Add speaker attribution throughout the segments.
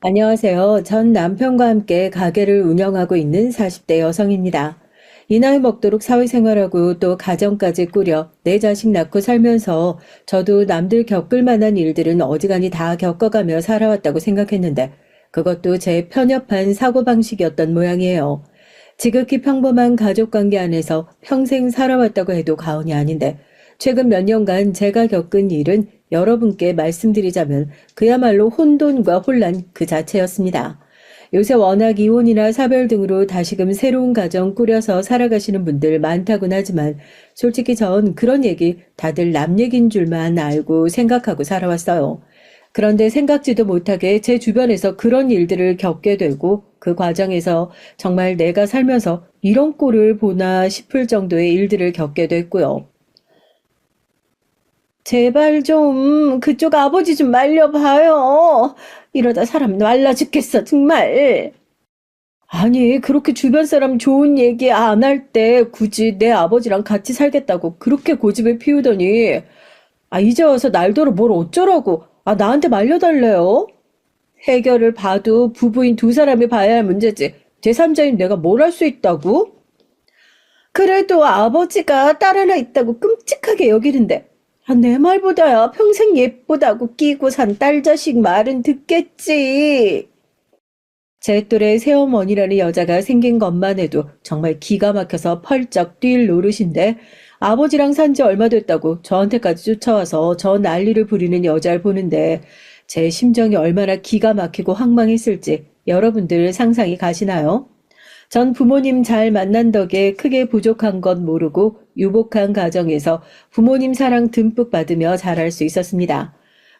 Speaker 1: 안녕하세요. 전 남편과 함께 가게를 운영하고 있는 40대 여성입니다. 이 나이 먹도록 사회생활하고 또 가정까지 꾸려 내 자식 낳고 살면서 저도 남들 겪을 만한 일들은 어지간히 다 겪어가며 살아왔다고 생각했는데 그것도 제 편협한 사고방식이었던 모양이에요. 지극히 평범한 가족관계 안에서 평생 살아왔다고 해도 과언이 아닌데 최근 몇 년간 제가 겪은 일은 여러분께 말씀드리자면 그야말로 혼돈과 혼란 그 자체였습니다. 요새 워낙 이혼이나 사별 등으로 다시금 새로운 가정 꾸려서 살아가시는 분들 많다곤 하지만 솔직히 전 그런 얘기 다들 남 얘기인 줄만 알고 생각하고 살아왔어요. 그런데 생각지도 못하게 제 주변에서 그런 일들을 겪게 되고 그 과정에서 정말 내가 살면서 이런 꼴을 보나 싶을 정도의 일들을 겪게 됐고요. 제발 좀 그쪽 아버지 좀 말려봐요. 이러다 사람 말라 죽겠어, 정말. 아니, 그렇게 주변 사람 좋은 얘기 안 할 때 굳이 내 아버지랑 같이 살겠다고 그렇게 고집을 피우더니, 이제 와서 날더러 뭘 어쩌라고, 나한테 말려달래요? 해결을 봐도 부부인 두 사람이 봐야 할 문제지. 제3자인 내가 뭘 할 수 있다고? 그래도 아버지가 딸 하나 있다고 끔찍하게 여기는데 내 말보다야 평생 예쁘다고 끼고 산 딸 자식 말은 듣겠지. 제 또래 새어머니라는 여자가 생긴 것만 해도 정말 기가 막혀서 펄쩍 뛸 노릇인데 아버지랑 산지 얼마 됐다고 저한테까지 쫓아와서 저 난리를 부리는 여자를 보는데 제 심정이 얼마나 기가 막히고 황망했을지 여러분들 상상이 가시나요? 전 부모님 잘 만난 덕에 크게 부족한 것 모르고 유복한 가정에서 부모님 사랑 듬뿍 받으며 자랄 수 있었습니다.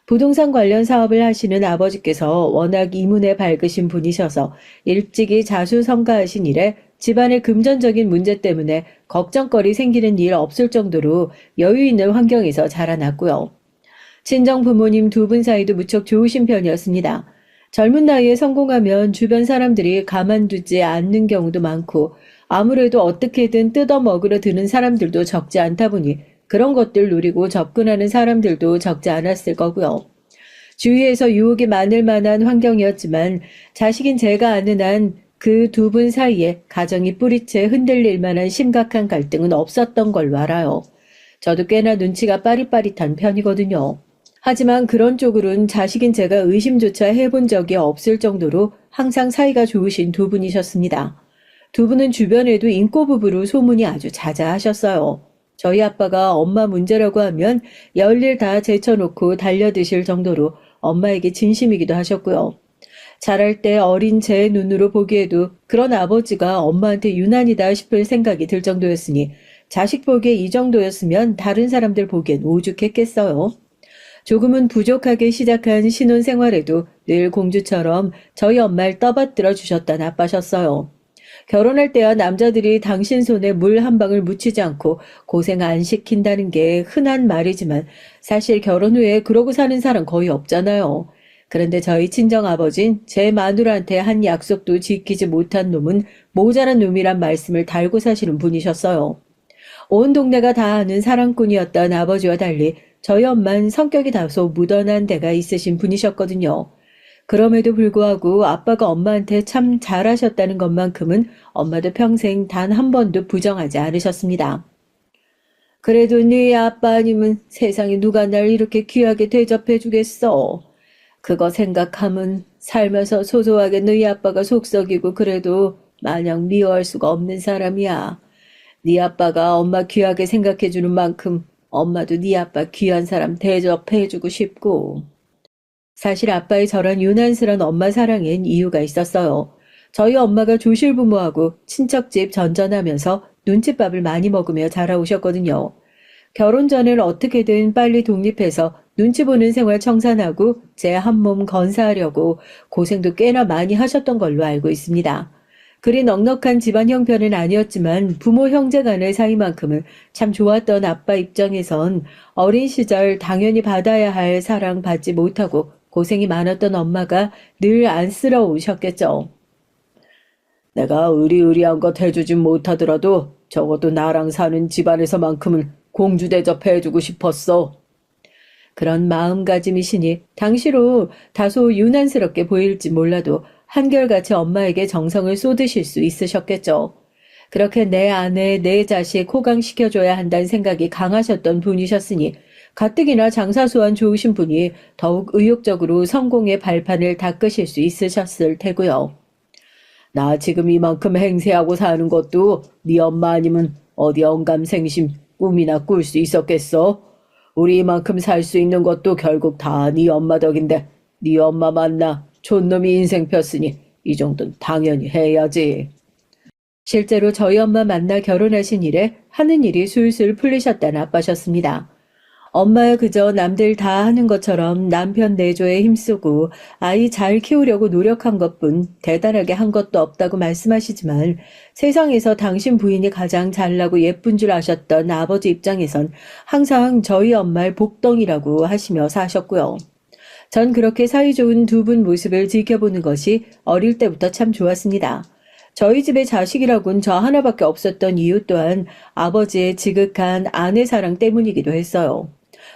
Speaker 1: 부동산 관련 사업을 하시는 아버지께서 워낙 이문에 밝으신 분이셔서 일찍이 자수성가하신 이래 집안의 금전적인 문제 때문에 걱정거리 생기는 일 없을 정도로 여유 있는 환경에서 자라났고요. 친정 부모님 두 분 사이도 무척 좋으신 편이었습니다. 젊은 나이에 성공하면 주변 사람들이 가만두지 않는 경우도 많고 아무래도 어떻게든 뜯어먹으려 드는 사람들도 적지 않다 보니 그런 것들 노리고 접근하는 사람들도 적지 않았을 거고요. 주위에서 유혹이 많을 만한 환경이었지만 자식인 제가 아는 한 그 두 분 사이에 가정이 뿌리채 흔들릴 만한 심각한 갈등은 없었던 걸로 알아요. 저도 꽤나 눈치가 빠릿빠릿한 편이거든요. 하지만 그런 쪽으로는 자식인 제가 의심조차 해본 적이 없을 정도로 항상 사이가 좋으신 두 분이셨습니다. 두 분은 주변에도 인꼬 부부로 소문이 아주 자자하셨어요. 저희 아빠가 엄마 문제라고 하면 열일 다 제쳐놓고 달려드실 정도로 엄마에게 진심이기도 하셨고요. 자랄 때 어린 제 눈으로 보기에도 그런 아버지가 엄마한테 유난이다 싶을 생각이 들 정도였으니 자식 보기에 이 정도였으면 다른 사람들 보기엔 오죽했겠어요. 조금은 부족하게 시작한 신혼생활에도 늘 공주처럼 저희 엄마를 떠받들어 주셨던 아빠셨어요. 결혼할 때야 남자들이 당신 손에 물 한 방울 묻히지 않고 고생 안 시킨다는 게 흔한 말이지만 사실 결혼 후에 그러고 사는 사람 거의 없잖아요. 그런데 저희 친정아버진 제 마누라한테 한 약속도 지키지 못한 놈은 모자란 놈이란 말씀을 달고 사시는 분이셨어요. 온 동네가 다 아는 사랑꾼이었던 아버지와 달리 저희 엄만 성격이 다소 무던한 데가 있으신 분이셨거든요. 그럼에도 불구하고 아빠가 엄마한테 참 잘하셨다는 것만큼은 엄마도 평생 단 한 번도 부정하지 않으셨습니다. 그래도 네 아빠 아니면 세상에 누가 날 이렇게 귀하게 대접해 주겠어. 그거 생각하면 살면서 소소하게 너희 아빠가 속썩이고 그래도 마냥 미워할 수가 없는 사람이야. 네 아빠가 엄마 귀하게 생각해주는 만큼 엄마도 네 아빠 귀한 사람 대접해주고 싶고. 사실 아빠의 저런 유난스런 엄마 사랑엔 이유가 있었어요. 저희 엄마가 조실부모하고 친척집 전전하면서 눈칫밥을 많이 먹으며 자라오셨거든요. 결혼 전엔 어떻게든 빨리 독립해서 눈치 보는 생활 청산하고 제 한 몸 건사하려고 고생도 꽤나 많이 하셨던 걸로 알고 있습니다. 그리 넉넉한 집안 형편은 아니었지만 부모 형제 간의 사이만큼은 참 좋았던 아빠 입장에선 어린 시절 당연히 받아야 할 사랑 받지 못하고 고생이 많았던 엄마가 늘 안쓰러우셨겠죠. 내가 의리의리한 것 해주진 못하더라도 적어도 나랑 사는 집안에서만큼은 공주 대접해주고 싶었어. 그런 마음가짐이시니 당시로 다소 유난스럽게 보일지 몰라도 한결같이 엄마에게 정성을 쏟으실 수 있으셨겠죠. 그렇게 내 아내, 내 자식 호강시켜줘야 한다는 생각이 강하셨던 분이셨으니 가뜩이나 장사수완 좋으신 분이 더욱 의욕적으로 성공의 발판을 닦으실 수 있으셨을 테고요. 나 지금 이만큼 행세하고 사는 것도 네 엄마 아니면 어디 언감생심 꿈이나 꿀 수 있었겠어? 우리 이만큼 살 수 있는 것도 결국 다 네 엄마 덕인데 네 엄마 만나 촌놈이 인생 폈으니 이 정도는 당연히 해야지. 실제로 저희 엄마 만나 결혼하신 이래 하는 일이 술술 풀리셨다는 아빠셨습니다. 엄마야 그저 남들 다 하는 것처럼 남편 내조에 힘쓰고 아이 잘 키우려고 노력한 것뿐 대단하게 한 것도 없다고 말씀하시지만 세상에서 당신 부인이 가장 잘나고 예쁜 줄 아셨던 아버지 입장에선 항상 저희 엄마를 복덩이라고 하시며 사셨고요. 전 그렇게 사이좋은 두 분 모습을 지켜보는 것이 어릴 때부터 참 좋았습니다. 저희 집에 자식이라곤 저 하나밖에 없었던 이유 또한 아버지의 지극한 아내 사랑 때문이기도 했어요.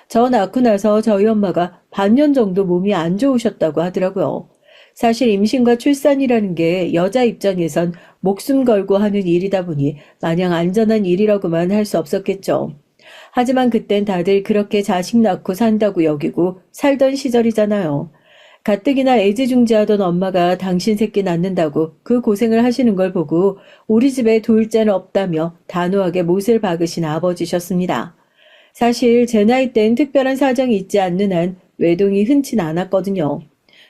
Speaker 1: 저 낳고 나서 저희 엄마가 반년 정도 몸이 안 좋으셨다고 하더라고요. 사실 임신과 출산이라는 게 여자 입장에선 목숨 걸고 하는 일이다 보니 마냥 안전한 일이라고만 할 수 없었겠죠. 하지만 그땐 다들 그렇게 자식 낳고 산다고 여기고 살던 시절이잖아요. 가뜩이나 애지중지하던 엄마가 당신 새끼 낳는다고 그 고생을 하시는 걸 보고 우리 집에 둘째는 없다며 단호하게 못을 박으신 아버지셨습니다. 사실 제 나이 땐 특별한 사정이 있지 않는 한 외동이 흔치 않았거든요.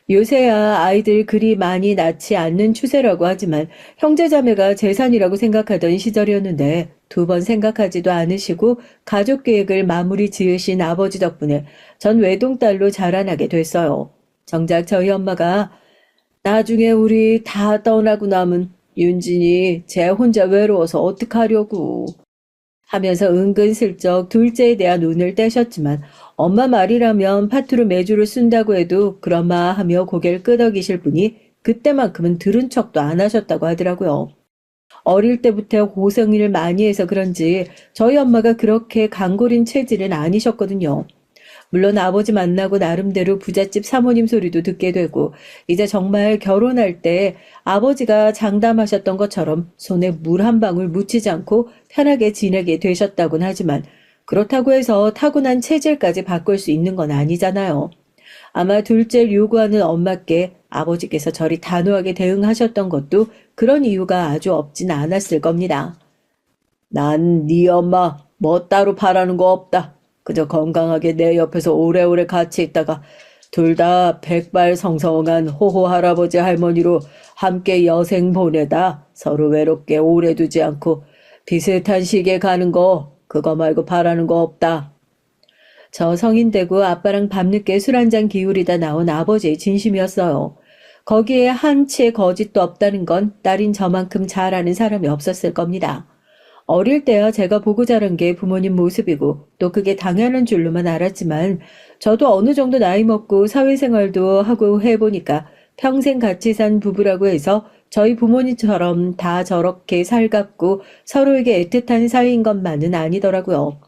Speaker 1: 요새야 아이들 그리 많이 낳지 않는 추세라고 하지만 형제자매가 재산이라고 생각하던 시절이었는데 두 번 생각하지도 않으시고 가족 계획을 마무리 지으신 아버지 덕분에 전 외동딸로 자라나게 됐어요. 정작 저희 엄마가 나중에 우리 다 떠나고 남은 윤진이 쟤 혼자 외로워서 어떡하려고 하면서 은근슬쩍 둘째에 대한 운을 떼셨지만 엄마 말이라면 파투로 매주를 쓴다고 해도 그런마 하며 고개를 끄덕이실 분이 그때만큼은 들은 척도 안 하셨다고 하더라고요. 어릴 때부터 고생을 많이 해서 그런지 저희 엄마가 그렇게 강골인 체질은 아니셨거든요. 물론 아버지 만나고 나름대로 부잣집 사모님 소리도 듣게 되고 이제 정말 결혼할 때 아버지가 장담하셨던 것처럼 손에 물 한 방울 묻히지 않고 편하게 지내게 되셨다곤 하지만 그렇다고 해서 타고난 체질까지 바꿀 수 있는 건 아니잖아요. 아마 둘째를 요구하는 엄마께 아버지께서 저리 단호하게 대응하셨던 것도 그런 이유가 아주 없진 않았을 겁니다. 난 네 엄마 뭐 따로 바라는 거 없다. 그저 건강하게 내 옆에서 오래오래 같이 있다가 둘 다 백발성성한 호호 할아버지 할머니로 함께 여생 보내다 서로 외롭게 오래 두지 않고 비슷한 시기에 가는 거 그거 말고 바라는 거 없다. 저 성인 되고 아빠랑 밤늦게 술 한잔 기울이다 나온 아버지의 진심이었어요. 거기에 한치의 거짓도 없다는 건 딸인 저만큼 잘 아는 사람이 없었을 겁니다. 어릴 때야 제가 보고 자란 게 부모님 모습이고 또 그게 당연한 줄로만 알았지만 저도 어느 정도 나이 먹고 사회생활도 하고 해보니까 평생 같이 산 부부라고 해서 저희 부모님처럼 다 저렇게 살갑고 서로에게 애틋한 사이인 것만은 아니더라고요.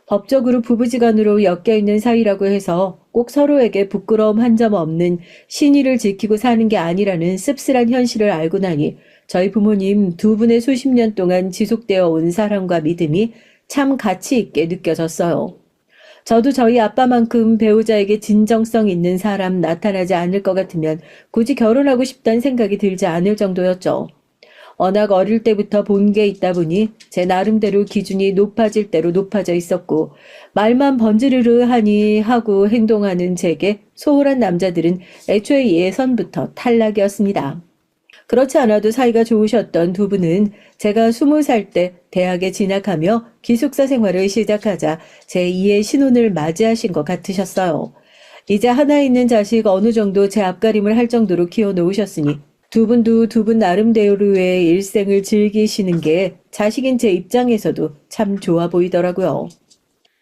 Speaker 1: 법적으로 부부지간으로 엮여있는 사이라고 해서 꼭 서로에게 부끄러움 한 점 없는 신의를 지키고 사는 게 아니라는 씁쓸한 현실을 알고 나니 저희 부모님 두 분의 수십 년 동안 지속되어 온 사랑과 믿음이 참 가치 있게 느껴졌어요. 저도 저희 아빠만큼 배우자에게 진정성 있는 사람 나타나지 않을 것 같으면 굳이 결혼하고 싶다는 생각이 들지 않을 정도였죠. 워낙 어릴 때부터 본 게 있다 보니 제 나름대로 기준이 높아질 대로 높아져 있었고 말만 번지르르 하니 하고 행동하는 제게 소홀한 남자들은 애초에 예선부터 탈락이었습니다. 그렇지 않아도 사이가 좋으셨던 두 분은 제가 20살 때 대학에 진학하며 기숙사 생활을 시작하자 제2의 신혼을 맞이하신 것 같으셨어요. 이제 하나 있는 자식 어느 정도 제 앞가림을 할 정도로 키워놓으셨으니 두 분도 두 분 나름대로의 일생을 즐기시는 게 자식인 제 입장에서도 참 좋아 보이더라고요.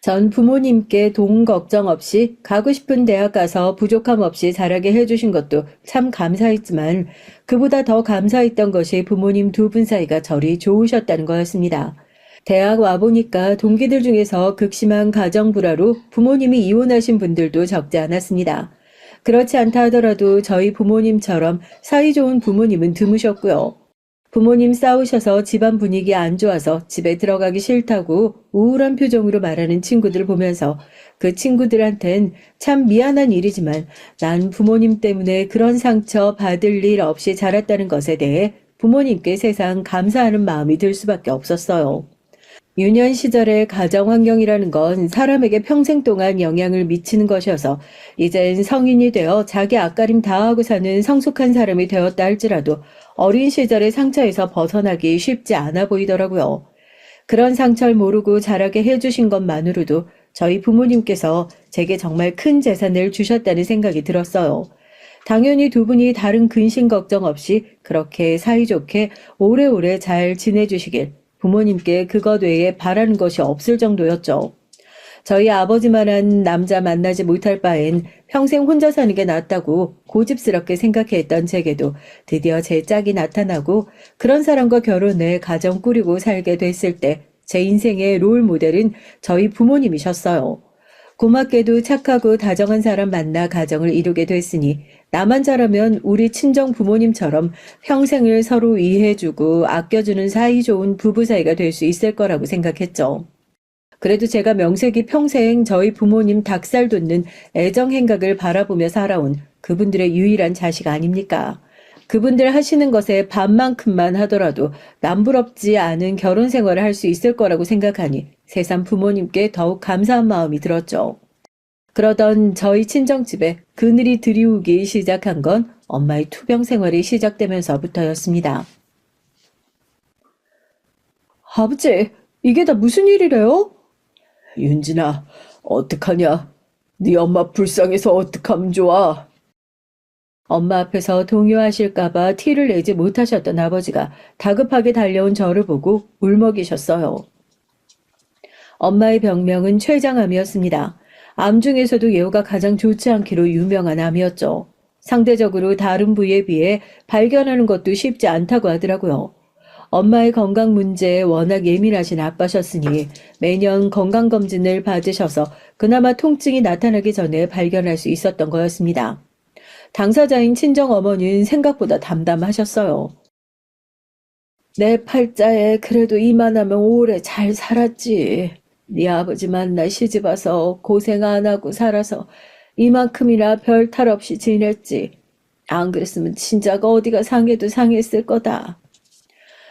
Speaker 1: 전 부모님께 돈 걱정 없이 가고 싶은 대학 가서 부족함 없이 자라게 해주신 것도 참 감사했지만 그보다 더 감사했던 것이 부모님 두 분 사이가 저리 좋으셨다는 거였습니다. 대학 와보니까 동기들 중에서 극심한 가정불화로 부모님이 이혼하신 분들도 적지 않았습니다. 그렇지 않다 하더라도 저희 부모님처럼 사이좋은 부모님은 드무셨고요. 부모님 싸우셔서 집안 분위기 안 좋아서 집에 들어가기 싫다고 우울한 표정으로 말하는 친구들을 보면서 그 친구들한텐 참 미안한 일이지만 난 부모님 때문에 그런 상처 받을 일 없이 자랐다는 것에 대해 부모님께 세상 감사하는 마음이 들 수밖에 없었어요. 유년 시절의 가정 환경이라는 건 사람에게 평생 동안 영향을 미치는 것이어서 이젠 성인이 되어 자기 앞가림 다 하고 사는 성숙한 사람이 되었다 할지라도 어린 시절의 상처에서 벗어나기 쉽지 않아 보이더라고요. 그런 상처를 모르고 자라게 해주신 것만으로도 저희 부모님께서 제게 정말 큰 재산을 주셨다는 생각이 들었어요. 당연히 두 분이 다른 근심 걱정 없이 그렇게 사이좋게 오래오래 잘 지내주시길 부모님께 그것 외에 바라는 것이 없을 정도였죠. 저희 아버지만한 남자 만나지 못할 바엔 평생 혼자 사는 게 낫다고 고집스럽게 생각했던 제게도 드디어 제 짝이 나타나고 그런 사람과 결혼해 가정 꾸리고 살게 됐을 때 제 인생의 롤 모델은 저희 부모님이셨어요. 고맙게도 착하고 다정한 사람 만나 가정을 이루게 됐으니 나만 잘하면 우리 친정 부모님처럼 평생을 서로 이해해주고 아껴주는 사이좋은 부부 사이가 될 수 있을 거라고 생각했죠. 그래도 제가 명색이 평생 저희 부모님 닭살 돋는 애정 행각을 바라보며 살아온 그분들의 유일한 자식 아닙니까? 그분들 하시는 것에 반만큼만 하더라도 남부럽지 않은 결혼 생활을 할 수 있을 거라고 생각하니 새삼 부모님께 더욱 감사한 마음이 들었죠. 그러던 저희 친정집에 그늘이 드리우기 시작한 건 엄마의 투병 생활이 시작되면서부터였습니다. 아버지, 이게 다 무슨 일이래요? 윤진아, 어떡하냐? 네 엄마 불쌍해서 어떡하면 좋아? 엄마 앞에서 동요하실까봐 티를 내지 못하셨던 아버지가 다급하게 달려온 저를 보고 울먹이셨어요. 엄마의 병명은 췌장암이었습니다. 암 중에서도 예후가 가장 좋지 않기로 유명한 암이었죠. 상대적으로 다른 부위에 비해 발견하는 것도 쉽지 않다고 하더라고요. 엄마의 건강 문제에 워낙 예민하신 아빠셨으니 매년 건강검진을 받으셔서 그나마 통증이 나타나기 전에 발견할 수 있었던 거였습니다. 당사자인 친정어머니는 생각보다 담담하셨어요. 내 팔자에 그래도 이만하면 오래 잘 살았지. 네 아버지 만나 시집와서 고생 안 하고 살아서 이만큼이나 별 탈 없이 지냈지. 안 그랬으면 친자가 어디가 상해도 상했을 거다.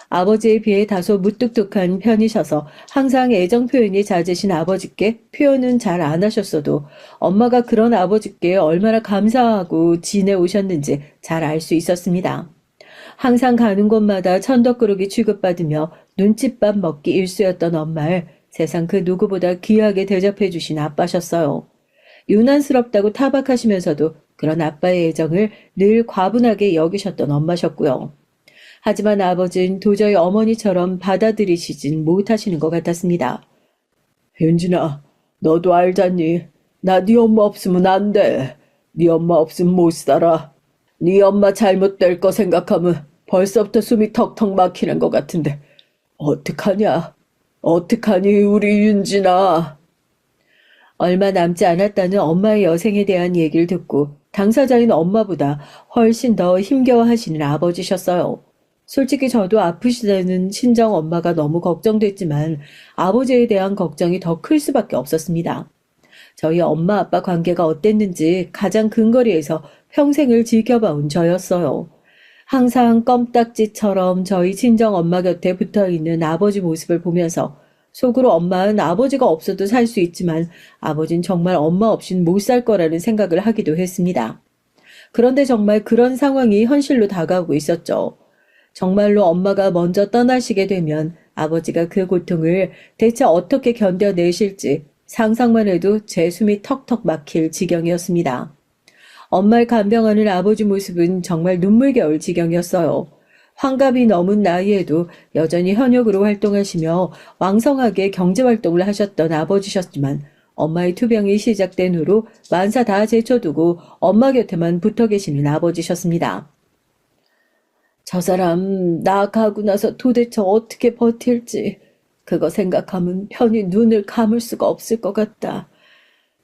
Speaker 1: 아버지에 비해 다소 무뚝뚝한 편이셔서 항상 애정 표현이 잦으신 아버지께 표현은 잘 안 하셨어도 엄마가 그런 아버지께 얼마나 감사하고 지내오셨는지 잘 알 수 있었습니다. 항상 가는 곳마다 천덕꾸러기 취급받으며 눈칫밥 먹기 일쑤였던 엄마를 세상 그 누구보다 귀하게 대접해 주신 아빠셨어요. 유난스럽다고 타박하시면서도 그런 아빠의 애정을 늘 과분하게 여기셨던 엄마셨고요. 하지만 아버지는 도저히 어머니처럼 받아들이시진 못하시는 것 같았습니다. 윤진아, 너도 알잖니? 나 네 엄마 없으면 안 돼. 네 엄마 없으면 못 살아. 네 엄마 잘못될 거 생각하면 벌써부터 숨이 턱턱 막히는 것 같은데 어떡하냐? 어떡하니 우리 윤진아? 얼마 남지 않았다는 엄마의 여생에 대한 얘기를 듣고 당사자인 엄마보다 훨씬 더 힘겨워하시는 아버지셨어요. 솔직히 저도 아프시다는 친정 엄마가 너무 걱정됐지만 아버지에 대한 걱정이 더 클 수밖에 없었습니다. 저희 엄마 아빠 관계가 어땠는지 가장 근거리에서 평생을 지켜봐온 저였어요. 항상 껌딱지처럼 저희 친정 엄마 곁에 붙어있는 아버지 모습을 보면서 속으로 엄마는 아버지가 없어도 살 수 있지만 아버진 정말 엄마 없인 못 살 거라는 생각을 하기도 했습니다. 그런데 정말 그런 상황이 현실로 다가오고 있었죠. 정말로 엄마가 먼저 떠나시게 되면 아버지가 그 고통을 대체 어떻게 견뎌내실지 상상만 해도 제 숨이 턱턱 막힐 지경이었습니다. 엄마를 간병하는 아버지 모습은 정말 눈물겨울 지경이었어요. 환갑이 넘은 나이에도 여전히 현역으로 활동하시며 왕성하게 경제활동을 하셨던 아버지셨지만 엄마의 투병이 시작된 후로 만사 다 제쳐두고 엄마 곁에만 붙어 계시는 아버지셨습니다. 저 사람 나 가고 나서 도대체 어떻게 버틸지 그거 생각하면 편히 눈을 감을 수가 없을 것 같다.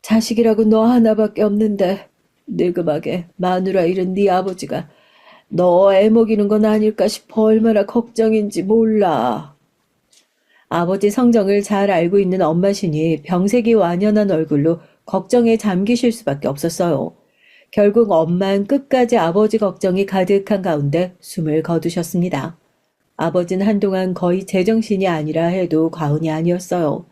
Speaker 1: 자식이라고 너 하나밖에 없는데 늙음하게 마누라 잃은 네 아버지가 너 애먹이는 건 아닐까 싶어 얼마나 걱정인지 몰라. 아버지 성정을 잘 알고 있는 엄마시니 병색이 완연한 얼굴로 걱정에 잠기실 수밖에 없었어요. 결국 엄만 끝까지 아버지 걱정이 가득한 가운데 숨을 거두셨습니다. 아버지는 한동안 거의 제정신이 아니라 해도 과언이 아니었어요.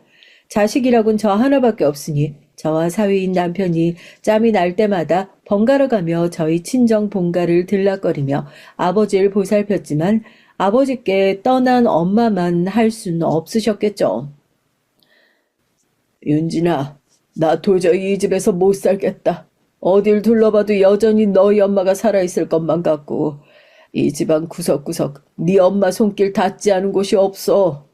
Speaker 1: 자식이라곤 저 하나밖에 없으니 저와 사위인 남편이 짬이 날 때마다 번갈아 가며 저희 친정 본가를 들락거리며 아버지를 보살폈지만 아버지께 떠난 엄마만 할 수는 없으셨겠죠. 윤진아, 나 도저히 이 집에서 못 살겠다. 어딜 둘러봐도 여전히 너희 엄마가 살아있을 것만 같고 이 집안 구석구석 네 엄마 손길 닿지 않은 곳이 없어.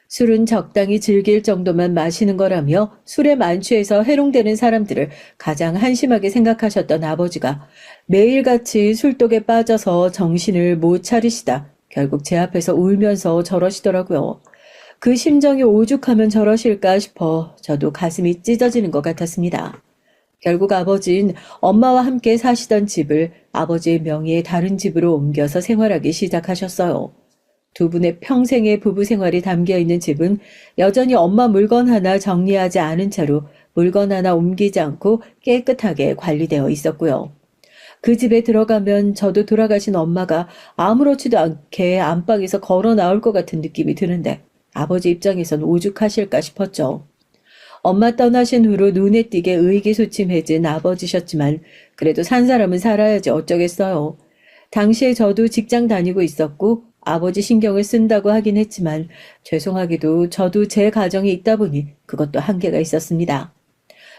Speaker 1: 술은 적당히 즐길 정도만 마시는 거라며 술에 만취해서 해롱되는 사람들을 가장 한심하게 생각하셨던 아버지가 매일같이 술독에 빠져서 정신을 못 차리시다 결국 제 앞에서 울면서 저러시더라고요. 그 심정이 오죽하면 저러실까 싶어 저도 가슴이 찢어지는 것 같았습니다. 결국 아버지는 엄마와 함께 사시던 집을 아버지의 명의의 다른 집으로 옮겨서 생활하기 시작하셨어요. 두 분의 평생의 부부 생활이 담겨 있는 집은 여전히 엄마 물건 하나 정리하지 않은 채로 물건 하나 옮기지 않고 깨끗하게 관리되어 있었고요. 그 집에 들어가면 저도 돌아가신 엄마가 아무렇지도 않게 안방에서 걸어 나올 것 같은 느낌이 드는데 아버지 입장에선 오죽하실까 싶었죠. 엄마 떠나신 후로 눈에 띄게 의기소침해진 아버지셨지만 그래도 산 사람은 살아야지 어쩌겠어요. 당시에 저도 직장 다니고 있었고 아버지 신경을 쓴다고 하긴 했지만 죄송하게도 저도 제 가정이 있다 보니 그것도 한계가 있었습니다.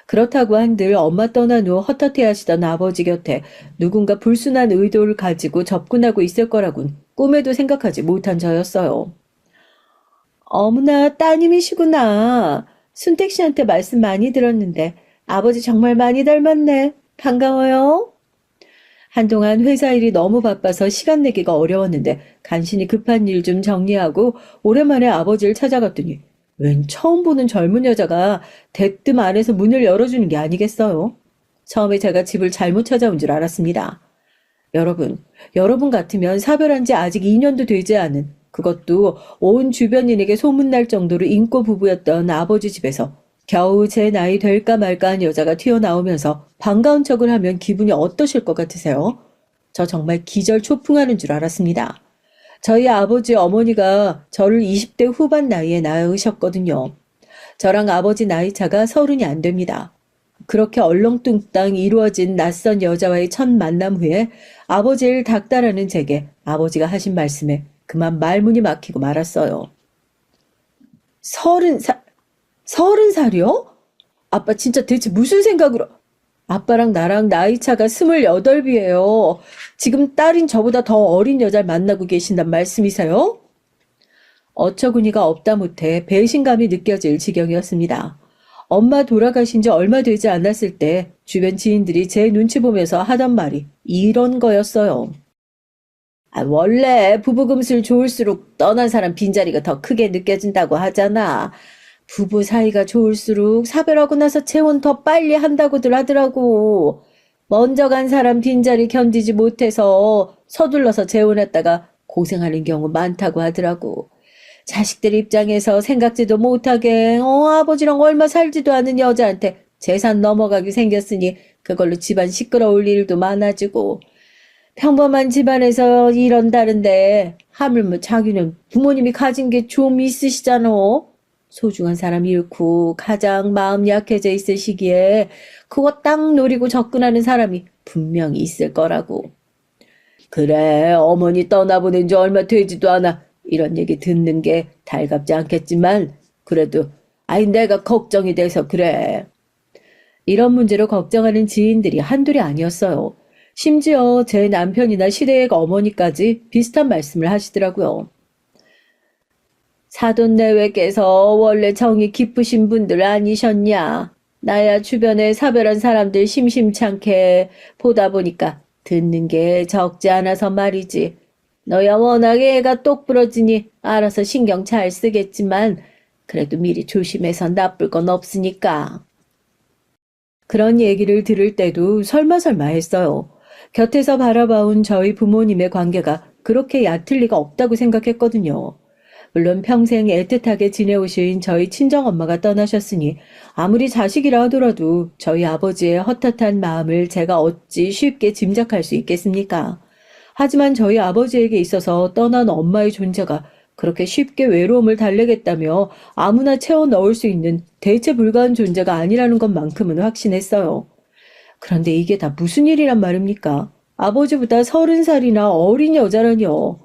Speaker 1: 그렇다고 한들 엄마 떠난 후 헛헛해 하시던 아버지 곁에 누군가 불순한 의도를 가지고 접근하고 있을 거라곤 꿈에도 생각하지 못한 저였어요. 어머나 따님이시구나. 순택 씨한테 말씀 많이 들었는데 아버지 정말 많이 닮았네. 반가워요. 한동안 회사 일이 너무 바빠서 시간 내기가 어려웠는데 간신히 급한 일 좀 정리하고 오랜만에 아버지를 찾아갔더니 웬 처음 보는 젊은 여자가 대뜸 안에서 문을 열어주는 게 아니겠어요? 처음에 제가 집을 잘못 찾아온 줄 알았습니다. 여러분 같으면 사별한 지 아직 2년도 되지 않은 그것도 온 주변인에게 소문날 정도로 인고 부부였던 아버지 집에서 겨우 제 나이 될까 말까한 여자가 튀어나오면서 반가운 척을 하면 기분이 어떠실 것 같으세요? 저 정말 기절초풍하는 줄 알았습니다. 저희 아버지 어머니가 저를 20대 후반 나이에 낳으셨거든요. 저랑 아버지 나이 차가 30이 안 됩니다. 그렇게 얼렁뚱땅 이루어진 낯선 여자와의 첫 만남 후에 아버지를 닥달하는 제게 아버지가 하신 말씀에 그만 말문이 막히고 말았어요. 30살이요? 아빠 진짜 대체 무슨 생각으로? 아빠랑 나랑 나이 차가 28이에요. 지금 딸인 저보다 더 어린 여자를 만나고 계신단 말씀이세요? 어처구니가 없다 못해 배신감이 느껴질 지경이었습니다. 엄마 돌아가신 지 얼마 되지 않았을 때 주변 지인들이 제 눈치 보면서 하던 말이 이런 거였어요. 원래 부부금술 좋을수록 떠난 사람 빈자리가 더 크게 느껴진다고 하잖아. 부부 사이가 좋을수록 사별하고 나서 재혼 더 빨리 한다고들 하더라고. 먼저 간 사람 빈자리 견디지 못해서 서둘러서 재혼했다가 고생하는 경우 많다고 하더라고. 자식들 입장에서 생각지도 못하게 아버지랑 얼마 살지도 않은 여자한테 재산 넘어가게 생겼으니 그걸로 집안 시끄러울 일도 많아지고 평범한 집안에서 이런다는데 하물며 자기는 부모님이 가진 게 좀 있으시잖아. 소중한 사람 잃고 가장 마음 약해져 있을 시기에 그거 딱 노리고 접근하는 사람이 분명히 있을 거라고. 그래, 어머니 떠나보낸 지 얼마 되지도 않아. 이런 얘기 듣는 게 달갑지 않겠지만 그래도 내가 걱정이 돼서 그래. 이런 문제로 걱정하는 지인들이 한둘이 아니었어요. 심지어 제 남편이나 시댁 어머니까지 비슷한 말씀을 하시더라고요. 사돈내외께서 원래 정이 깊으신 분들 아니셨냐? 나야 주변에 사별한 사람들 심심찮게 보다 보니까 듣는 게 적지 않아서 말이지. 너야 워낙에 애가 똑부러지니 알아서 신경 잘 쓰겠지만 그래도 미리 조심해서 나쁠 건 없으니까. 그런 얘기를 들을 때도 설마설마 했어요. 곁에서 바라봐온 저희 부모님의 관계가 그렇게 얕을 리가 없다고 생각했거든요. 물론 평생 애틋하게 지내오신 저희 친정엄마가 떠나셨으니 아무리 자식이라 하더라도 저희 아버지의 헛헛한 마음을 제가 어찌 쉽게 짐작할 수 있겠습니까? 하지만 저희 아버지에게 있어서 떠난 엄마의 존재가 그렇게 쉽게 외로움을 달래겠다며 아무나 채워 넣을 수 있는 대체 불가한 존재가 아니라는 것만큼은 확신했어요. 그런데 이게 다 무슨 일이란 말입니까? 아버지보다 30살이나 어린 여자라니요.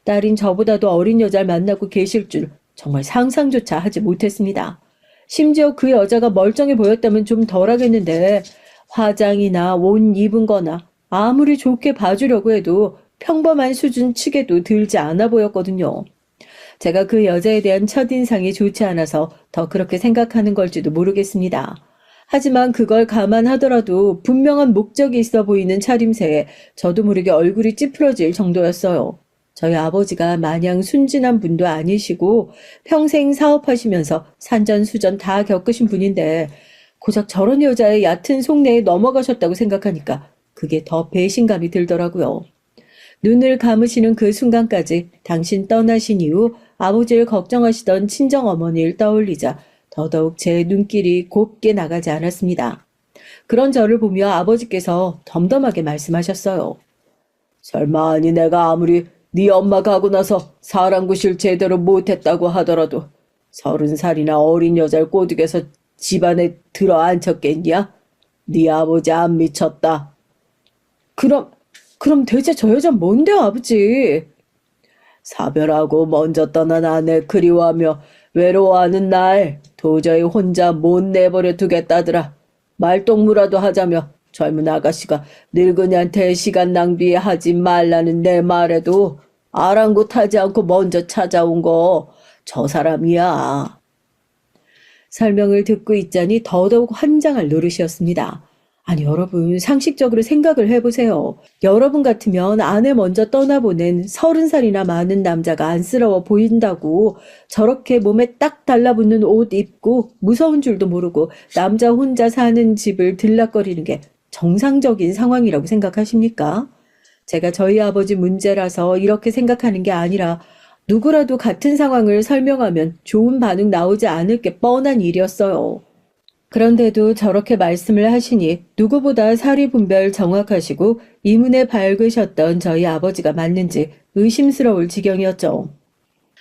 Speaker 1: 딸인 저보다도 어린 여자를 만나고 계실 줄 정말 상상조차 하지 못했습니다. 심지어 그 여자가 멀쩡해 보였다면 좀 덜하겠는데 화장이나 옷 입은 거나 아무리 좋게 봐주려고 해도 평범한 수준 측에도 들지 않아 보였거든요. 제가 그 여자에 대한 첫인상이 좋지 않아서 더 그렇게 생각하는 걸지도 모르겠습니다. 하지만 그걸 감안하더라도 분명한 목적이 있어 보이는 차림새에 저도 모르게 얼굴이 찌푸러질 정도였어요. 저희 아버지가 마냥 순진한 분도 아니시고 평생 사업하시면서 산전수전 다 겪으신 분인데 고작 저런 여자의 얕은 속내에 넘어가셨다고 생각하니까 그게 더 배신감이 들더라고요. 눈을 감으시는 그 순간까지 당신 떠나신 이후 아버지를 걱정하시던 친정어머니를 떠올리자 더더욱 제 눈길이 곱게 나가지 않았습니다. 그런 저를 보며 아버지께서 덤덤하게 말씀하셨어요. 설마 아니 내가 아무리 네 엄마 가고 나서 사람 구실 제대로 못했다고 하더라도 30살이나 어린 여자를 꼬드겨서 집안에 들어 앉혔겠냐? 네 아버지 안 미쳤다. 그럼 대체 저 여자는 뭔데요, 아버지? 사별하고 먼저 떠난 아내 그리워하며 외로워하는 날 도저히 혼자 못 내버려 두겠다더라. 말동무라도 하자며 젊은 아가씨가 늙은이한테 시간 낭비하지 말라는 내 말에도 아랑곳하지 않고 먼저 찾아온 거 저 사람이야. 설명을 듣고 있자니 더더욱 환장할 노릇이었습니다. 아니 여러분 상식적으로 생각을 해보세요. 여러분 같으면 아내 먼저 떠나보낸 30살이나 많은 남자가 안쓰러워 보인다고 저렇게 몸에 딱 달라붙는 옷 입고 무서운 줄도 모르고 남자 혼자 사는 집을 들락거리는 게 정상적인 상황이라고 생각하십니까? 제가 저희 아버지 문제라서 이렇게 생각하는 게 아니라 누구라도 같은 상황을 설명하면 좋은 반응 나오지 않을 게 뻔한 일이었어요. 그런데도 저렇게 말씀을 하시니 누구보다 사리분별 정확하시고 이문에 밝으셨던 저희 아버지가 맞는지 의심스러울 지경이었죠.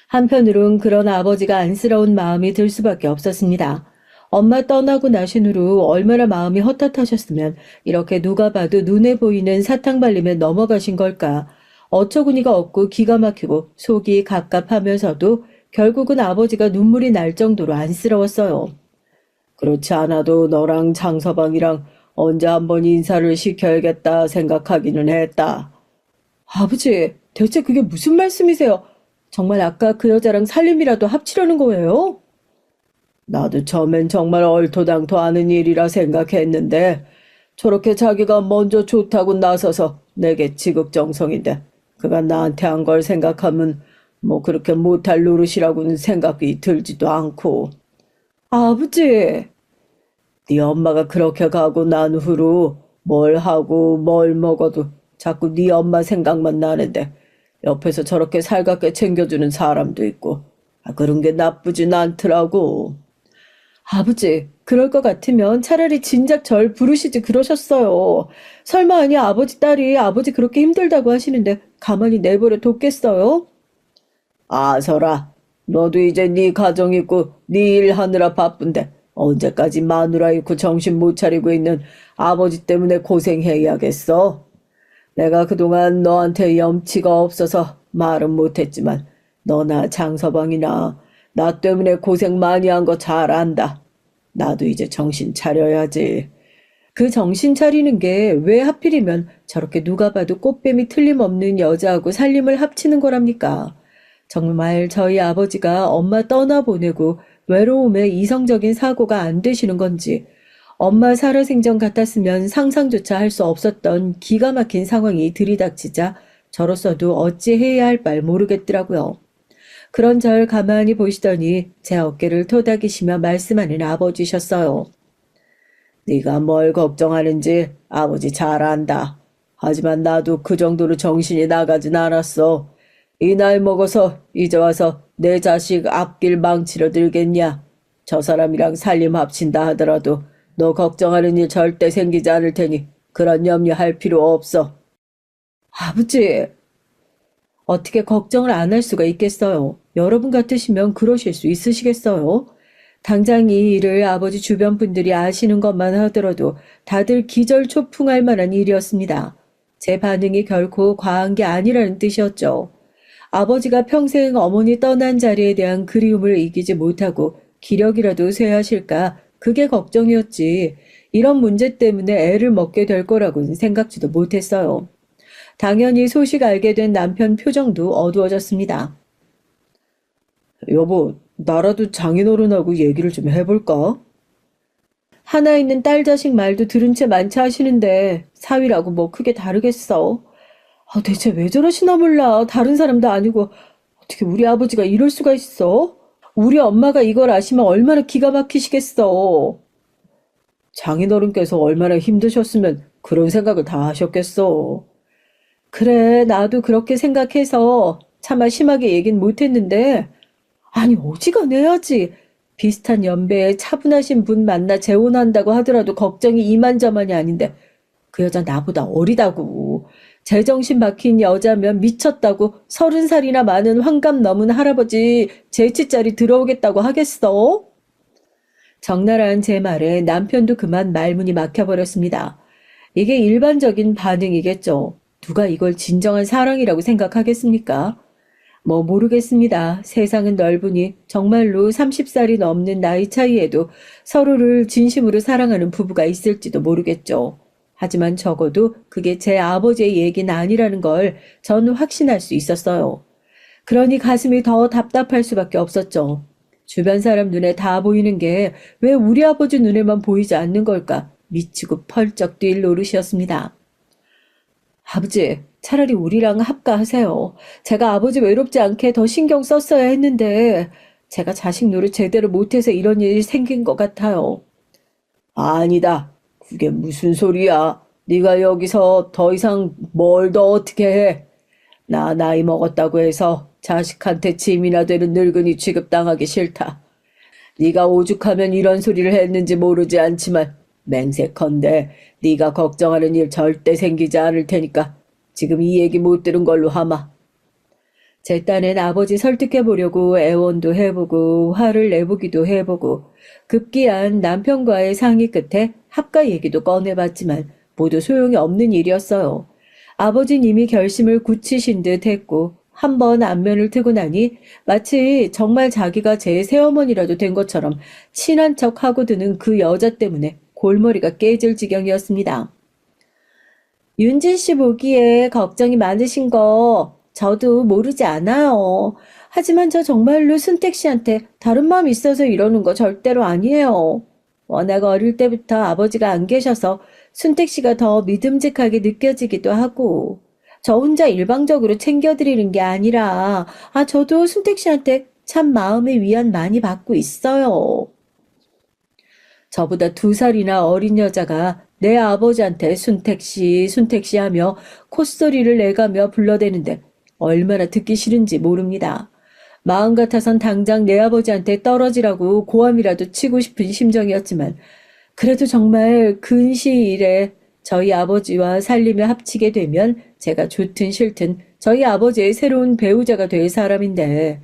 Speaker 1: 한편으론 그런 아버지가 안쓰러운 마음이 들 수밖에 없었습니다. 엄마 떠나고 나신 후로 얼마나 마음이 헛헛하셨으면 이렇게 누가 봐도 눈에 보이는 사탕발림에 넘어가신 걸까. 어처구니가 없고 기가 막히고 속이 갑갑하면서도 결국은 아버지가 눈물이 날 정도로 안쓰러웠어요. 그렇지 않아도 너랑 장서방이랑 언제 한번 인사를 시켜야겠다 생각하기는 했다. 아버지, 대체 그게 무슨 말씀이세요? 정말 아까 그 여자랑 살림이라도 합치려는 거예요? 나도 처음엔 정말 얼토당토 않은 일이라 생각했는데 저렇게 자기가 먼저 좋다고 나서서 내게 지극정성인데 그가 나한테 한 걸 생각하면 뭐 그렇게 못할 노릇이라고는 생각이 들지도 않고. 아버지! 네 엄마가 그렇게 가고 난 후로 뭘 하고 뭘 먹어도 자꾸 네 엄마 생각만 나는데 옆에서 저렇게 살갑게 챙겨주는 사람도 있고 그런 게 나쁘진 않더라고. 아버지, 그럴 것 같으면 차라리 진작 절 부르시지 그러셨어요. 설마 아니 아버지 딸이 아버지 그렇게 힘들다고 하시는데 가만히 내버려 뒀겠어요? 아서라, 너도 이제 네 가정 있고 네 일 하느라 바쁜데 언제까지 마누라 잃고 정신 못 차리고 있는 아버지 때문에 고생해야겠어? 내가 그동안 너한테 염치가 없어서 말은 못했지만 너나 장서방이나 나 때문에 고생 많이 한 거 잘 안다. 나도 이제 정신 차려야지. 그 정신 차리는 게 왜 하필이면 저렇게 누가 봐도 꽃뱀이 틀림없는 여자하고 살림을 합치는 거랍니까? 정말 저희 아버지가 엄마 떠나보내고 외로움에 이성적인 사고가 안 되시는 건지 엄마 살아생전 같았으면 상상조차 할 수 없었던 기가 막힌 상황이 들이닥치자 저로서도 어찌 해야 할 바 모르겠더라고요. 그런 절 가만히 보시더니 제 어깨를 토닥이시며 말씀하는 아버지셨어요. 네가 뭘 걱정하는지 아버지 잘 안다. 하지만 나도 그 정도로 정신이 나가진 않았어. 이 나이 먹어서 이제 와서 내 자식 앞길 망치려 들겠냐. 저 사람이랑 살림 합친다 하더라도 너 걱정하는 일 절대 생기지 않을 테니 그런 염려할 필요 없어. 아버지, 어떻게 걱정을 안 할 수가 있겠어요? 여러분 같으시면 그러실 수 있으시겠어요? 당장 이 일을 아버지 주변 분들이 아시는 것만 하더라도 다들 기절초풍할 만한 일이었습니다. 제 반응이 결코 과한 게 아니라는 뜻이었죠. 아버지가 평생 어머니 떠난 자리에 대한 그리움을 이기지 못하고 기력이라도 쇠하실까 그게 걱정이었지. 이런 문제 때문에 애를 먹게 될 거라고는 생각지도 못했어요. 당연히 소식 알게 된 남편 표정도 어두워졌습니다. 여보, 나라도 장인어른하고 얘기를 좀 해볼까? 하나 있는 딸 자식 말도 들은 채 많지 하시는데 사위라고 뭐 크게 다르겠어. 대체 왜 저러시나 몰라. 다른 사람도 아니고 어떻게 우리 아버지가 이럴 수가 있어? 우리 엄마가 이걸 아시면 얼마나 기가 막히시겠어. 장인어른께서 얼마나 힘드셨으면 그런 생각을 다 하셨겠어. 그래, 나도 그렇게 생각해서 차마 심하게 얘긴 못했는데 아니 어지간해야지. 비슷한 연배에 차분하신 분 만나 재혼한다고 하더라도 걱정이 이만저만이 아닌데 그 여자 나보다 어리다고. 제정신 박힌 여자면 미쳤다고 30살이나 많은 환갑 넘은 할아버지 제치자리 들어오겠다고 하겠어? 적나라한 제 말에 남편도 그만 말문이 막혀버렸습니다. 이게 일반적인 반응이겠죠. 누가 이걸 진정한 사랑이라고 생각하겠습니까? 뭐 모르겠습니다. 세상은 넓으니 정말로 30살이 넘는 나이 차이에도 서로를 진심으로 사랑하는 부부가 있을지도 모르겠죠. 하지만 적어도 그게 제 아버지의 얘기는 아니라는 걸 저는 확신할 수 있었어요. 그러니 가슴이 더 답답할 수밖에 없었죠. 주변 사람 눈에 다 보이는 게 왜 우리 아버지 눈에만 보이지 않는 걸까? 미치고 펄쩍 뛸 노릇이었습니다. 아버지, 차라리 우리랑 합가하세요. 제가 아버지 외롭지 않게 더 신경 썼어야 했는데 제가 자식 노릇 제대로 못해서 이런 일이 생긴 것 같아요. 아니다. 그게 무슨 소리야. 네가 여기서 더 이상 뭘 더 어떻게 해. 나 나이 먹었다고 해서 자식한테 짐이나 되는 늙은이 취급당하기 싫다. 네가 오죽하면 이런 소리를 했는지 모르지 않지만 맹세컨대 네가 걱정하는 일 절대 생기지 않을 테니까 지금 이 얘기 못 들은 걸로 하마. 제 딴엔 아버지 설득해보려고 애원도 해보고 화를 내보기도 해보고 급기야는 남편과의 상의 끝에 합가 얘기도 꺼내봤지만 모두 소용이 없는 일이었어요. 아버지님이 결심을 굳히신 듯 했고 한 번 안면을 트고 나니 마치 정말 자기가 제 새어머니라도 된 것처럼 친한 척하고 드는 그 여자 때문에 골머리가 깨질 지경이었습니다. 윤진 씨 보기에 걱정이 많으신 거 저도 모르지 않아요. 하지만 저 정말로 순택 씨한테 다른 마음 있어서 이러는 거 절대로 아니에요. 워낙 어릴 때부터 아버지가 안 계셔서 순택 씨가 더 믿음직하게 느껴지기도 하고 저 혼자 일방적으로 챙겨드리는 게 아니라 저도 순택 씨한테 참 마음의 위안 많이 받고 있어요. 저보다 2살이나 어린 여자가 내 아버지한테 순택 씨 하며 콧소리를 내가며 불러대는데 얼마나 듣기 싫은지 모릅니다. 마음 같아선 당장 내 아버지한테 떨어지라고 고함이라도 치고 싶은 심정이었지만 그래도 정말 근시일에 저희 아버지와 살림에 합치게 되면 제가 좋든 싫든 저희 아버지의 새로운 배우자가 될 사람인데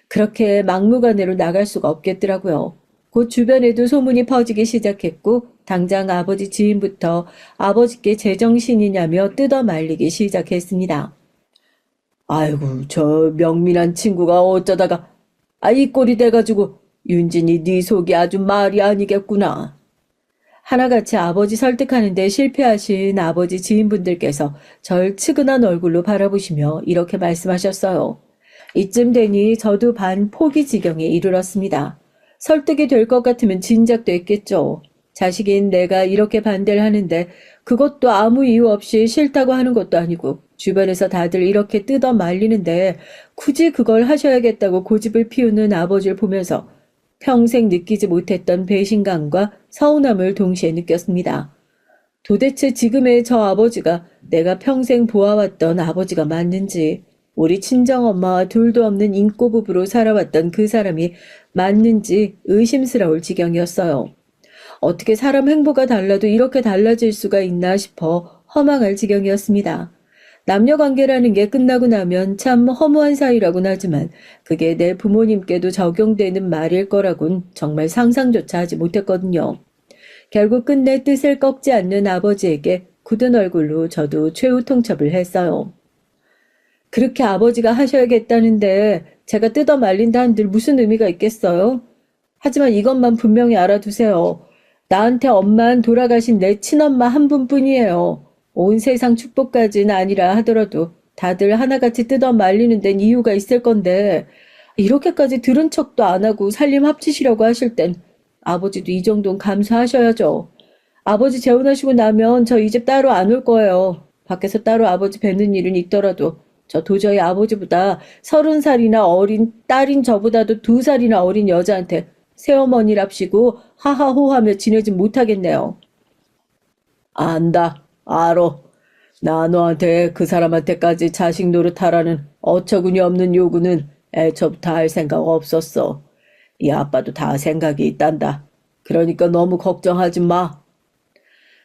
Speaker 1: 그렇게 막무가내로 나갈 수가 없겠더라고요. 곧 주변에도 소문이 퍼지기 시작했고 당장 아버지 지인부터 아버지께 제정신이냐며 뜯어 말리기 시작했습니다. 아이고 저 명민한 친구가 어쩌다가 이 꼴이 돼가지고 윤진이 네 속이 아주 말이 아니겠구나. 하나같이 아버지 설득하는데 실패하신 아버지 지인분들께서 절 측은한 얼굴로 바라보시며 이렇게 말씀하셨어요. 이쯤 되니 저도 반 포기 지경에 이르렀습니다. 설득이 될 것 같으면 진작도 했겠죠. 자식인 내가 이렇게 반대를 하는데 그것도 아무 이유 없이 싫다고 하는 것도 아니고 주변에서 다들 이렇게 뜯어 말리는데 굳이 그걸 하셔야겠다고 고집을 피우는 아버지를 보면서 평생 느끼지 못했던 배신감과 서운함을 동시에 느꼈습니다. 도대체 지금의 저 아버지가 내가 평생 보아왔던 아버지가 맞는지, 우리 친정엄마와 둘도 없는 인꼬부부로 살아왔던 그 사람이 맞는지 의심스러울 지경이었어요. 어떻게 사람 행보가 달라도 이렇게 달라질 수가 있나 싶어 허망할 지경이었습니다. 남녀 관계라는 게 끝나고 나면 참 허무한 사이라고는 하지만 그게 내 부모님께도 적용되는 말일 거라곤 정말 상상조차 하지 못했거든요. 결국 끝내 뜻을 꺾지 않는 아버지에게 굳은 얼굴로 저도 최후 통첩을 했어요. 그렇게 아버지가 하셔야겠다는데 제가 뜯어 말린다 한들 무슨 의미가 있겠어요? 하지만 이것만 분명히 알아두세요. 나한테 엄만 돌아가신 내 친엄마 한 분뿐이에요. 온 세상 축복까지는 아니라 하더라도 다들 하나같이 뜯어 말리는 데는 이유가 있을 건데 이렇게까지 들은 척도 안 하고 살림 합치시려고 하실 땐 아버지도 이 정도는 감수하셔야죠. 아버지 재혼하시고 나면 저 이 집 따로 안 올 거예요. 밖에서 따로 아버지 뵙는 일은 있더라도 저 도저히 아버지보다 30살이나 어린 딸인 저보다도 2살이나 어린 여자한테 새어머니랍시고 하하호하며 지내진 못하겠네요. 안다. 알어. 나 너한테 그 사람한테까지 자식 노릇하라는 어처구니 없는 요구는 애초부터 할 생각 없었어. 이 아빠도 다 생각이 있단다. 그러니까 너무 걱정하지 마.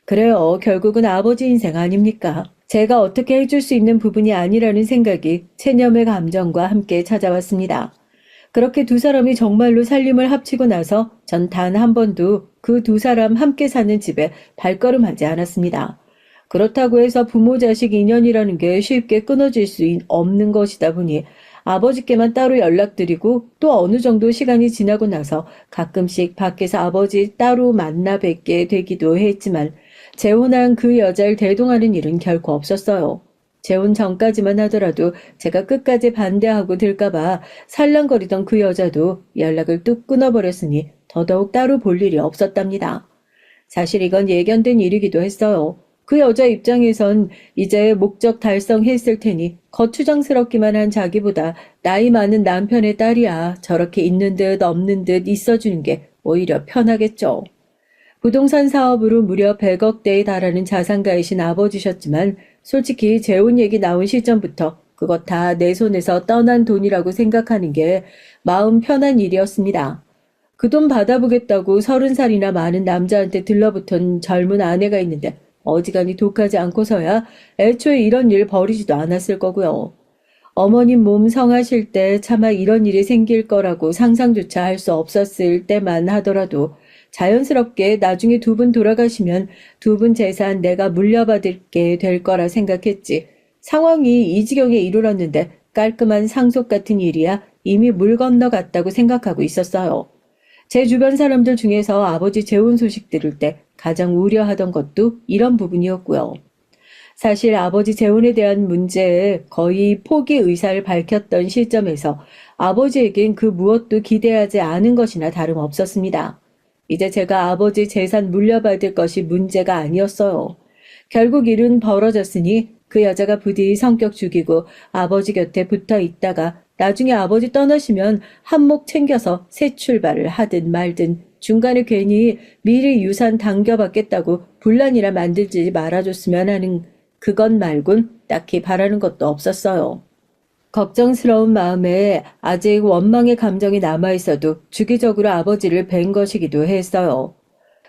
Speaker 1: 그래요. 결국은 아버지 인생 아닙니까? 제가 어떻게 해줄 수 있는 부분이 아니라는 생각이 체념의 감정과 함께 찾아왔습니다. 그렇게 두 사람이 정말로 살림을 합치고 나서 전 단 한 번도 그 두 사람 함께 사는 집에 발걸음하지 않았습니다. 그렇다고 해서 부모 자식 인연이라는 게 쉽게 끊어질 수 없는 것이다 보니 아버지께만 따로 연락드리고 또 어느 정도 시간이 지나고 나서 가끔씩 밖에서 아버지 따로 만나 뵙게 되기도 했지만 재혼한 그 여자를 대동하는 일은 결코 없었어요. 재혼 전까지만 하더라도 제가 끝까지 반대하고 들까봐 살랑거리던 그 여자도 연락을 뚝 끊어버렸으니 더더욱 따로 볼 일이 없었답니다. 사실 이건 예견된 일이기도 했어요. 그 여자 입장에선 이제 목적 달성했을 테니 거추장스럽기만 한 자기보다 나이 많은 남편의 딸이야 저렇게 있는 듯 없는 듯 있어주는 게 오히려 편하겠죠. 부동산 사업으로 무려 100억대에 달하는 자산가이신 아버지셨지만 솔직히 재혼 얘기 나온 시점부터 그것 다 내 손에서 떠난 돈이라고 생각하는 게 마음 편한 일이었습니다. 그 돈 받아보겠다고 30살이나 많은 남자한테 들러붙은 젊은 아내가 있는데 어지간히 독하지 않고서야 애초에 이런 일 벌이지도 않았을 거고요. 어머님 몸 성하실 때 차마 이런 일이 생길 거라고 상상조차 할 수 없었을 때만 하더라도 자연스럽게 나중에 두 분 돌아가시면 두 분 재산 내가 물려받게 될 거라 생각했지. 상황이 이 지경에 이르렀는데 깔끔한 상속 같은 일이야 이미 물 건너갔다고 생각하고 있었어요. 제 주변 사람들 중에서 아버지 재혼 소식 들을 때 가장 우려하던 것도 이런 부분이었고요. 사실 아버지 재혼에 대한 문제에 거의 포기 의사를 밝혔던 시점에서 아버지에겐 그 무엇도 기대하지 않은 것이나 다름없었습니다. 이제 제가 아버지 재산 물려받을 것이 문제가 아니었어요. 결국 일은 벌어졌으니 그 여자가 부디 성격 죽이고 아버지 곁에 붙어 있다가 나중에 아버지 떠나시면 한몫 챙겨서 새 출발을 하든 말든 중간에 괜히 미리 유산 당겨받겠다고 분란이라 만들지 말아줬으면 하는 그것 말곤 딱히 바라는 것도 없었어요. 걱정스러운 마음에 아직 원망의 감정이 남아있어도 주기적으로 아버지를 뵌 것이기도 했어요.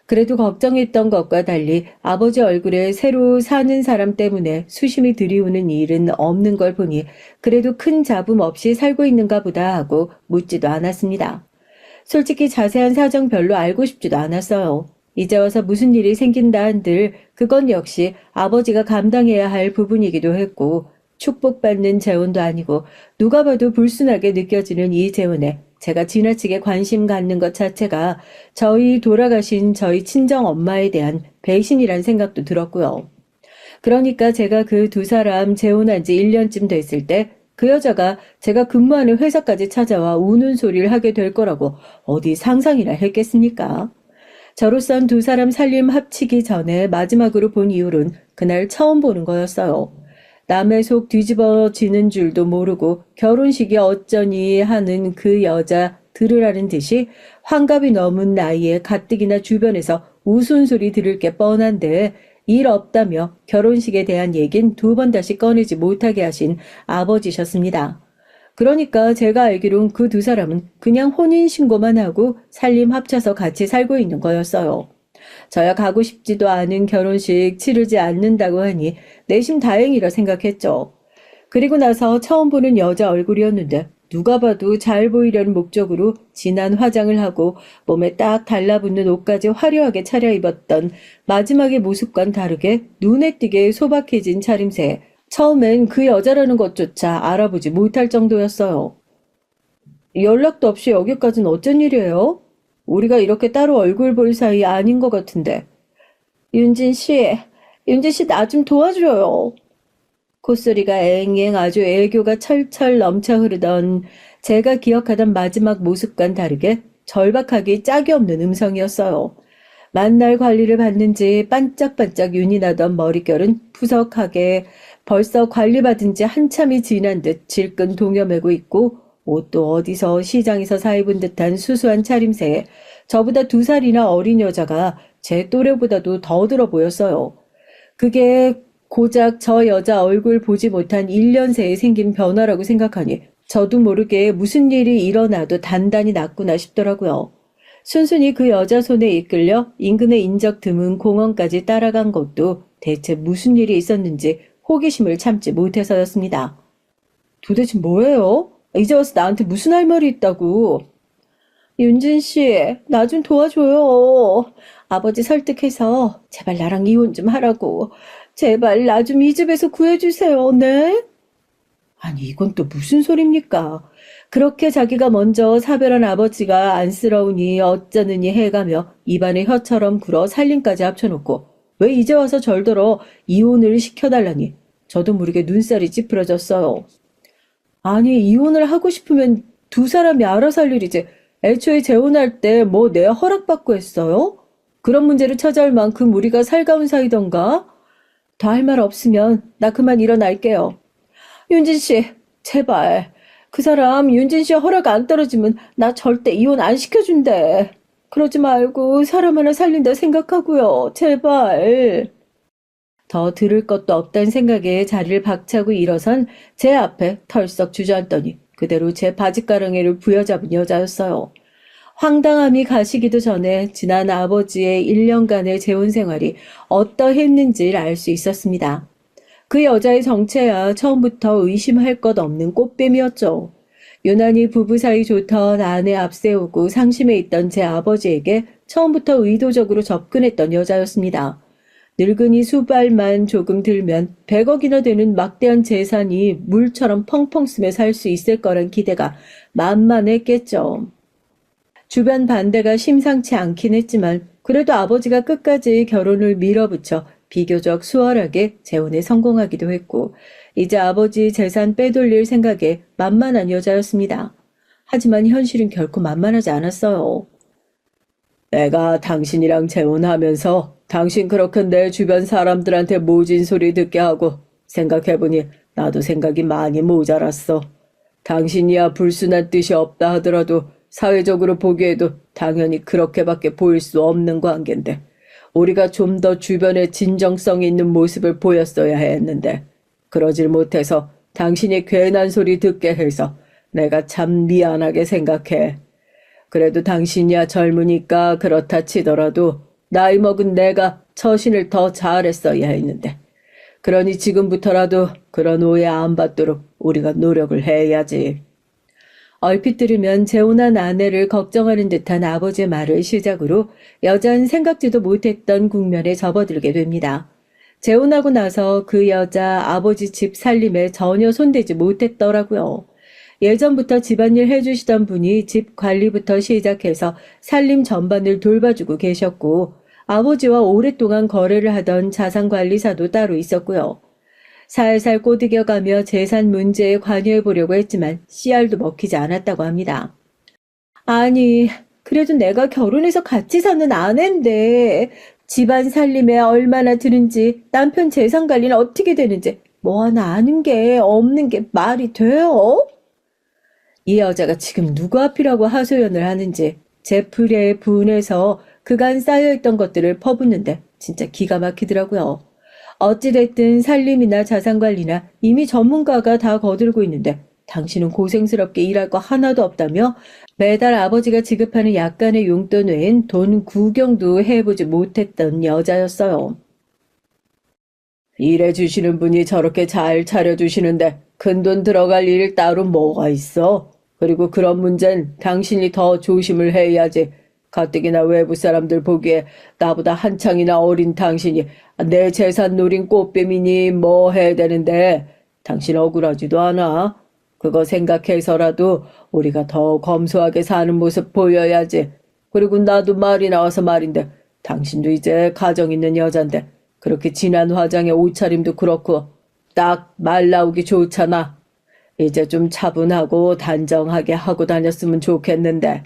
Speaker 1: 그래도 걱정했던 것과 달리 아버지 얼굴에 새로 사는 사람 때문에 수심이 들이우는 일은 없는 걸 보니 그래도 큰 잡음 없이 살고 있는가 보다 하고 묻지도 않았습니다. 솔직히 자세한 사정 별로 알고 싶지도 않았어요. 이제 와서 무슨 일이 생긴다 한들 그건 역시 아버지가 감당해야 할 부분이기도 했고 축복받는 재혼도 아니고 누가 봐도 불순하게 느껴지는 이 재혼에 제가 지나치게 관심 갖는 것 자체가 돌아가신 저희 친정 엄마에 대한 배신이란 생각도 들었고요. 그러니까 제가 그 두 사람 재혼한 지 1년쯤 됐을 때 그 여자가 제가 근무하는 회사까지 찾아와 우는 소리를 하게 될 거라고 어디 상상이나 했겠습니까? 저로선 두 사람 살림 합치기 전에 마지막으로 본 이후론 그날 처음 보는 거였어요. 남의 속 뒤집어지는 줄도 모르고 결혼식이 어쩌니 하는 그 여자 들으라는 듯이 환갑이 넘은 나이에 가뜩이나 주변에서 우스운소리 들을 게 뻔한데 일 없다며 결혼식에 대한 얘긴 두 번 다시 꺼내지 못하게 하신 아버지셨습니다. 그러니까 제가 알기론 그 두 사람은 그냥 혼인신고만 하고 살림 합쳐서 같이 살고 있는 거였어요. 저야 가고 싶지도 않은 결혼식 치르지 않는다고 하니 내심 다행이라 생각했죠. 그리고 나서 처음 보는 여자 얼굴이었는데 누가 봐도 잘 보이려는 목적으로 진한 화장을 하고 몸에 딱 달라붙는 옷까지 화려하게 차려입었던 마지막의 모습과는 다르게 눈에 띄게 소박해진 차림새. 처음엔 그 여자라는 것조차 알아보지 못할 정도였어요. 연락도 없이 여기까지는 어쩐 일이에요? 우리가 이렇게 따로 얼굴 볼 사이 아닌 것 같은데. 윤진 씨, 윤진 씨 나 좀 도와줘요. 콧소리가 앵앵 아주 애교가 철철 넘쳐 흐르던 제가 기억하던 마지막 모습과는 다르게 절박하기 짝이 없는 음성이었어요. 만날 관리를 받는지 반짝반짝 윤이 나던 머릿결은 푸석하게 벌써 관리받은 지 한참이 지난 듯 질끈 동여매고 있고 옷도 어디서 시장에서 사 입은 듯한 수수한 차림새에 저보다 2살이나 어린 여자가 제 또래보다도 더 들어 보였어요. 그게 고작 저 여자 얼굴 보지 못한 1년 새에 생긴 변화라고 생각하니 저도 모르게 무슨 일이 일어나도 단단히 낫구나 싶더라고요. 순순히 그 여자 손에 이끌려 인근의 인적 드문 공원까지 따라간 것도 대체 무슨 일이 있었는지 호기심을 참지 못해서였습니다. 도대체 뭐예요? 이제 와서 나한테 무슨 할 말이 있다고. 윤진 씨, 나 좀 도와줘요. 아버지 설득해서 제발 나랑 이혼 좀 하라고. 제발 나 좀 이 집에서 구해주세요. 네? 아니 이건 또 무슨 소립니까? 그렇게 자기가 먼저 사별한 아버지가 안쓰러우니 어쩌느니 해가며 입안에 혀처럼 굴어 살림까지 합쳐놓고 왜 이제 와서 절더러 이혼을 시켜달라니 저도 모르게 눈살이 찌푸려졌어요. 아니 이혼을 하고 싶으면 두 사람이 알아서 할 일이지 애초에 재혼할 때 뭐 내 허락받고 했어요? 그런 문제를 찾아올 만큼 우리가 살가운 사이던가? 더 할 말 없으면 나 그만 일어날게요. 윤진 씨, 제발. 그 사람 윤진 씨 허락 안 떨어지면 나 절대 이혼 안 시켜준대. 그러지 말고 사람 하나 살린다 생각하고요. 제발. 더 들을 것도 없다는 생각에 자리를 박차고 일어선 제 앞에 털썩 주저앉더니 그대로 제 바짓가랑이를 부여잡은 여자였어요. 황당함이 가시기도 전에 지난 아버지의 1년간의 재혼 생활이 어떠했는지를 알 수 있었습니다. 그 여자의 정체야 처음부터 의심할 것 없는 꽃뱀이었죠. 유난히 부부 사이 좋던 아내 앞세우고 상심해 있던 제 아버지에게 처음부터 의도적으로 접근했던 여자였습니다. 늙은이 수발만 조금 들면 100억이나 되는 막대한 재산이 물처럼 펑펑 쓰며 살 수 있을 거란 기대가 만만했겠죠. 주변 반대가 심상치 않긴 했지만 그래도 아버지가 끝까지 결혼을 밀어붙여 비교적 수월하게 재혼에 성공하기도 했고 이제 아버지 재산 빼돌릴 생각에 만만한 여자였습니다. 하지만 현실은 결코 만만하지 않았어요. 내가 당신이랑 재혼하면서 당신 그렇게 내 주변 사람들한테 모진 소리 듣게 하고 생각해보니 나도 생각이 많이 모자랐어. 당신이야 불순한 뜻이 없다 하더라도 사회적으로 보기에도 당연히 그렇게밖에 보일 수 없는 관계인데 우리가 좀 더 주변에 진정성 있는 모습을 보였어야 했는데 그러질 못해서 당신이 괜한 소리 듣게 해서 내가 참 미안하게 생각해. 그래도 당신이야 젊으니까 그렇다 치더라도 나이 먹은 내가 처신을 더 잘했어야 했는데 그러니 지금부터라도 그런 오해 안 받도록 우리가 노력을 해야지. 얼핏 들으면 재혼한 아내를 걱정하는 듯한 아버지의 말을 시작으로 여자는 생각지도 못했던 국면에 접어들게 됩니다. 재혼하고 나서 그 여자 아버지 집 살림에 전혀 손대지 못했더라고요. 예전부터 집안일 해주시던 분이 집 관리부터 시작해서 살림 전반을 돌봐주고 계셨고 아버지와 오랫동안 거래를 하던 자산관리사도 따로 있었고요. 살살 꼬드겨가며 재산 문제에 관여해보려고 했지만 씨알도 먹히지 않았다고 합니다. 아니, 그래도 내가 결혼해서 같이 사는 아내인데 집안 살림에 얼마나 드는지 남편 재산 관리는 어떻게 되는지 뭐 하나 아는 게 없는 게 말이 돼요? 이 여자가 지금 누구 앞이라고 하소연을 하는지 제풀에 분해서 그간 쌓여있던 것들을 퍼붓는데 진짜 기가 막히더라고요. 어찌됐든 살림이나 자산관리나 이미 전문가가 다 거들고 있는데 당신은 고생스럽게 일할 거 하나도 없다며 매달 아버지가 지급하는 약간의 용돈 외엔 돈 구경도 해보지 못했던 여자였어요. 일해주시는 분이 저렇게 잘 차려주시는데 큰돈 들어갈 일 따로 뭐가 있어? 그리고 그런 문제는 당신이 더 조심을 해야지. 가뜩이나 외부 사람들 보기에 나보다 한창이나 어린 당신이 내 재산 노린 꽃뱀이니 뭐 해야 되는데 당신 억울하지도 않아. 그거 생각해서라도 우리가 더 검소하게 사는 모습 보여야지. 그리고 나도 말이 나와서 말인데 당신도 이제 가정 있는 여잔데 그렇게 진한 화장에 옷차림도 그렇고 딱 말 나오기 좋잖아. 이제 좀 차분하고 단정하게 하고 다녔으면 좋겠는데.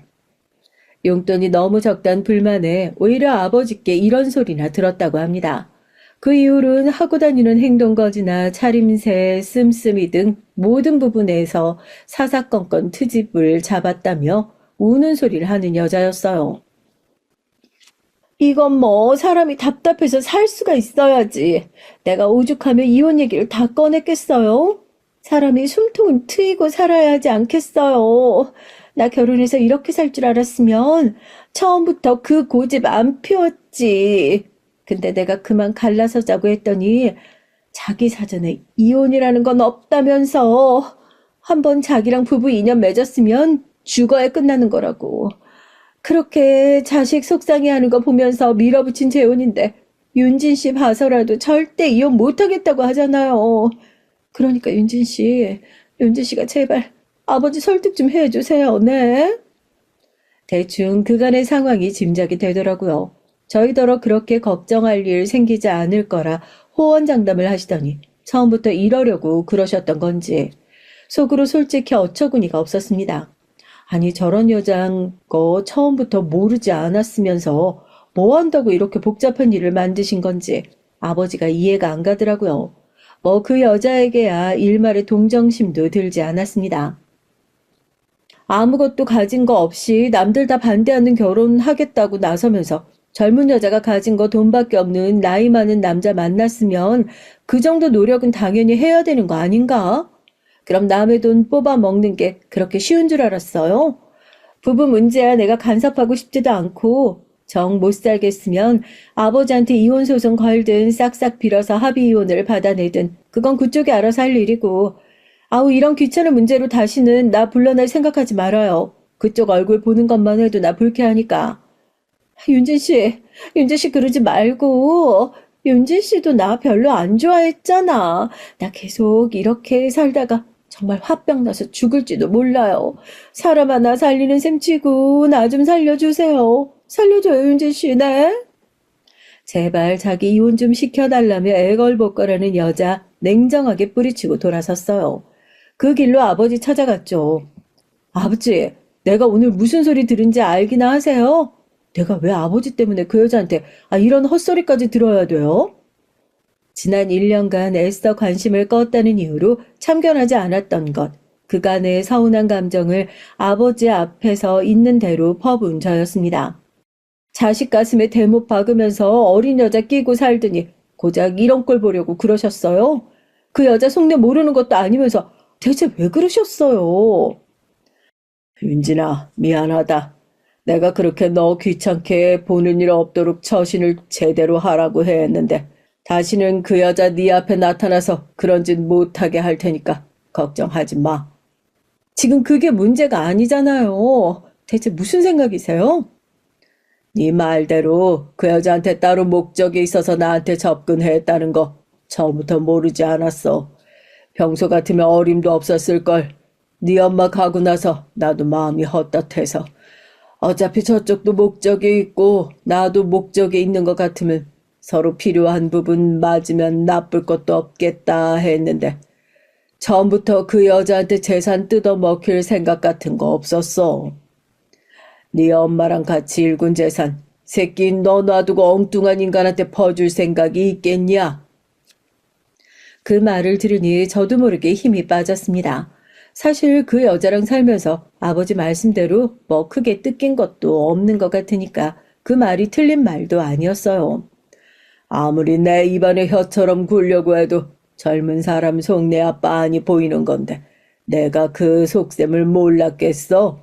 Speaker 1: 용돈이 너무 적단 불만에 오히려 아버지께 이런 소리나 들었다고 합니다. 그 이후로는 하고 다니는 행동거지나 차림새, 씀씀이 등 모든 부분에서 사사건건 트집을 잡았다며 우는 소리를 하는 여자였어요. 이건 뭐 사람이 답답해서 살 수가 있어야지. 내가 오죽하면 이혼 얘기를 다 꺼냈겠어요? 사람이 숨통은 트이고 살아야 하지 않겠어요. 나 결혼해서 이렇게 살 줄 알았으면 처음부터 그 고집 안 피웠지. 근데 내가 그만 갈라서 자고 했더니 자기 사전에 이혼이라는 건 없다면서. 한번 자기랑 부부 인연 맺었으면 죽어야 끝나는 거라고. 그렇게 자식 속상해하는 거 보면서 밀어붙인 재혼인데 윤진 씨 봐서라도 절대 이혼 못하겠다고 하잖아요. 그러니까 윤진 씨가 제발 아버지 설득 좀 해주세요. 네? 대충 그간의 상황이 짐작이 되더라고요. 저희더러 그렇게 걱정할 일 생기지 않을 거라 호언장담을 하시더니 처음부터 이러려고 그러셨던 건지 속으로 솔직히 어처구니가 없었습니다. 아니 저런 여자인 거 처음부터 모르지 않았으면서 뭐 한다고 이렇게 복잡한 일을 만드신 건지 아버지가 이해가 안 가더라고요. 뭐 그 여자에게야 일말의 동정심도 들지 않았습니다. 아무것도 가진 거 없이 남들 다 반대하는 결혼하겠다고 나서면서 젊은 여자가 가진 거 돈밖에 없는 나이 많은 남자 만났으면 그 정도 노력은 당연히 해야 되는 거 아닌가? 그럼 남의 돈 뽑아 먹는 게 그렇게 쉬운 줄 알았어요? 부부 문제야 내가 간섭하고 싶지도 않고 정 못 살겠으면 아버지한테 이혼 소송 걸든 싹싹 빌어서 합의 이혼을 받아내든 그건 그쪽이 알아서 할 일이고 아우 이런 귀찮은 문제로 다시는 나 불러날 생각하지 말아요. 그쪽 얼굴 보는 것만 해도 나 불쾌하니까. 윤진 씨 그러지 말고 윤진 씨도 나 별로 안 좋아했잖아. 나 계속 이렇게 살다가 정말 화병 나서 죽을지도 몰라요. 사람 하나 살리는 셈 치고 나 좀 살려주세요. 살려줘요, 윤진 씨, 네? 제발 자기 이혼 좀 시켜달라며 애걸복걸하는 여자 냉정하게 뿌리치고 돌아섰어요. 그 길로 아버지 찾아갔죠. 아버지, 내가 오늘 무슨 소리 들은지 알기나 하세요? 내가 왜 아버지 때문에 그 여자한테 이런 헛소리까지 들어야 돼요? 지난 1년간 애써 관심을 껐다는 이유로 참견하지 않았던 것, 그간의 서운한 감정을 아버지 앞에서 있는 대로 퍼부은 저였습니다. 자식 가슴에 대못 박으면서 어린 여자 끼고 살더니 고작 이런 꼴 보려고 그러셨어요? 그 여자 속내 모르는 것도 아니면서 대체 왜 그러셨어요? 윤진아, 미안하다. 내가 그렇게 너 귀찮게 보는 일 없도록 처신을 제대로 하라고 했는데 다시는 그 여자 네 앞에 나타나서 그런 짓 못하게 할 테니까 걱정하지 마. 지금 그게 문제가 아니잖아요. 대체 무슨 생각이세요? 네 말대로 그 여자한테 따로 목적이 있어서 나한테 접근했다는 거 처음부터 모르지 않았어. 평소 같으면 어림도 없었을걸. 네 엄마 가고 나서 나도 마음이 헛헛해서. 어차피 저쪽도 목적이 있고 나도 목적이 있는 것 같으면 서로 필요한 부분 맞으면 나쁠 것도 없겠다 했는데 처음부터 그 여자한테 재산 뜯어먹힐 생각 같은 거 없었어. 네 엄마랑 같이 일군 재산 새끼인 너 놔두고 엉뚱한 인간한테 퍼줄 생각이 있겠냐? 그 말을 들으니 저도 모르게 힘이 빠졌습니다. 사실 그 여자랑 살면서 아버지 말씀대로 뭐 크게 뜯긴 것도 없는 것 같으니까 그 말이 틀린 말도 아니었어요. 아무리 내 입안에 혀처럼 굴려고 해도 젊은 사람 속내야 빤히 보이는 건데 내가 그 속셈을 몰랐겠어.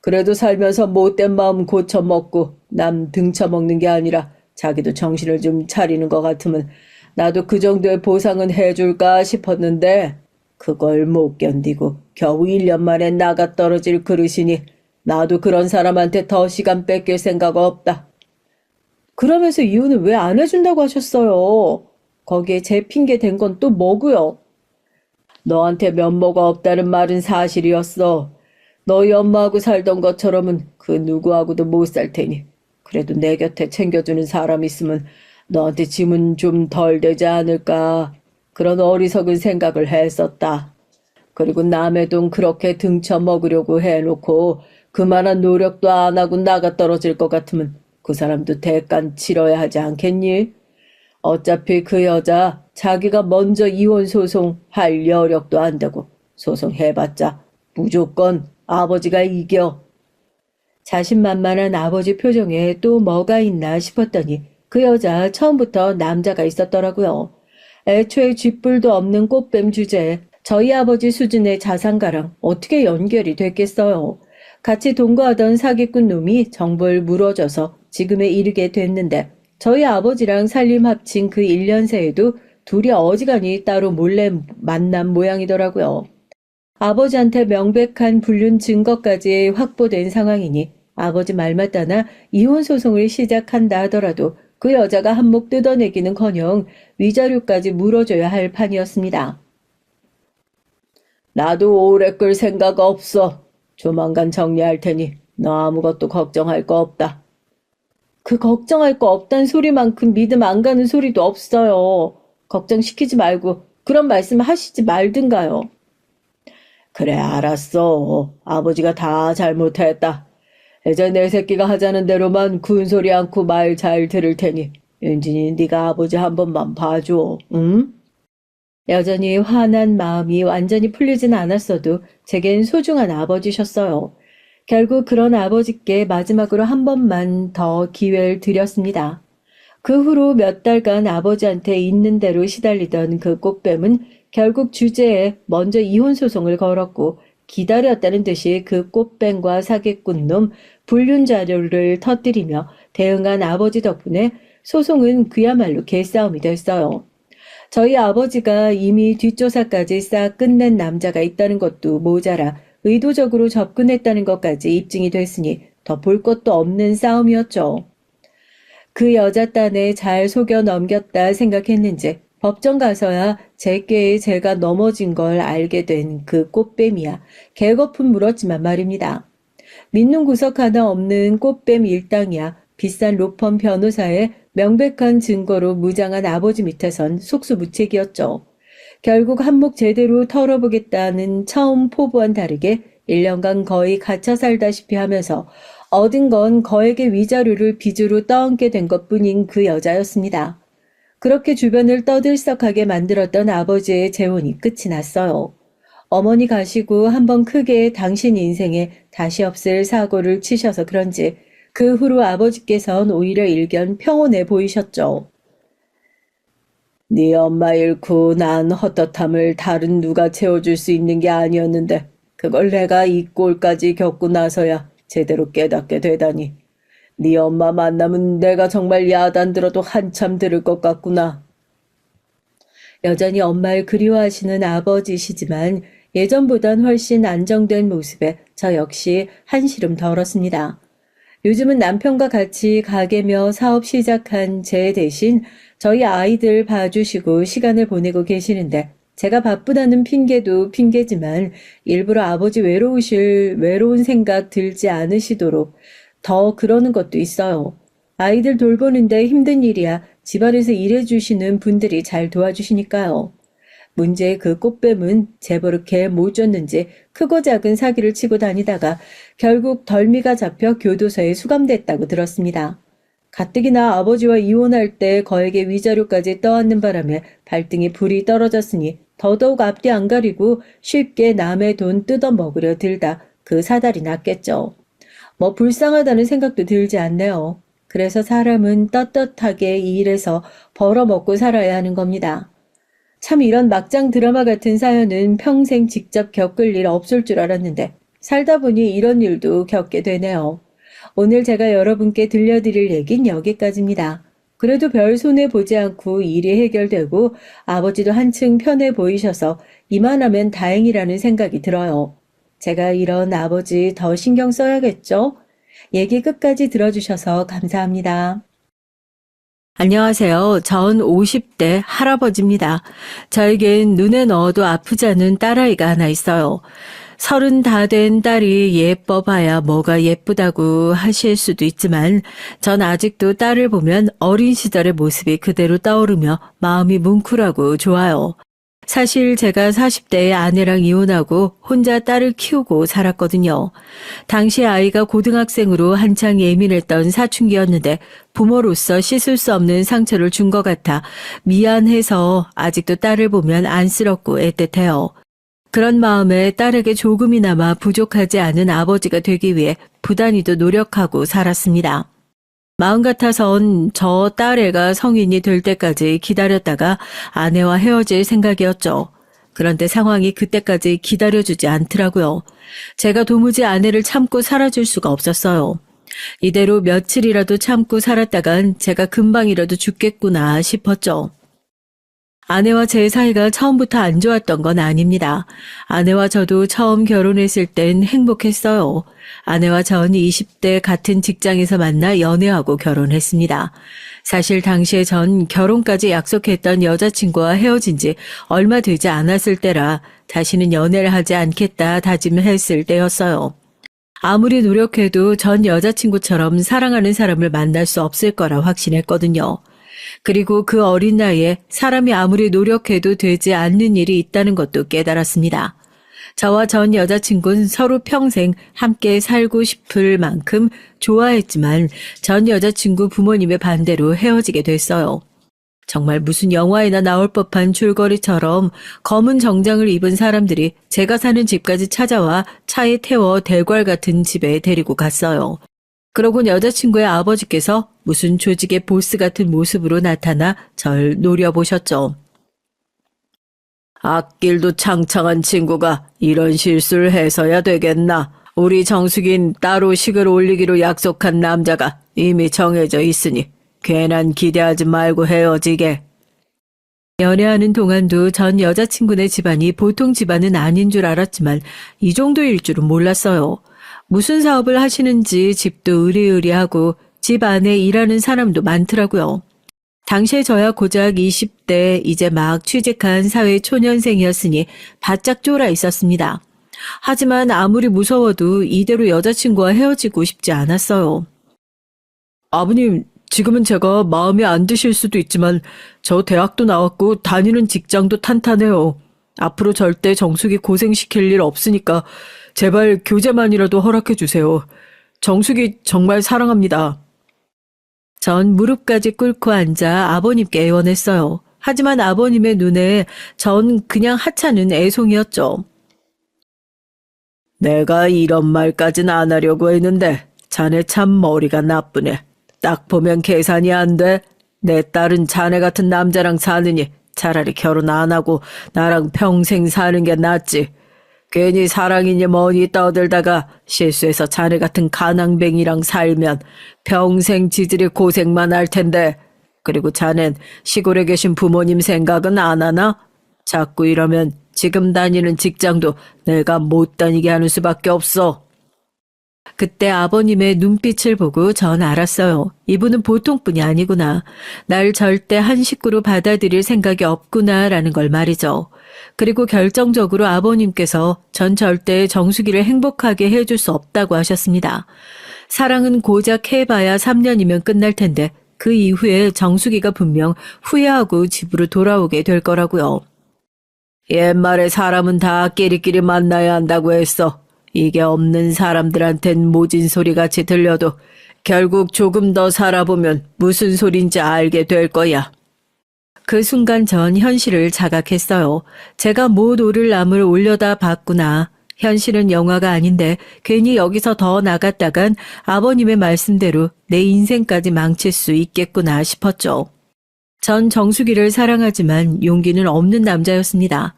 Speaker 1: 그래도 살면서 못된 마음 고쳐먹고 남 등쳐먹는 게 아니라 자기도 정신을 좀 차리는 것 같으면 나도 그 정도의 보상은 해줄까 싶었는데 그걸 못 견디고 겨우 1년 만에 나가 떨어질 그릇이니 나도 그런 사람한테 더 시간 뺏길 생각 없다. 그러면서 이혼을 왜 안 해준다고 하셨어요? 거기에 제 핑계 댄 건 또 뭐고요? 너한테 면모가 없다는 말은 사실이었어. 너희 엄마하고 살던 것처럼은 그 누구하고도 못 살 테니. 그래도 내 곁에 챙겨주는 사람 있으면 너한테 짐은 좀 덜 되지 않을까. 그런 어리석은 생각을 했었다. 그리고 남의 돈 그렇게 등쳐 먹으려고 해놓고 그만한 노력도 안 하고 나가 떨어질 것 같으면 그 사람도 대가 치러야 하지 않겠니? 어차피 그 여자 자기가 먼저 이혼 소송 할 여력도 안 되고 소송해봤자 무조건 아버지가 이겨. 자신만만한 아버지 표정에 또 뭐가 있나 싶었더니 그 여자 처음부터 남자가 있었더라고요. 애초에 쥐뿔도 없는 꽃뱀 주제에 저희 아버지 수준의 자산가랑 어떻게 연결이 됐겠어요. 같이 동거하던 사기꾼 놈이 정보를 물어줘서 지금에 이르게 됐는데 저희 아버지랑 살림 합친 그 1년 새에도 둘이 어지간히 따로 몰래 만난 모양이더라고요. 아버지한테 명백한 불륜 증거까지 확보된 상황이니 아버지 말 맞다나 이혼 소송을 시작한다 하더라도 그 여자가 한몫 뜯어내기는커녕 위자료까지 물어줘야 할 판이었습니다. 나도 오래 끌 생각 없어. 조만간 정리할 테니 너 아무것도 걱정할 거 없다. 그 걱정할 거 없단 소리만큼 믿음 안 가는 소리도 없어요. 걱정시키지 말고 그런 말씀 하시지 말든가요. 그래 알았어. 아버지가 다 잘못했다. 이제 내 새끼가 하자는 대로만 군소리 않고 말 잘 들을 테니 윤진이 네가 아버지 한 번만 봐줘. 응? 여전히 화난 마음이 완전히 풀리진 않았어도 제겐 소중한 아버지셨어요. 결국 그런 아버지께 마지막으로 한 번만 더 기회를 드렸습니다. 그 후로 몇 달간 아버지한테 있는 대로 시달리던 그 꽃뱀은 결국 주제에 먼저 이혼 소송을 걸었고 기다렸다는 듯이 그 꽃뱀과 사기꾼놈 불륜 자료를 터뜨리며 대응한 아버지 덕분에 소송은 그야말로 개싸움이 됐어요. 저희 아버지가 이미 뒷조사까지 싹 끝낸 남자가 있다는 것도 모자라 의도적으로 접근했다는 것까지 입증이 됐으니 더 볼 것도 없는 싸움이었죠. 그 여자 딴에 잘 속여 넘겼다 생각했는지 법정 가서야 제 꾀에 제가 넘어진 걸 알게 된 그 꽃뱀이야 개거품 물었지만 말입니다. 믿는 구석 하나 없는 꽃뱀 일당이야 비싼 로펌 변호사의 명백한 증거로 무장한 아버지 밑에선 속수무책이었죠. 결국 한몫 제대로 털어보겠다는 처음 포부와는 다르게 1년간 거의 갇혀 살다시피 하면서 얻은 건 거액의 위자료를 빚으로 떠안게 된 것뿐인 그 여자였습니다. 그렇게 주변을 떠들썩하게 만들었던 아버지의 재혼이 끝이 났어요. 어머니 가시고 한번 크게 당신 인생에 다시 없을 사고를 치셔서 그런지 그 후로 아버지께선 오히려 일견 평온해 보이셨죠. 네 엄마 잃고 난 헛헛함을 다른 누가 채워줄 수 있는 게 아니었는데 그걸 내가 이 꼴까지 겪고 나서야 제대로 깨닫게 되다니. 네 엄마 만나면 내가 정말 야단 들어도 한참 들을 것 같구나. 여전히 엄마를 그리워하시는 아버지시지만 예전보단 훨씬 안정된 모습에 저 역시 한시름 덜었습니다. 요즘은 남편과 같이 가게며 사업 시작한 제 대신 저희 아이들 봐주시고 시간을 보내고 계시는데 제가 바쁘다는 핑계도 핑계지만 일부러 아버지 외로운 생각 들지 않으시도록 더 그러는 것도 있어요. 아이들 돌보는데 힘든 일이야 집안에서 일해주시는 분들이 잘 도와주시니까요. 문제의 그 꽃뱀은 재버릇게 못 줬는지 크고 작은 사기를 치고 다니다가 결국 덜미가 잡혀 교도소에 수감됐다고 들었습니다. 가뜩이나 아버지와 이혼할 때 거액의 위자료까지 떠안는 바람에 발등에 불이 떨어졌으니 더더욱 앞뒤 안 가리고 쉽게 남의 돈 뜯어먹으려 들다 그 사달이 났겠죠. 뭐 불쌍하다는 생각도 들지 않네요. 그래서 사람은 떳떳하게 일해서 벌어먹고 살아야 하는 겁니다. 참 이런 막장 드라마 같은 사연은 평생 직접 겪을 일 없을 줄 알았는데 살다 보니 이런 일도 겪게 되네요. 오늘 제가 여러분께 들려드릴 얘긴 여기까지입니다. 그래도 별 손해 보지 않고 일이 해결되고 아버지도 한층 편해 보이셔서 이만하면 다행이라는 생각이 들어요. 제가 이런 아버지 더 신경 써야겠죠? 얘기 끝까지 들어주셔서 감사합니다. 안녕하세요. 전 50대 할아버지입니다. 저에겐 눈에 넣어도 아프지 않은 딸아이가 하나 있어요. 30 다 된 딸이 예뻐봐야 뭐가 예쁘다고 하실 수도 있지만 전 아직도 딸을 보면 어린 시절의 모습이 그대로 떠오르며 마음이 뭉클하고 좋아요. 사실 제가 40대에 아내랑 이혼하고 혼자 딸을 키우고 살았거든요. 당시 아이가 고등학생으로 한창 예민했던 사춘기였는데 부모로서 씻을 수 없는 상처를 준 것 같아 미안해서 아직도 딸을 보면 안쓰럽고 애틋해요. 그런 마음에 딸에게 조금이나마 부족하지 않은 아버지가 되기 위해 부단히도 노력하고 살았습니다. 마음 같아선 저 딸애가 성인이 될 때까지 기다렸다가 아내와 헤어질 생각이었죠. 그런데 상황이 그때까지 기다려주지 않더라고요. 제가 도무지 아내를 참고 살아줄 수가 없었어요. 이대로 며칠이라도 참고 살았다간 제가 금방이라도 죽겠구나 싶었죠. 아내와 제 사이가 처음부터 안 좋았던 건 아닙니다. 아내와 저도 처음 결혼했을 땐 행복했어요. 아내와 전 20대 같은 직장에서 만나 연애하고 결혼했습니다. 사실 당시에 전 결혼까지 약속했던 여자친구와 헤어진 지 얼마 되지 않았을 때라 다시는 연애를 하지 않겠다 다짐했을 때였어요. 아무리 노력해도 전 여자친구처럼 사랑하는 사람을 만날 수 없을 거라 확신했거든요. 그리고 그 어린 나이에 사람이 아무리 노력해도 되지 않는 일이 있다는 것도 깨달았습니다. 저와 전 여자친구는 서로 평생 함께 살고 싶을 만큼 좋아했지만 전 여자친구 부모님의 반대로 헤어지게 됐어요. 정말 무슨 영화에나 나올 법한 줄거리처럼 검은 정장을 입은 사람들이 제가 사는 집까지 찾아와 차에 태워 대궐 같은 집에 데리고 갔어요. 그러곤 여자친구의 아버지께서 무슨 조직의 보스 같은 모습으로 나타나 절 노려보셨죠. 앞길도 창창한 친구가 이런 실수를 해서야 되겠나. 우리 정숙인 따로 식을 올리기로 약속한 남자가 이미 정해져 있으니 괜한 기대하지 말고 헤어지게. 연애하는 동안도 전 여자친구네 집안이 보통 집안은 아닌 줄 알았지만 이 정도일 줄은 몰랐어요. 무슨 사업을 하시는지 집도 으리으리하고 집 안에 일하는 사람도 많더라고요. 당시에 저야 고작 20대 이제 막 취직한 사회 초년생이었으니 바짝 쫄아 있었습니다. 하지만 아무리 무서워도 이대로 여자친구와 헤어지고 싶지 않았어요. 아버님, 지금은 제가 마음에 안 드실 수도 있지만 저 대학도 나왔고 다니는 직장도 탄탄해요. 앞으로 절대 정숙이 고생시킬 일 없으니까 제발 교제만이라도 허락해 주세요. 정숙이 정말 사랑합니다. 전 무릎까지 꿇고 앉아 아버님께 애원했어요. 하지만 아버님의 눈에 전 그냥 하찮은 애송이었죠. 내가 이런 말까진 안 하려고 했는데 자네 참 머리가 나쁘네. 딱 보면 계산이 안 돼. 내 딸은 자네 같은 남자랑 사느니 차라리 결혼 안 하고 나랑 평생 사는 게 낫지. 괜히 사랑이니 뭐니 떠들다가 실수해서 자네 같은 가난뱅이랑 살면 평생 지들이 고생만 할 텐데. 그리고 자넨 시골에 계신 부모님 생각은 안 하나? 자꾸 이러면 지금 다니는 직장도 내가 못 다니게 하는 수밖에 없어. 그때 아버님의 눈빛을 보고 전 알았어요. 이분은 보통뿐이 아니구나. 날 절대 한 식구로 받아들일 생각이 없구나라는 걸 말이죠. 그리고 결정적으로 아버님께서 전 절대 정숙이를 행복하게 해줄 수 없다고 하셨습니다. 사랑은 고작 해봐야 3년이면 끝날 텐데 그 이후에 정숙이가 분명 후회하고 집으로 돌아오게 될 거라고요. 옛말에 사람은 다 끼리끼리 만나야 한다고 했어. 이게 없는 사람들한텐 모진 소리같이 들려도 결국 조금 더 살아보면 무슨 소린지 알게 될 거야. 그 순간 전 현실을 자각했어요. 제가 못 오를 남을 올려다 봤구나. 현실은 영화가 아닌데 괜히 여기서 더 나갔다간 아버님의 말씀대로 내 인생까지 망칠 수 있겠구나 싶었죠. 전 정수기를 사랑하지만 용기는 없는 남자였습니다.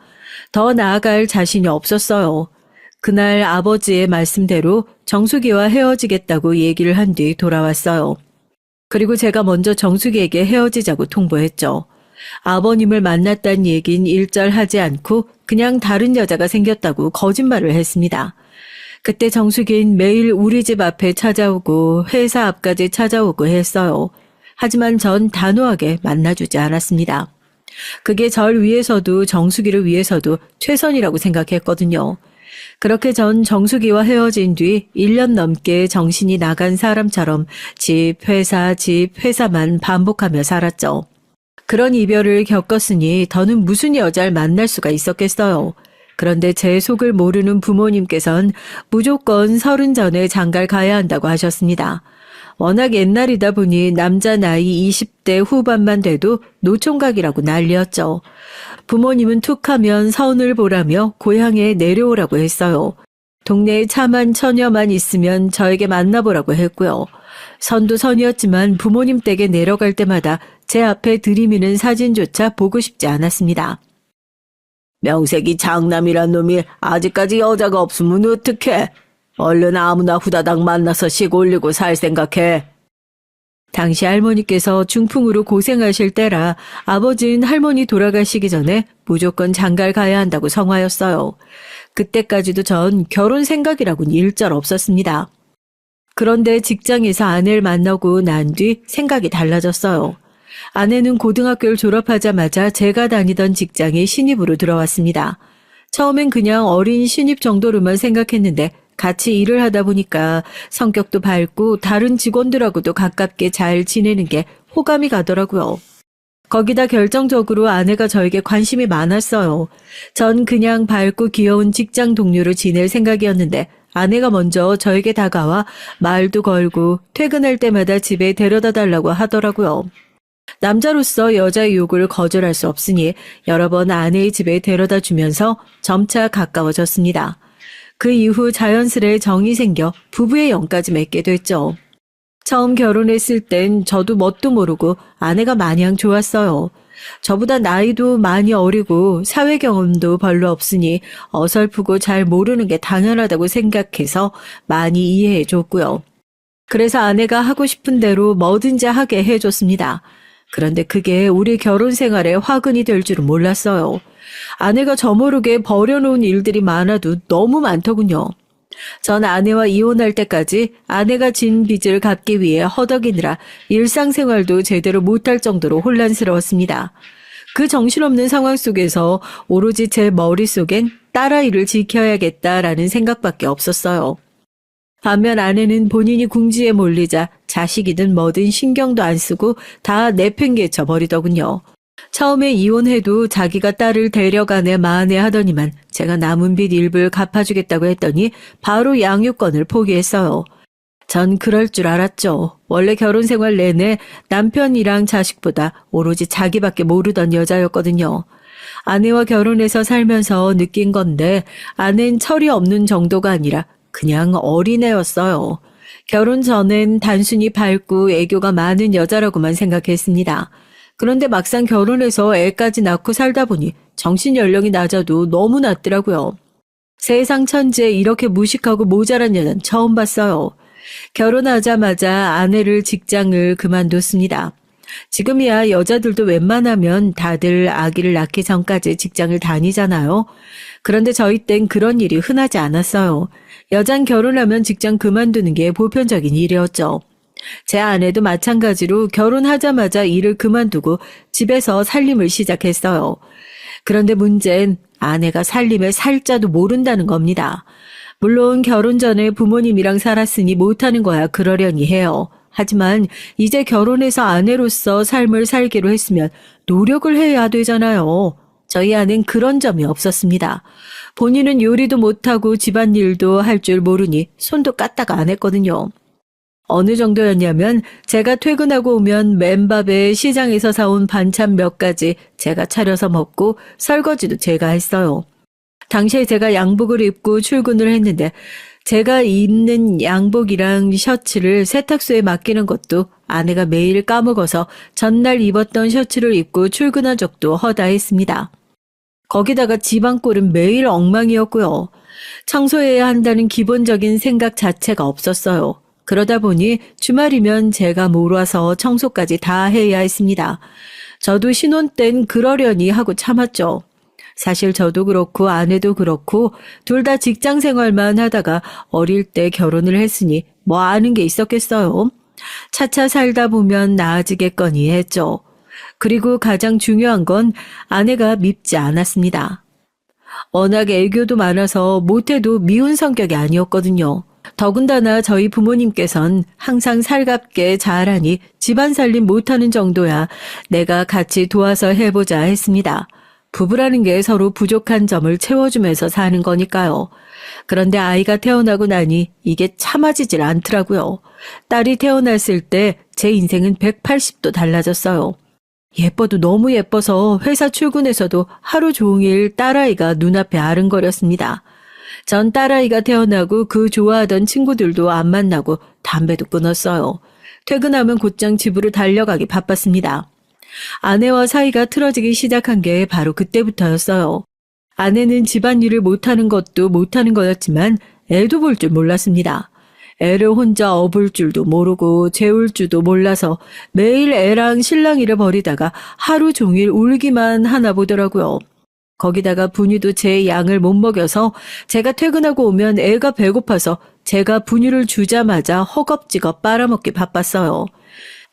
Speaker 1: 더 나아갈 자신이 없었어요. 그날 아버지의 말씀대로 정수기와 헤어지겠다고 얘기를 한 뒤 돌아왔어요. 그리고 제가 먼저 정수기에게 헤어지자고 통보했죠. 아버님을 만났다는 얘긴 일절 하지 않고 그냥 다른 여자가 생겼다고 거짓말을 했습니다. 그때 정수기는 매일 우리 집 앞에 찾아오고 회사 앞까지 찾아오고 했어요. 하지만 전 단호하게 만나주지 않았습니다. 그게 절 위해서도 정수기를 위해서도 최선이라고 생각했거든요. 그렇게 전 정수기와 헤어진 뒤 1년 넘게 정신이 나간 사람처럼 집, 회사만 반복하며 살았죠. 그런 이별을 겪었으니 더는 무슨 여자를 만날 수가 있었겠어요. 그런데 제 속을 모르는 부모님께선 무조건 30 전에 장가를 가야 한다고 하셨습니다. 워낙 옛날이다 보니 남자 나이 20대 후반만 돼도 노총각이라고 난리였죠. 부모님은 툭하면 선을 보라며 고향에 내려오라고 했어요. 동네에 차만 처녀만 있으면 저에게 만나보라고 했고요. 선도 선이었지만 부모님 댁에 내려갈 때마다 제 앞에 들이미는 사진조차 보고 싶지 않았습니다. 명색이 장남이란 놈이 아직까지 여자가 없으면 어떡해? 얼른 아무나 후다닥 만나서 식 올리고 살 생각해. 당시 할머니께서 중풍으로 고생하실 때라 아버지는 할머니 돌아가시기 전에 무조건 장가를 가야 한다고 성화였어요. 그때까지도 전 결혼 생각이라고는 일절 없었습니다. 그런데 직장에서 아내를 만나고 난 뒤 생각이 달라졌어요. 아내는 고등학교를 졸업하자마자 제가 다니던 직장에 신입으로 들어왔습니다. 처음엔 그냥 어린 신입 정도로만 생각했는데 같이 일을 하다 보니까 성격도 밝고 다른 직원들하고도 가깝게 잘 지내는 게 호감이 가더라고요. 거기다 결정적으로 아내가 저에게 관심이 많았어요. 전 그냥 밝고 귀여운 직장 동료로 지낼 생각이었는데 아내가 먼저 저에게 다가와 말도 걸고 퇴근할 때마다 집에 데려다 달라고 하더라고요. 남자로서 여자의 요구를 거절할 수 없으니 여러 번 아내의 집에 데려다 주면서 점차 가까워졌습니다. 그 이후 자연스레 정이 생겨 부부의 영까지 맺게 됐죠. 처음 결혼했을 땐 저도 뭣도 모르고 아내가 마냥 좋았어요. 저보다 나이도 많이 어리고 사회 경험도 별로 없으니 어설프고 잘 모르는 게 당연하다고 생각해서 많이 이해해 줬고요. 그래서 아내가 하고 싶은 대로 뭐든지 하게 해줬습니다. 그런데 그게 우리 결혼 생활에 화근이 될 줄은 몰랐어요. 아내가 저 모르게 버려놓은 일들이 많아도 너무 많더군요. 전 아내와 이혼할 때까지 아내가 진 빚을 갚기 위해 허덕이느라 일상생활도 제대로 못할 정도로 혼란스러웠습니다. 그 정신없는 상황 속에서 오로지 제 머릿속엔 딸아이를 지켜야겠다라는 생각밖에 없었어요. 반면 아내는 본인이 궁지에 몰리자 자식이든 뭐든 신경도 안 쓰고 다 내팽개쳐 버리더군요. 처음에 이혼해도 자기가 딸을 데려가네 마네 하더니만 제가 남은 빚 일부를 갚아주겠다고 했더니 바로 양육권을 포기했어요. 전 그럴 줄 알았죠. 원래 결혼 생활 내내 남편이랑 자식보다 오로지 자기밖에 모르던 여자였거든요. 아내와 결혼해서 살면서 느낀 건데 아내는 철이 없는 정도가 아니라 그냥 어린애였어요. 결혼 전엔 단순히 밝고 애교가 많은 여자라고만 생각했습니다. 그런데 막상 결혼해서 애까지 낳고 살다 보니 정신 연령이 낮아도 너무 낮더라고요. 세상 천지에 이렇게 무식하고 모자란 여자는 처음 봤어요. 결혼하자마자 아내를 직장을 그만뒀습니다. 지금이야 여자들도 웬만하면 다들 아기를 낳기 전까지 직장을 다니잖아요. 그런데 저희 땐 그런 일이 흔하지 않았어요. 여잔 결혼하면 직장 그만두는 게 보편적인 일이었죠. 제 아내도 마찬가지로 결혼하자마자 일을 그만두고 집에서 살림을 시작했어요. 그런데 문제는 아내가 살림의 살자도 모른다는 겁니다. 물론 결혼 전에 부모님이랑 살았으니 못하는 거야 그러려니 해요. 하지만 이제 결혼해서 아내로서 삶을 살기로 했으면 노력을 해야 되잖아요. 저희 아내는 그런 점이 없었습니다. 본인은 요리도 못하고 집안일도 할 줄 모르니 손도 까딱 안 했거든요. 어느 정도였냐면 제가 퇴근하고 오면 맨밥에 시장에서 사온 반찬 몇 가지 제가 차려서 먹고 설거지도 제가 했어요. 당시에 제가 양복을 입고 출근을 했는데 제가 입는 양복이랑 셔츠를 세탁소에 맡기는 것도 아내가 매일 까먹어서 전날 입었던 셔츠를 입고 출근한 적도 허다했습니다. 거기다가 집안꼴은 매일 엉망이었고요. 청소해야 한다는 기본적인 생각 자체가 없었어요. 그러다 보니 주말이면 제가 몰아서 청소까지 다 해야 했습니다. 저도 신혼 땐 그러려니 하고 참았죠. 사실 저도 그렇고 아내도 그렇고 둘 다 직장 생활만 하다가 어릴 때 결혼을 했으니 뭐 아는 게 있었겠어요. 차차 살다 보면 나아지겠거니 했죠. 그리고 가장 중요한 건 아내가 밉지 않았습니다. 워낙 애교도 많아서 못해도 미운 성격이 아니었거든요. 더군다나 저희 부모님께선 항상 살갑게 잘하니 집안 살림 못하는 정도야 내가 같이 도와서 해보자 했습니다. 부부라는 게 서로 부족한 점을 채워주면서 사는 거니까요. 그런데 아이가 태어나고 나니 이게 참아지질 않더라고요. 딸이 태어났을 때 제 인생은 180도 달라졌어요. 예뻐도 너무 예뻐서 회사 출근해서도 하루 종일 딸아이가 눈앞에 아른거렸습니다. 전 딸아이가 태어나고 그 좋아하던 친구들도 안 만나고 담배도 끊었어요. 퇴근하면 곧장 집으로 달려가기 바빴습니다. 아내와 사이가 틀어지기 시작한 게 바로 그때부터였어요. 아내는 집안일을 못하는 것도 못하는 거였지만 애도 볼 줄 몰랐습니다. 애를 혼자 업을 줄도 모르고 재울 줄도 몰라서 매일 애랑 실랑이를 벌이다가 하루 종일 울기만 하나 보더라고요. 거기다가 분유도 제 양을 못 먹여서 제가 퇴근하고 오면 애가 배고파서 제가 분유를 주자마자 허겁지겁 빨아먹기 바빴어요.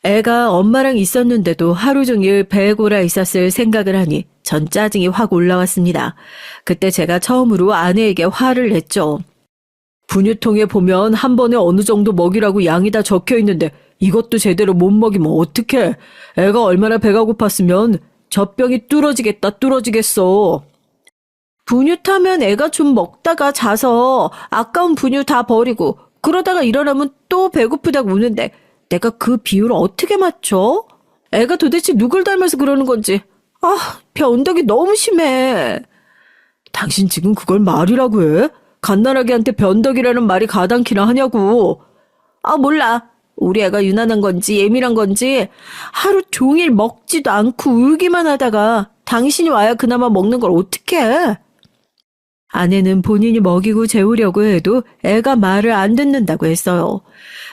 Speaker 1: 애가 엄마랑 있었는데도 하루 종일 배에 골아 있었을 생각을 하니 전 짜증이 확 올라왔습니다. 그때 제가 처음으로 아내에게 화를 냈죠. 분유통에 보면 한 번에 어느 정도 먹이라고 양이 다 적혀 있는데 이것도 제대로 못 먹이면 어떡해. 애가 얼마나 배가 고팠으면 젖병이 뚫어지겠어. 분유 타면 애가 좀 먹다가 자서 아까운 분유 다 버리고 그러다가 일어나면 또 배고프다고 우는데 내가 그 비율을 어떻게 맞춰? 애가 도대체 누굴 닮아서 그러는 건지. 변덕이 너무 심해. 당신 지금 그걸 말이라고 해? 갓난아기한테 변덕이라는 말이 가당키나 하냐고. 몰라. 우리 애가 유난한 건지 예민한 건지 하루 종일 먹지도 않고 울기만 하다가 당신이 와야 그나마 먹는 걸 어떡해. 아내는 본인이 먹이고 재우려고 해도 애가 말을 안 듣는다고 했어요.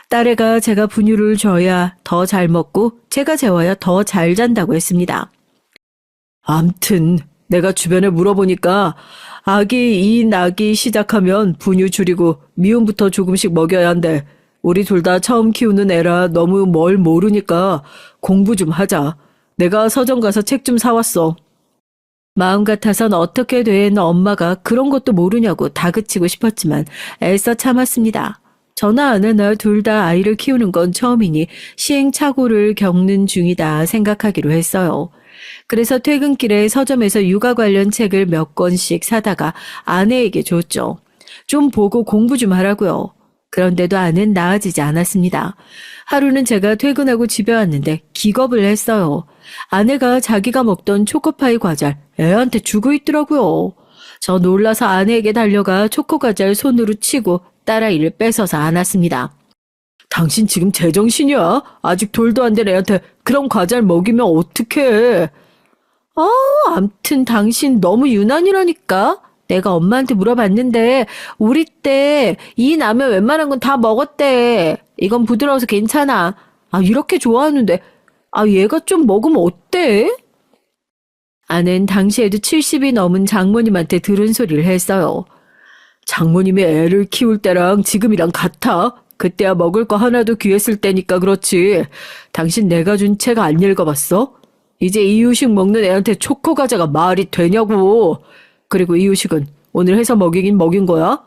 Speaker 1: 딸애가 제가 분유를 줘야 더 잘 먹고 제가 재워야 더 잘 잔다고 했습니다. 암튼 내가 주변에 물어보니까 아기 이 나기 시작하면 분유 줄이고 미움부터 조금씩 먹여야 한대. 우리 둘 다 처음 키우는 애라 너무 뭘 모르니까 공부 좀 하자. 내가 서점 가서 책 좀 사왔어. 마음 같아선 어떻게 된 엄마가 그런 것도 모르냐고 다그치고 싶었지만 애써 참았습니다. 저나 아내나 둘 다 아이를 키우는 건 처음이니 시행착오를 겪는 중이다 생각하기로 했어요. 그래서 퇴근길에 서점에서 육아 관련 책을 몇 권씩 사다가 아내에게 줬죠. 좀 보고 공부 좀 하라고요. 그런데도 아내는 나아지지 않았습니다. 하루는 제가 퇴근하고 집에 왔는데 기겁을 했어요. 아내가 자기가 먹던 초코파이 과자를 애한테 주고 있더라고요. 저 놀라서 아내에게 달려가 초코과자를 손으로 치고 딸아이를 뺏어서 안았습니다. 당신 지금 제정신이야? 아직 돌도 안 된 애한테 그런 과자를 먹이면 어떡해. 암튼 당신 너무 유난이라니까. 내가 엄마한테 물어봤는데 우리 때 이 라면 웬만한 건 다 먹었대. 이건 부드러워서 괜찮아. 이렇게 좋아하는데 얘가 좀 먹으면 어때? 아는 당시에도 70이 넘은 장모님한테 들은 소리를 했어요. 장모님이 애를 키울 때랑 지금이랑 같아. 그때야 먹을 거 하나도 귀했을 때니까 그렇지. 당신 내가 준 책 안 읽어봤어? 이제 이유식 먹는 애한테 초코 과자가 말이 되냐고. 그리고 이유식은 오늘 해서 먹이긴 먹인 거야?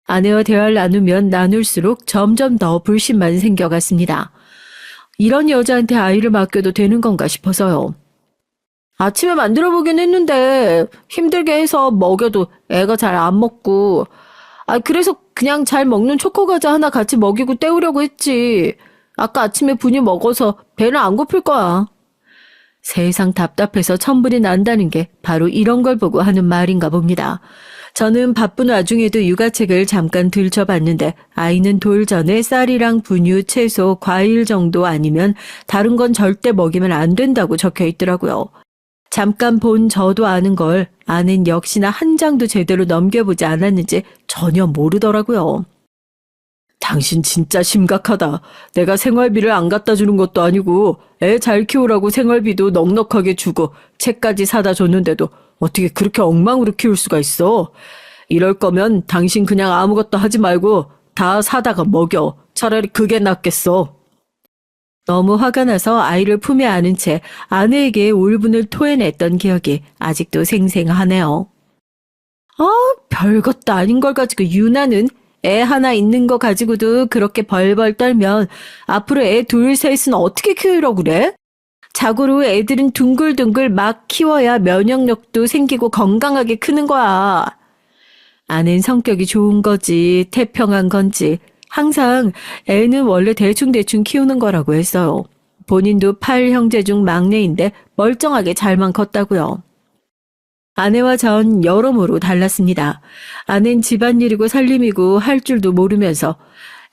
Speaker 1: 아내와 대화를 나누면 나눌수록 점점 더 불신만 생겨갔습니다. 이런 여자한테 아이를 맡겨도 되는 건가 싶어서요. 아침에 만들어보긴 했는데 힘들게 해서 먹여도 애가 잘 안 먹고 그래서 그냥 잘 먹는 초코과자 하나 같이 먹이고 때우려고 했지. 아까 아침에 분유 먹어서 배는 안 고플 거야. 세상 답답해서 천불이 난다는 게 바로 이런 걸 보고 하는 말인가 봅니다. 저는 바쁜 와중에도 육아책을 잠깐 들춰봤는데 아이는 돌 전에 쌀이랑 분유, 채소, 과일 정도 아니면 다른 건 절대 먹이면 안 된다고 적혀 있더라고요. 잠깐 본 저도 아는 걸 아는 역시나 한 장도 제대로 넘겨보지 않았는지 전혀 모르더라고요. 당신 진짜 심각하다. 내가 생활비를 안 갖다 주는 것도 아니고 애 잘 키우라고 생활비도 넉넉하게 주고 책까지 사다 줬는데도 어떻게 그렇게 엉망으로 키울 수가 있어? 이럴 거면 당신 그냥 아무것도 하지 말고 다 사다가 먹여. 차라리 그게 낫겠어. 너무 화가 나서 아이를 품에 안은 채 아내에게 울분을 토해냈던 기억이 아직도 생생하네요. 별것도 아닌 걸 가지고 유나는 애 하나 있는 거 가지고도 그렇게 벌벌 떨면 앞으로 애 둘, 셋은 어떻게 키우려고 그래? 자고로 애들은 둥글둥글 막 키워야 면역력도 생기고 건강하게 크는 거야. 아는 성격이 좋은 거지, 태평한 건지 항상 애는 원래 대충대충 키우는 거라고 했어요. 본인도 8형제 중 막내인데 멀쩡하게 잘만 컸다고요. 아내와 전 여러모로 달랐습니다. 아내는 집안일이고 살림이고 할 줄도 모르면서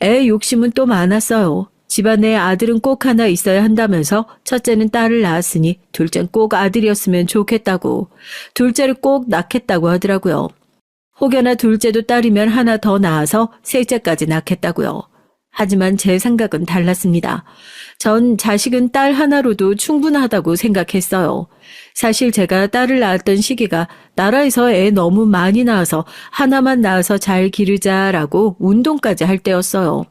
Speaker 1: 애 욕심은 또 많았어요. 집안에 아들은 꼭 하나 있어야 한다면서 첫째는 딸을 낳았으니 둘째는 꼭 아들이었으면 좋겠다고, 둘째를 꼭 낳겠다고 하더라고요. 혹여나 둘째도 딸이면 하나 더 낳아서 셋째까지 낳겠다고요. 하지만 제 생각은 달랐습니다. 전 자식은 딸 하나로도 충분하다고 생각했어요. 사실 제가 딸을 낳았던 시기가 나라에서 애 너무 많이 낳아서 하나만 낳아서 잘 기르자라고 운동까지 할 때였어요.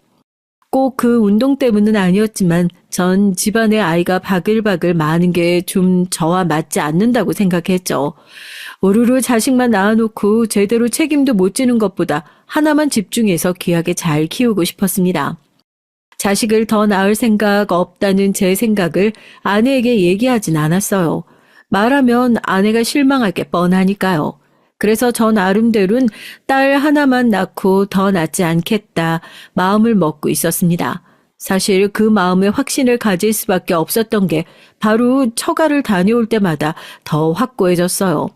Speaker 1: 꼭 그 운동 때문은 아니었지만 전 집안에 아이가 바글바글 많은 게 좀 저와 맞지 않는다고 생각했죠. 오로로 자식만 낳아놓고 제대로 책임도 못 지는 것보다 하나만 집중해서 귀하게 잘 키우고 싶었습니다. 자식을 더 낳을 생각 없다는 제 생각을 아내에게 얘기하진 않았어요. 말하면 아내가 실망할 게 뻔하니까요. 그래서 저 나름대로는 딸 하나만 낳고 더 낳지 않겠다 마음을 먹고 있었습니다. 사실 그 마음에 확신을 가질 수밖에 없었던 게 바로 처가를 다녀올 때마다 더 확고해졌어요.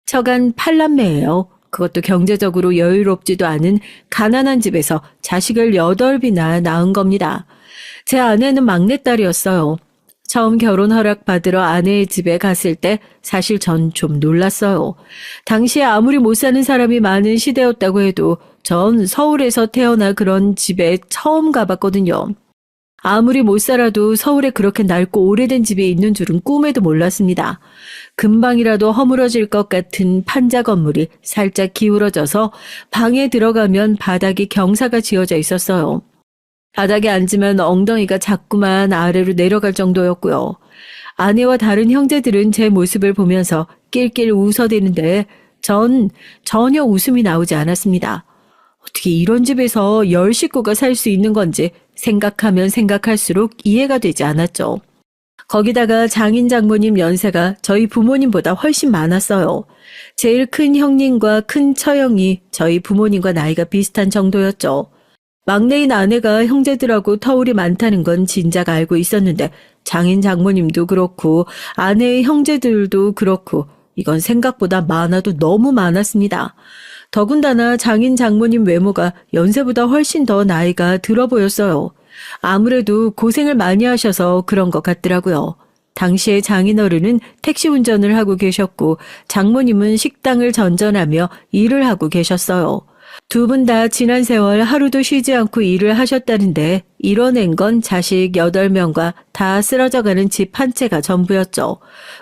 Speaker 1: 처간 8남매예요. 그것도 경제적으로 여유롭지도 않은 가난한 집에서 자식을 8이나 낳은 겁니다. 제 아내는 막내딸이었어요. 처음 결혼 허락 받으러 아내의 집에 갔을 때 사실 전 좀 놀랐어요. 당시에 아무리 못 사는 사람이 많은 시대였다고 해도 전 서울에서 태어나 그런 집에 처음 가봤거든요. 아무리 못 살아도 서울에 그렇게 낡고 오래된 집이 있는 줄은 꿈에도 몰랐습니다. 금방이라도 허물어질 것 같은 판자 건물이 살짝 기울어져서 방에 들어가면 바닥이 경사가 지어져 있었어요. 바닥에 앉으면 엉덩이가 자꾸만 아래로 내려갈 정도였고요. 아내와 다른 형제들은 제 모습을 보면서 낄낄 웃어대는데 전 전혀 웃음이 나오지 않았습니다. 어떻게 이런 집에서 10식구가 살 수 있는 건지 생각하면 생각할수록 이해가 되지 않았죠. 거기다가 장인 장모님 연세가 저희 부모님보다 훨씬 많았어요. 제일 큰 형님과 큰 처형이 저희 부모님과 나이가 비슷한 정도였죠. 막내인 아내가 형제들하고 터울이 많다는 건 진작 알고 있었는데 장인 장모님도 그렇고 아내의 형제들도 그렇고 이건 생각보다 많아도 너무 많았습니다. 더군다나 장인 장모님 외모가 연세보다 훨씬 더 나이가 들어 보였어요. 아무래도 고생을 많이 하셔서 그런 것 같더라고요. 당시에 장인어른은 택시 운전을 하고 계셨고 장모님은 식당을 전전하며 일을 하고 계셨어요. 두 분 다 지난 세월 하루도 쉬지 않고 일을 하셨다는데 이뤄낸 건 자식 8명과 다 쓰러져가는 집 한 채가 전부였죠.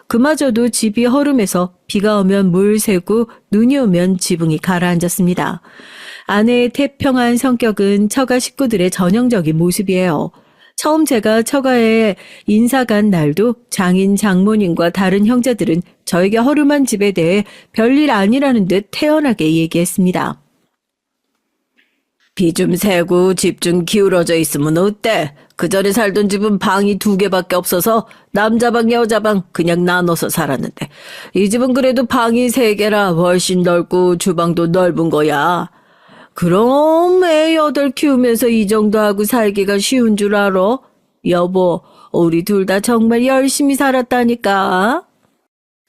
Speaker 1: 그마저도 집이 허름해서 비가 오면 물 새고 눈이 오면 지붕이 가라앉았습니다. 아내의 태평한 성격은 처가 식구들의 전형적인 모습이에요. 처음 제가 처가에 인사 간 날도 장인 장모님과 다른 형제들은 저에게 허름한 집에 대해 별일 아니라는 듯 태연하게 얘기했습니다. 비 좀 새고 집 좀 기울어져 있으면 어때? 그 전에 살던 집은 방이 2개밖에 없어서 남자방 여자방 그냥 나눠서 살았는데 이 집은 그래도 방이 3개라 훨씬 넓고 주방도 넓은 거야. 그럼 애 8 키우면서 이 정도 하고 살기가 쉬운 줄 알아? 여보, 우리 둘 다 정말 열심히 살았다니까.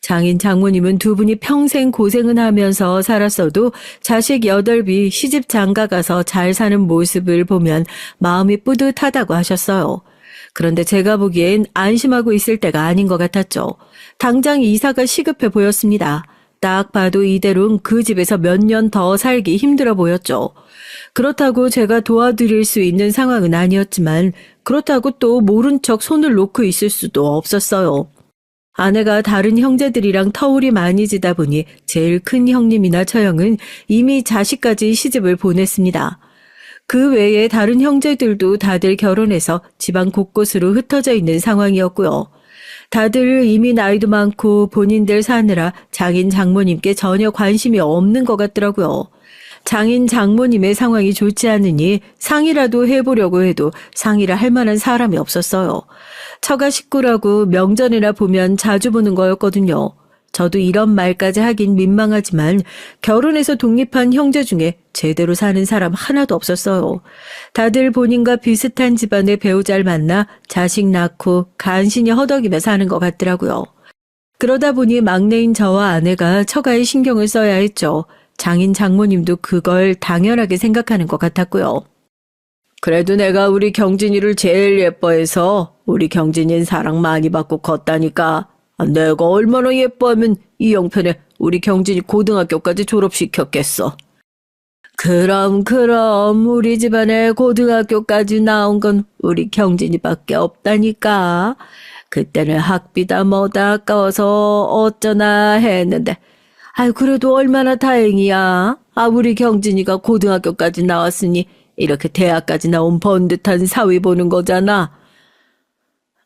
Speaker 1: 장인 장모님은 두 분이 평생 고생은 하면서 살았어도 자식 8이 시집 장가 가서 잘 사는 모습을 보면 마음이 뿌듯하다고 하셨어요. 그런데 제가 보기엔 안심하고 있을 때가 아닌 것 같았죠. 당장 이사가 시급해 보였습니다. 딱 봐도 이대로는 그 집에서 몇 년 더 살기 힘들어 보였죠. 그렇다고 제가 도와드릴 수 있는 상황은 아니었지만 그렇다고 또 모른 척 손을 놓고 있을 수도 없었어요. 아내가 다른 형제들이랑 터울이 많이 지다 보니 제일 큰 형님이나 처형은 이미 자식까지 시집을 보냈습니다. 그 외에 다른 형제들도 다들 결혼해서 지방 곳곳으로 흩어져 있는 상황이었고요. 다들 이미 나이도 많고 본인들 사느라 장인 장모님께 전혀 관심이 없는 것 같더라고요. 장인 장모님의 상황이 좋지 않으니 상의라도 해보려고 해도 상의를 할 만한 사람이 없었어요. 처가 식구라고 명절이나 보면 자주 보는 거였거든요. 저도 이런 말까지 하긴 민망하지만 결혼해서 독립한 형제 중에 제대로 사는 사람 하나도 없었어요. 다들 본인과 비슷한 집안의 배우자를 만나 자식 낳고 간신히 허덕이며 사는 것 같더라고요. 그러다 보니 막내인 저와 아내가 처가에 신경을 써야 했죠. 장인 장모님도 그걸 당연하게 생각하는 것 같았고요. 그래도 내가 우리 경진이를 제일 예뻐해서 우리 경진이는 사랑 많이 받고 컸다니까. 내가 얼마나 예뻐하면 이 형편에 우리 경진이 고등학교까지 졸업시켰겠어. 그럼 우리 집안에 고등학교까지 나온 건 우리 경진이밖에 없다니까. 그때는 학비다 뭐다 아까워서 어쩌나 했는데 그래도 얼마나 다행이야. 우리 경진이가 고등학교까지 나왔으니 이렇게 대학까지 나온 번듯한 사위 보는 거잖아.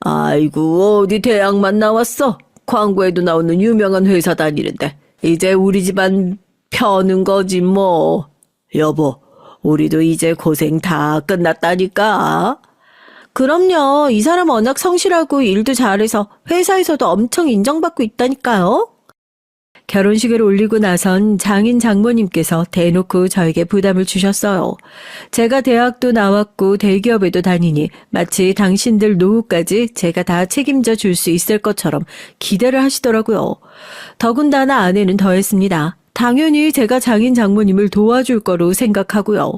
Speaker 1: 아이고, 어디 대학만 나왔어? 광고에도 나오는 유명한 회사 다니는데 이제 우리 집안 펴는 거지 뭐. 여보, 우리도 이제 고생 다 끝났다니까. 그럼요. 이 사람 워낙 성실하고 일도 잘해서 회사에서도 엄청 인정받고 있다니까요. 결혼식을 올리고 나선 장인 장모님께서 대놓고 저에게 부담을 주셨어요. 제가 대학도 나왔고 대기업에도 다니니 마치 당신들 노후까지 제가 다 책임져 줄 수 있을 것처럼 기대를 하시더라고요. 더군다나 아내는 더했습니다. 당연히 제가 장인 장모님을 도와줄 거로 생각하고요.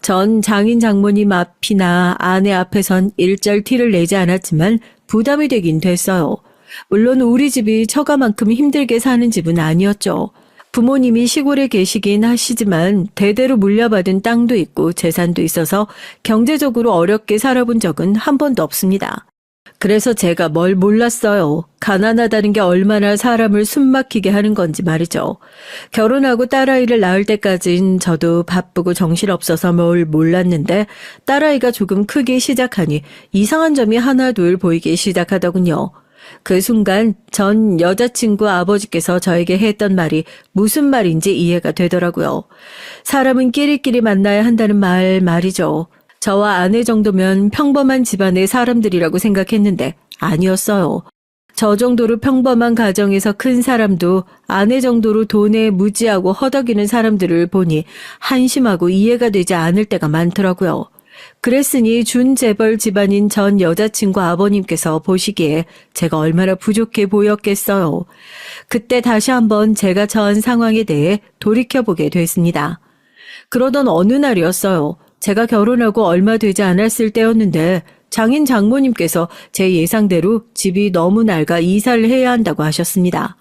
Speaker 1: 전 장인 장모님 앞이나 아내 앞에선 일절 티를 내지 않았지만 부담이 되긴 됐어요. 물론 우리 집이 처가만큼 힘들게 사는 집은 아니었죠. 부모님이 시골에 계시긴 하시지만 대대로 물려받은 땅도 있고 재산도 있어서 경제적으로 어렵게 살아본 적은 한 번도 없습니다. 그래서 제가 뭘 몰랐어요. 가난하다는 게 얼마나 사람을 숨막히게 하는 건지 말이죠. 결혼하고 딸아이를 낳을 때까진 저도 바쁘고 정신없어서 뭘 몰랐는데 딸아이가 조금 크기 시작하니 이상한 점이 하나 둘 보이기 시작하더군요. 그 순간 전 여자친구 아버지께서 저에게 했던 말이 무슨 말인지 이해가 되더라고요. 사람은 끼리끼리 만나야 한다는 말이죠. 저와 아내 정도면 평범한 집안의 사람들이라고 생각했는데 아니었어요. 저 정도로 평범한 가정에서 큰 사람도 아내 정도로 돈에 무지하고 허덕이는 사람들을 보니 한심하고 이해가 되지 않을 때가 많더라고요. 그랬으니 준재벌 집안인 전 여자친구 아버님께서 보시기에 제가 얼마나 부족해 보였겠어요. 그때 다시 한번 제가 처한 상황에 대해 돌이켜보게 됐습니다. 그러던 어느 날이었어요. 제가 결혼하고 얼마 되지 않았을 때였는데 장인 장모님께서 제 예상대로 집이 너무 낡아 이사를 해야 한다고 하셨습니다.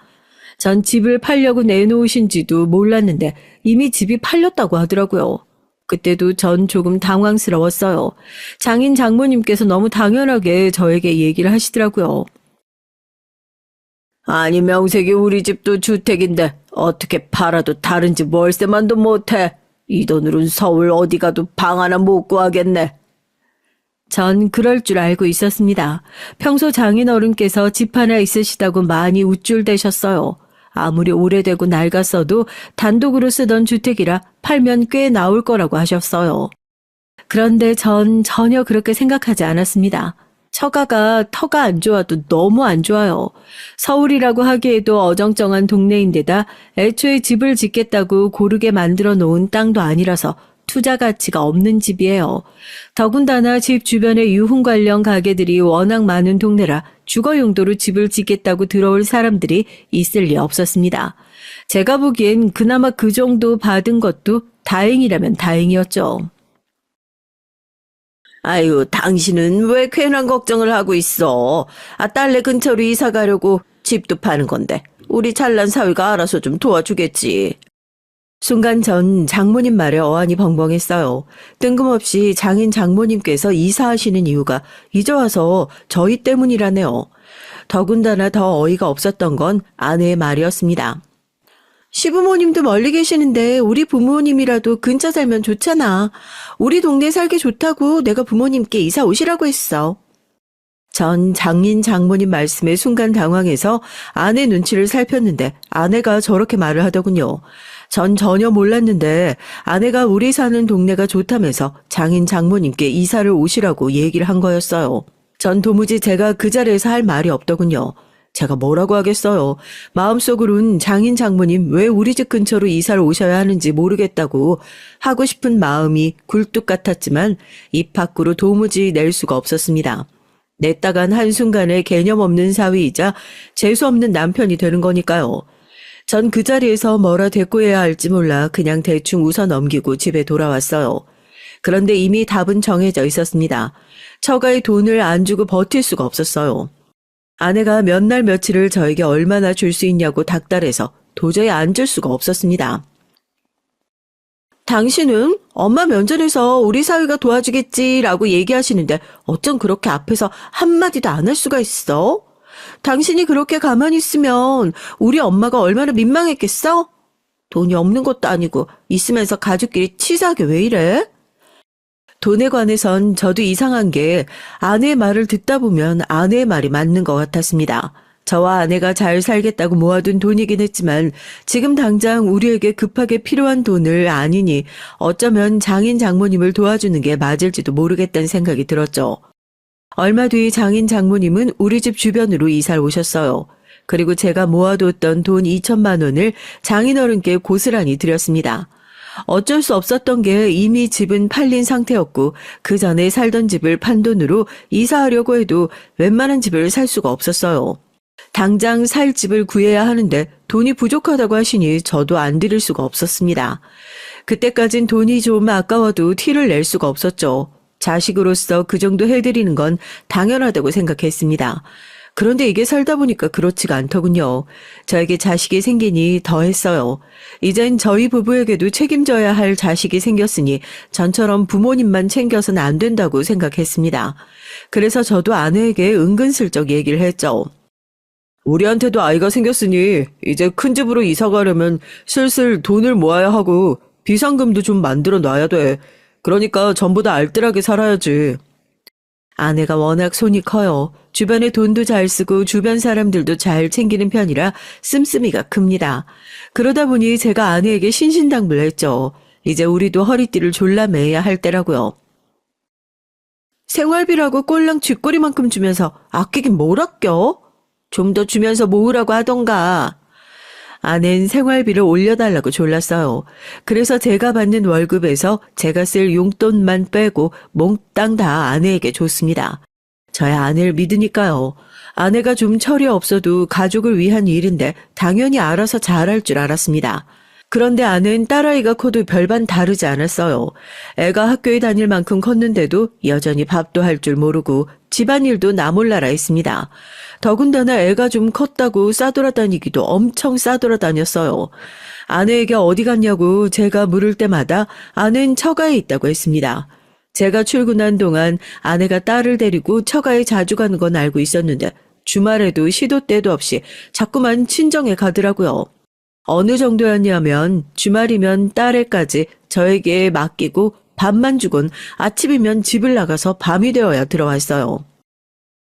Speaker 1: 전 집을 팔려고 내놓으신지도 몰랐는데 이미 집이 팔렸다고 하더라고요. 그때도 전 조금 당황스러웠어요. 장인 장모님께서 너무 당연하게 저에게 얘기를 하시더라고요. 아니 명색이 우리 집도 주택인데 어떻게 팔아도 다른 집 월세만도 못해. 이 돈으로는 서울 어디 가도 방 하나 못 구하겠네. 전 그럴 줄 알고 있었습니다. 평소 장인어른께서 집 하나 있으시다고 많이 우쭐대셨어요. 아무리 오래되고 낡았어도 단독으로 쓰던 주택이라 팔면 꽤 나올 거라고 하셨어요. 그런데 전 전혀 그렇게 생각하지 않았습니다. 처가가 터가 안 좋아도 너무 안 좋아요. 서울이라고 하기에도 어정쩡한 동네인데다 애초에 집을 짓겠다고 고르게 만들어 놓은 땅도 아니라서 투자 가치가 없는 집이에요. 더군다나 집 주변에 유흥 관련 가게들이 워낙 많은 동네라 주거 용도로 집을 짓겠다고 들어올 사람들이 있을 리 없었습니다. 제가 보기엔 그나마 그 정도 받은 것도 다행이라면 다행이었죠. 아유, 당신은 왜 괜한 걱정을 하고 있어? 딸네 근처로 이사 가려고 집도 파는 건데. 우리 잘난 사위가 알아서 좀 도와주겠지. 순간 전 장모님 말에 어안이 벙벙했어요. 뜬금없이 장인 장모님께서 이사하시는 이유가 이제 와서 저희 때문이라네요. 더군다나 더 어이가 없었던 건 아내의 말이었습니다. 시부모님도 멀리 계시는데 우리 부모님이라도 근처 살면 좋잖아. 우리 동네 살기 좋다고 내가 부모님께 이사 오시라고 했어. 전 장인 장모님 말씀에 순간 당황해서 아내 눈치를 살폈는데 아내가 저렇게 말을 하더군요. 전 전혀 몰랐는데 아내가 우리 사는 동네가 좋다면서 장인 장모님께 이사를 오시라고 얘기를 한 거였어요. 전 도무지 제가 그 자리에서 할 말이 없더군요. 제가 뭐라고 하겠어요. 마음속으론 장인 장모님 왜 우리 집 근처로 이사를 오셔야 하는지 모르겠다고 하고 싶은 마음이 굴뚝 같았지만 입 밖으로 도무지 낼 수가 없었습니다. 냈다간 한순간에 개념 없는 사위이자 재수없는 남편이 되는 거니까요. 전 그 자리에서 뭐라 대꾸해야 할지 몰라 그냥 대충 웃어 넘기고 집에 돌아왔어요. 그런데 이미 답은 정해져 있었습니다. 처가의 돈을 안 주고 버틸 수가 없었어요. 아내가 몇 날 며칠을 저에게 얼마나 줄 수 있냐고 닥달해서 도저히 안 줄 수가 없었습니다. 당신은 엄마 면전에서 우리 사위가 도와주겠지라고 얘기하시는데 어쩜 그렇게 앞에서 한마디도 안 할 수가 있어? 당신이 그렇게 가만히 있으면 우리 엄마가 얼마나 민망했겠어? 돈이 없는 것도 아니고 있으면서 가족끼리 치사하게 왜 이래? 돈에 관해선 저도 이상한 게 아내의 말을 듣다 보면 아내의 말이 맞는 것 같았습니다. 저와 아내가 잘 살겠다고 모아둔 돈이긴 했지만 지금 당장 우리에게 급하게 필요한 돈을 아니니 어쩌면 장인 장모님을 도와주는 게 맞을지도 모르겠다는 생각이 들었죠. 얼마 뒤 장인 장모님은 우리 집 주변으로 이사를 오셨어요. 그리고 제가 모아뒀던 돈 2천만 원을 장인어른께 고스란히 드렸습니다. 어쩔 수 없었던 게 이미 집은 팔린 상태였고 그 전에 살던 집을 판 돈으로 이사하려고 해도 웬만한 집을 살 수가 없었어요. 당장 살 집을 구해야 하는데 돈이 부족하다고 하시니 저도 안 드릴 수가 없었습니다. 그때까진 돈이 좀 아까워도 티를 낼 수가 없었죠. 자식으로서 그 정도 해드리는 건 당연하다고 생각했습니다. 그런데 이게 살다 보니까 그렇지가 않더군요. 저에게 자식이 생기니 더했어요. 이젠 저희 부부에게도 책임져야 할 자식이 생겼으니 전처럼 부모님만 챙겨서는 안 된다고 생각했습니다. 그래서 저도 아내에게 은근슬쩍 얘기를 했죠. 우리한테도 아이가 생겼으니 이제 큰 집으로 이사 가려면 슬슬 돈을 모아야 하고 비상금도 좀 만들어 놔야 돼. 그러니까 전부 다 알뜰하게 살아야지. 아내가 워낙 손이 커요. 주변에 돈도 잘 쓰고 주변 사람들도 잘 챙기는 편이라 씀씀이가 큽니다. 그러다 보니 제가 아내에게 신신당부했죠. 이제 우리도 허리띠를 졸라매야 할 때라고요. 생활비라고 꼴랑 쥐꼬리만큼 주면서 아끼긴 뭘 아껴? 좀 더 주면서 모으라고 하던가. 아내는 생활비를 올려달라고 졸랐어요. 그래서 제가 받는 월급에서 제가 쓸 용돈만 빼고 몽땅 다 아내에게 줬습니다. 저의 아내를 믿으니까요. 아내가 좀 철이 없어도 가족을 위한 일인데 당연히 알아서 잘할 줄 알았습니다. 그런데 아내는 딸아이가 커도 별반 다르지 않았어요. 애가 학교에 다닐 만큼 컸는데도 여전히 밥도 할 줄 모르고 집안일도 나 몰라라 했습니다. 더군다나 애가 좀 컸다고 싸돌아다니기도 엄청 싸돌아다녔어요. 아내에게 어디 갔냐고 제가 물을 때마다 아내는 처가에 있다고 했습니다. 제가 출근한 동안 아내가 딸을 데리고 처가에 자주 가는 건 알고 있었는데 주말에도 시도 때도 없이 자꾸만 친정에 가더라고요. 어느 정도였냐면 주말이면 딸애까지 저에게 맡기고 밥만 주곤 아침이면 집을 나가서 밤이 되어야 들어왔어요.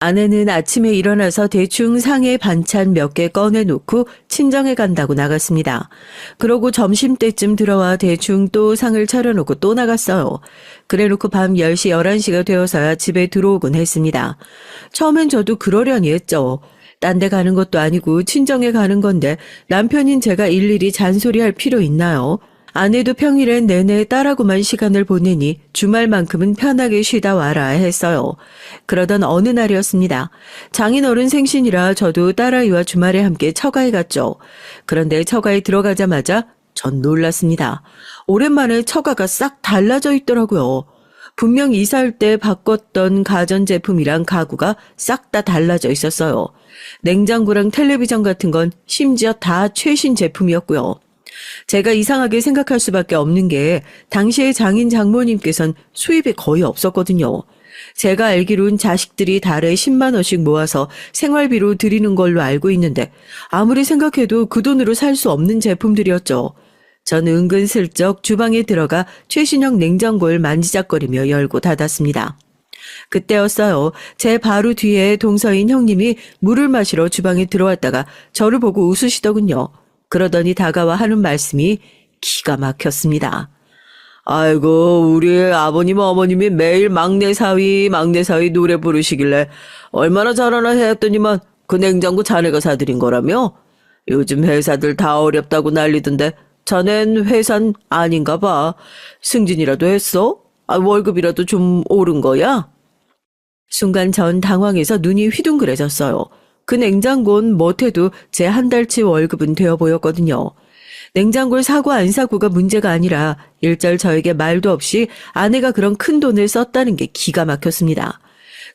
Speaker 1: 아내는 아침에 일어나서 대충 상에 반찬 몇 개 꺼내놓고 친정에 간다고 나갔습니다. 그러고 점심때쯤 들어와 대충 또 상을 차려놓고 또 나갔어요. 그래놓고 밤 10시, 11시가 되어서야 집에 들어오곤 했습니다. 처음엔 저도 그러려니 했죠. 딴 데 가는 것도 아니고 친정에 가는 건데 남편인 제가 일일이 잔소리할 필요 있나요? 아내도 평일엔 내내 딸하고만 시간을 보내니 주말만큼은 편하게 쉬다 와라 했어요. 그러던 어느 날이었습니다. 장인어른 생신이라 저도 딸아이와 주말에 함께 처가에 갔죠. 그런데 처가에 들어가자마자 전 놀랐습니다. 오랜만에 처가가 싹 달라져 있더라고요. 분명 이사할 때 바꿨던 가전제품이랑 가구가 싹 다 달라져 있었어요. 냉장고랑 텔레비전 같은 건 심지어 다 최신 제품이었고요. 제가 이상하게 생각할 수밖에 없는 게 당시에 장인 장모님께선 수입이 거의 없었거든요. 제가 알기론 자식들이 달에 10만 원씩 모아서 생활비로 드리는 걸로 알고 있는데 아무리 생각해도 그 돈으로 살 수 없는 제품들이었죠. 저는 은근슬쩍 주방에 들어가 최신형 냉장고를 만지작거리며 열고 닫았습니다. 그때였어요. 제 바로 뒤에 동서인 형님이 물을 마시러 주방에 들어왔다가 저를 보고 웃으시더군요. 그러더니 다가와 하는 말씀이 기가 막혔습니다. 아이고, 우리 아버님 어머님이 매일 막내 사위 노래 부르시길래 얼마나 잘하나 했더니만 그 냉장고 자네가 사드린 거라며? 요즘 회사들 다 어렵다고 난리던데 자넨 회사는 아닌가 봐. 승진이라도 했어? 월급이라도 좀 오른 거야? 순간 전 당황해서 눈이 휘둥그레졌어요. 그 냉장고는 못해도 제 한 달치 월급은 되어 보였거든요. 냉장고를 사고 안 사고가 문제가 아니라 일절 저에게 말도 없이 아내가 그런 큰 돈을 썼다는 게 기가 막혔습니다.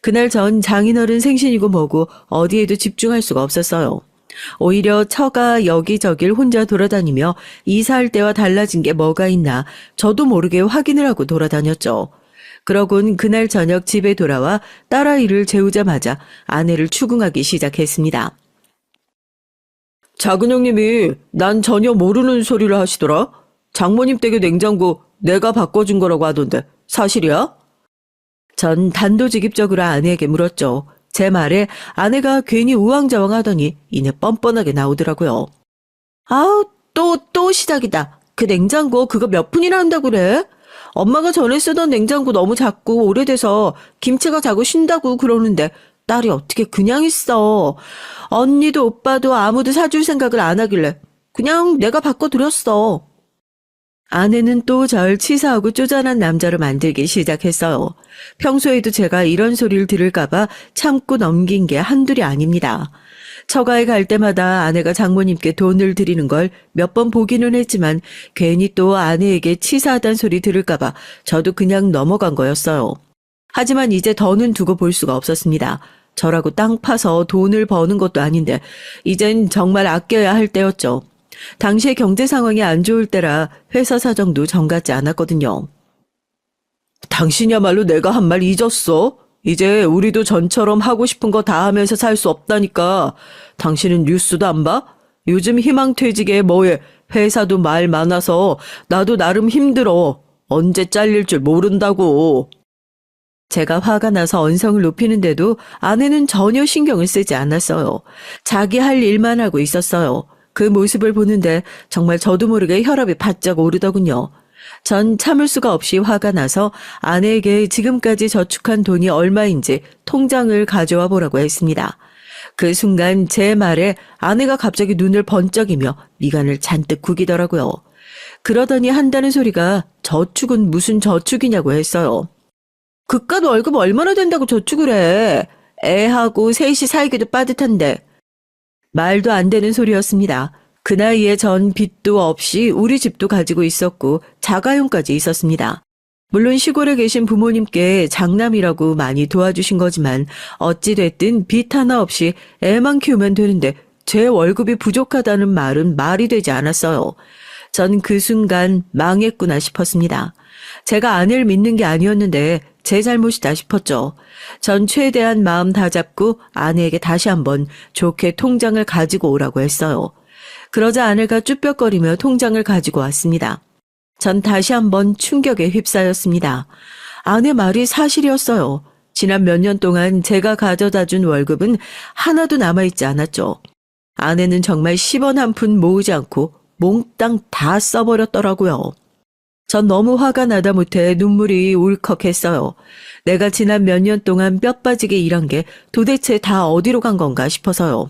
Speaker 1: 그날 전 장인어른 생신이고 뭐고 어디에도 집중할 수가 없었어요. 오히려 처가 여기저길 혼자 돌아다니며 이사할 때와 달라진 게 뭐가 있나 저도 모르게 확인을 하고 돌아다녔죠. 그러곤 그날 저녁 집에 돌아와 딸아이를 재우자마자 아내를 추궁하기 시작했습니다. 작은 형님이 난 전혀 모르는 소리를 하시더라. 장모님 댁의 냉장고 내가 바꿔준 거라고 하던데 사실이야? 전 단도직입적으로 아내에게 물었죠. 제 말에 아내가 괜히 우왕좌왕하더니 이내 뻔뻔하게 나오더라고요. 아우 또 시작이다. 그 냉장고 그거 몇 푼이나 한다고 그래? 엄마가 전에 쓰던 냉장고 너무 작고 오래돼서 김치가 자고 쉰다고 그러는데 딸이 어떻게 그냥 있어. 언니도 오빠도 아무도 사줄 생각을 안 하길래 그냥 내가 바꿔드렸어. 아내는 또 절 치사하고 쪼잔한 남자로 만들기 시작했어요. 평소에도 제가 이런 소리를 들을까봐 참고 넘긴 게 한둘이 아닙니다. 처가에 갈 때마다 아내가 장모님께 돈을 드리는 걸 몇 번 보기는 했지만 괜히 또 아내에게 치사하단 소리 들을까봐 저도 그냥 넘어간 거였어요. 하지만 이제 더는 두고 볼 수가 없었습니다. 저라고 땅 파서 돈을 버는 것도 아닌데 이젠 정말 아껴야 할 때였죠. 당시에 경제 상황이 안 좋을 때라 회사 사정도 정같지 않았거든요. 당신이야말로 내가 한 말 잊었어? 이제 우리도 전처럼 하고 싶은 거 다 하면서 살 수 없다니까. 당신은 뉴스도 안 봐? 요즘 희망퇴직에 뭐해 회사도 말 많아서 나도 나름 힘들어. 언제 잘릴 줄 모른다고. 제가 화가 나서 언성을 높이는데도 아내는 전혀 신경을 쓰지 않았어요. 자기 할 일만 하고 있었어요. 그 모습을 보는데 정말 저도 모르게 혈압이 바짝 오르더군요. 전 참을 수가 없이 화가 나서 아내에게 지금까지 저축한 돈이 얼마인지 통장을 가져와 보라고 했습니다. 그 순간 제 말에 아내가 갑자기 눈을 번쩍이며 미간을 잔뜩 구기더라고요. 그러더니 한다는 소리가 저축은 무슨 저축이냐고 했어요. 그깟 월급 얼마나 된다고 저축을 해. 애하고 셋이 살기도 빠듯한데. 말도 안 되는 소리였습니다. 그 나이에 전 빚도 없이 우리 집도 가지고 있었고 자가용까지 있었습니다. 물론 시골에 계신 부모님께 장남이라고 많이 도와주신 거지만 어찌 됐든 빚 하나 없이 애만 키우면 되는데 제 월급이 부족하다는 말은 말이 되지 않았어요. 전 그 순간 망했구나 싶었습니다. 제가 아내를 믿는 게 아니었는데 제 잘못이다 싶었죠. 전 최대한 마음 다잡고 아내에게 다시 한번 좋게 통장을 가지고 오라고 했어요. 그러자 아내가 쭈뼛거리며 통장을 가지고 왔습니다. 전 다시 한번 충격에 휩싸였습니다. 아내 말이 사실이었어요.
Speaker 2: 지난 몇 년 동안 제가 가져다 준 월급은 하나도 남아있지 않았죠. 아내는 정말 10원 한 푼 모으지 않고 몽땅 다 써버렸더라고요. 전 너무 화가 나다 못해 눈물이 울컥했어요. 내가 지난 몇 년 동안 뼈 빠지게 일한 게 도대체 다 어디로 간 건가 싶어서요.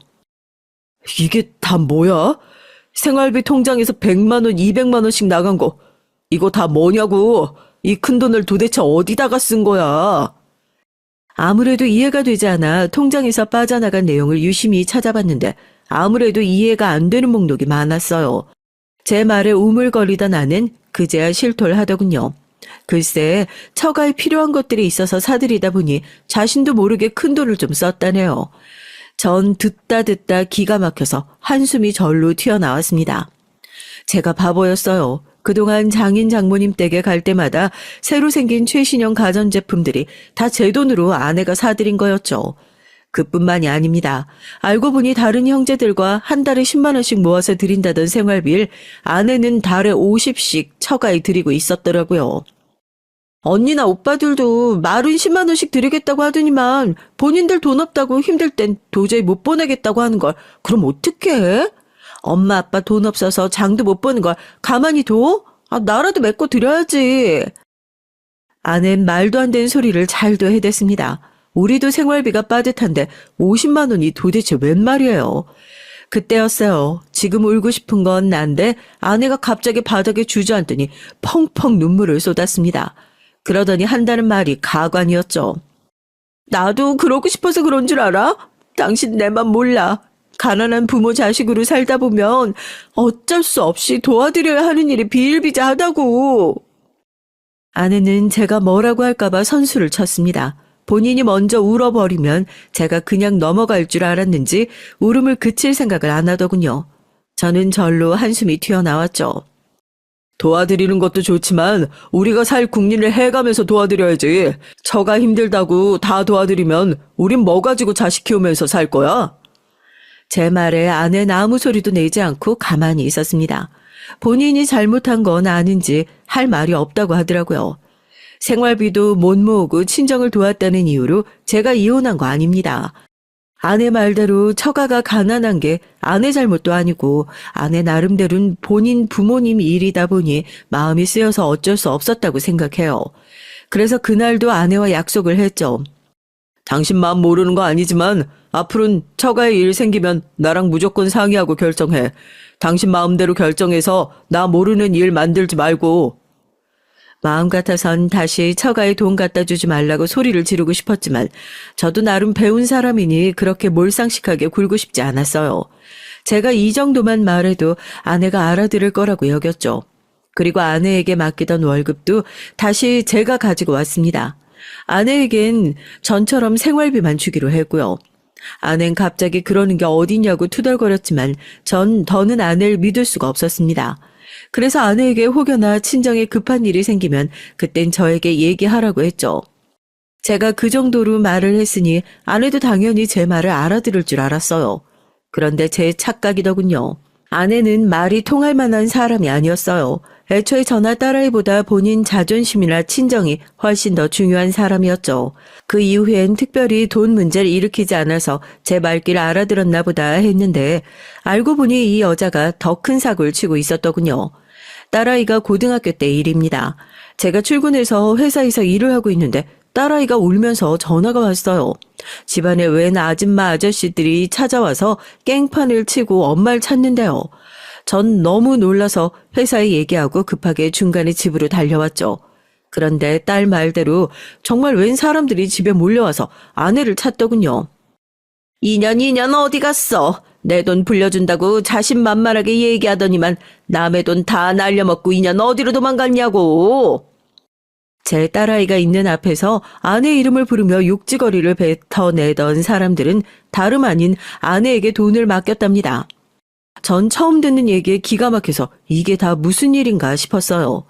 Speaker 2: 이게 다 뭐야? 생활비 통장에서 100만 원, 200만 원씩 나간 거 이거 다 뭐냐고. 이 큰돈을 도대체 어디다가 쓴 거야. 아무래도 이해가 되지 않아 통장에서 빠져나간 내용을 유심히 찾아봤는데 아무래도 이해가 안 되는 목록이 많았어요. 제 말에 우물거리던 아는 그제야 실토를 하더군요. 글쎄 처가에 필요한 것들이 있어서 사들이다 보니 자신도 모르게 큰돈을 좀 썼다네요. 전 듣다 기가 막혀서 한숨이 절로 튀어나왔습니다. 제가 바보였어요. 그동안 장인 장모님 댁에 갈 때마다 새로 생긴 최신형 가전제품들이 다 제 돈으로 아내가 사들인 거였죠. 그뿐만이 아닙니다. 알고 보니 다른 형제들과 한 달에 10만 원씩 모아서 드린다던 생활비를 아내는 달에 50씩 처가에 드리고 있었더라고요. 언니나 오빠들도 말은 10만 원씩 드리겠다고 하더니만 본인들 돈 없다고 힘들 땐 도저히 못 보내겠다고 하는 걸 그럼 어떡해? 엄마 아빠 돈 없어서 장도 못 보는 걸 가만히 둬? 나라도 메꿔 드려야지. 아내는 말도 안 되는 소리를 잘도 해댔습니다. 우리도 생활비가 빠듯한데 50만 원이 도대체 웬 말이에요. 그때였어요. 지금 울고 싶은 건 난데 아내가 갑자기 바닥에 주저앉더니 펑펑 눈물을 쏟았습니다. 그러더니 한다는 말이 가관이었죠. 나도 그러고 싶어서 그런 줄 알아? 당신 내 맘 몰라. 가난한 부모 자식으로 살다 보면 어쩔 수 없이 도와드려야 하는 일이 비일비재하다고. 아내는 제가 뭐라고 할까봐 선수를 쳤습니다. 본인이 먼저 울어버리면 제가 그냥 넘어갈 줄 알았는지 울음을 그칠 생각을 안 하더군요. 저는 절로 한숨이 튀어나왔죠. 도와드리는 것도 좋지만 우리가 살 국리를 해가면서 도와드려야지. 처가 힘들다고 다 도와드리면 우린 뭐 가지고 자식 키우면서 살 거야? 제 말에 아내는 아무 소리도 내지 않고 가만히 있었습니다. 본인이 잘못한 건 아는지 할 말이 없다고 하더라고요. 생활비도 못 모으고 친정을 도왔다는 이유로 제가 이혼한 거 아닙니다. 아내 말대로 처가가 가난한 게 아내 잘못도 아니고 아내 나름대로는 본인 부모님 일이다 보니 마음이 쓰여서 어쩔 수 없었다고 생각해요. 그래서 그날도 아내와 약속을 했죠. 당신 마음 모르는 거 아니지만 앞으로는 처가에 일 생기면 나랑 무조건 상의하고 결정해. 당신 마음대로 결정해서 나 모르는 일 만들지 말고. 마음 같아선 다시 처가에 돈 갖다 주지 말라고 소리를 지르고 싶었지만 저도 나름 배운 사람이니 그렇게 몰상식하게 굴고 싶지 않았어요. 제가 이 정도만 말해도 아내가 알아들을 거라고 여겼죠. 그리고 아내에게 맡기던 월급도 다시 제가 가지고 왔습니다. 아내에겐 전처럼 생활비만 주기로 했고요. 아내는 갑자기 그러는 게 어디냐고 투덜거렸지만 전 더는 아내를 믿을 수가 없었습니다. 그래서 아내에게 혹여나 친정에 급한 일이 생기면 그땐 저에게 얘기하라고 했죠. 제가 그 정도로 말을 했으니 아내도 당연히 제 말을 알아들을 줄 알았어요. 그런데 제 착각이더군요. 아내는 말이 통할 만한 사람이 아니었어요. 애초에 저나 딸아이보다 본인 자존심이나 친정이 훨씬 더 중요한 사람이었죠. 그 이후엔 특별히 돈 문제를 일으키지 않아서 제 말귀를 알아들었나 보다 했는데 알고 보니 이 여자가 더 큰 사고를 치고 있었더군요. 딸아이가 고등학교 때 일입니다. 제가 출근해서 회사에서 일을 하고 있는데 딸아이가 울면서 전화가 왔어요. 집안에 웬 아줌마 아저씨들이 찾아와서 깽판을 치고 엄마를 찾는데요. 전 너무 놀라서 회사에 얘기하고 급하게 중간에 집으로 달려왔죠. 그런데 딸 말대로 정말 웬 사람들이 집에 몰려와서 아내를 찾더군요. 이년 어디 갔어? 내 돈 불려준다고 자신만만하게 얘기하더니만 남의 돈 다 날려먹고 이년 어디로 도망갔냐고. 제 딸아이가 있는 앞에서 아내 이름을 부르며 욕지거리를 뱉어내던 사람들은 다름 아닌 아내에게 돈을 맡겼답니다. 전 처음 듣는 얘기에 기가 막혀서 이게 다 무슨 일인가 싶었어요.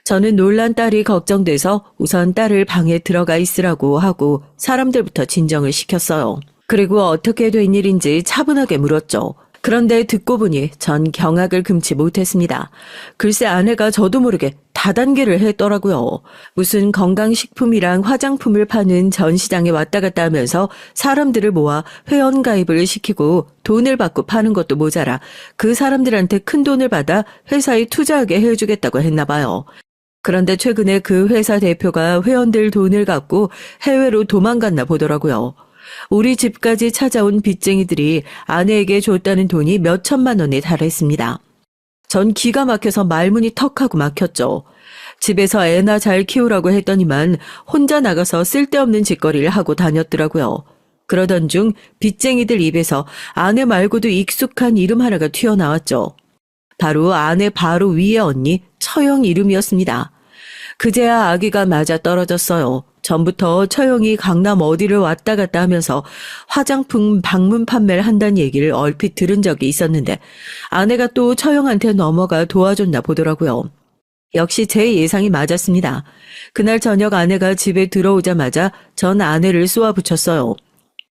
Speaker 2: 저는 놀란 딸이 걱정돼서 우선 딸을 방에 들어가 있으라고 하고 사람들부터 진정을 시켰어요. 그리고 어떻게 된 일인지 차분하게 물었죠. 그런데 듣고 보니 전 경악을 금치 못했습니다. 글쎄 아내가 저도 모르게 다단계를 했더라고요. 무슨 건강식품이랑 화장품을 파는 전시장에 왔다 갔다 하면서 사람들을 모아 회원가입을 시키고 돈을 받고 파는 것도 모자라 그 사람들한테 큰 돈을 받아 회사에 투자하게 해주겠다고 했나 봐요. 그런데 최근에 그 회사 대표가 회원들 돈을 갖고 해외로 도망갔나 보더라고요. 우리 집까지 찾아온 빚쟁이들이 아내에게 줬다는 돈이 몇 천만 원에 달했습니다. 전 기가 막혀서 말문이 턱하고 막혔죠. 집에서 애나 잘 키우라고 했더니만 혼자 나가서 쓸데없는 짓거리를 하고 다녔더라고요. 그러던 중 빚쟁이들 입에서 아내 말고도 익숙한 이름 하나가 튀어나왔죠. 바로 아내 바로 위의 언니 처영 이름이었습니다. 그제야 아기가 맞아 떨어졌어요. 전부터 처영이 강남 어디를 왔다 갔다 하면서 화장품 방문 판매를 한다는 얘기를 얼핏 들은 적이 있었는데 아내가 또 처영한테 넘어가 도와줬나 보더라고요. 역시 제 예상이 맞았습니다. 그날 저녁 아내가 집에 들어오자마자 전 아내를 쏘아붙였어요.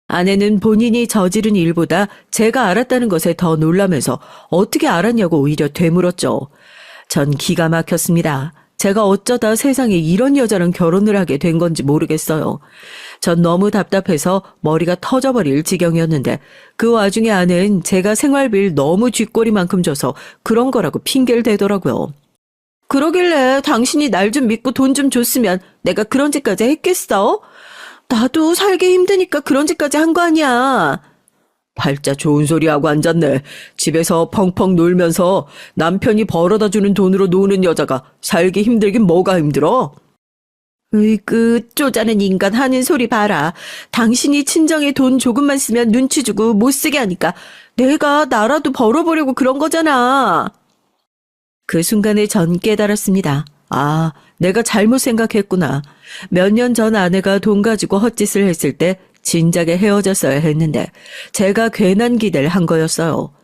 Speaker 2: 아내는 본인이 저지른 일보다 제가 알았다는 것에 더 놀라면서 어떻게 알았냐고 오히려 되물었죠. 전 기가 막혔습니다. 제가 어쩌다 세상에 이런 여자랑 결혼을 하게 된 건지 모르겠어요. 전 너무 답답해서 머리가 터져버릴 지경이었는데 그 와중에 아내는 제가 생활비를 너무 쥐꼬리만큼 줘서 그런 거라고 핑계를 대더라고요. 그러길래 당신이 날 좀 믿고 돈 좀 줬으면 내가 그런 짓까지 했겠어? 나도 살기 힘드니까 그런 짓까지 한 거 아니야. 팔자 좋은 소리하고 앉았네. 집에서 펑펑 놀면서 남편이 벌어다 주는 돈으로 노는 여자가 살기 힘들긴 뭐가 힘들어? 으이그 쪼잔한 인간 하는 소리 봐라. 당신이 친정에 돈 조금만 쓰면 눈치 주고 못 쓰게 하니까 내가 나라도 벌어보려고 그런 거잖아. 그 순간에 전 깨달았습니다. 아, 내가 잘못 생각했구나. 몇 년 전 아내가 돈 가지고 헛짓을 했을 때 진작에 헤어졌어야 했는데 제가 괜한 기대를 한 거였어요.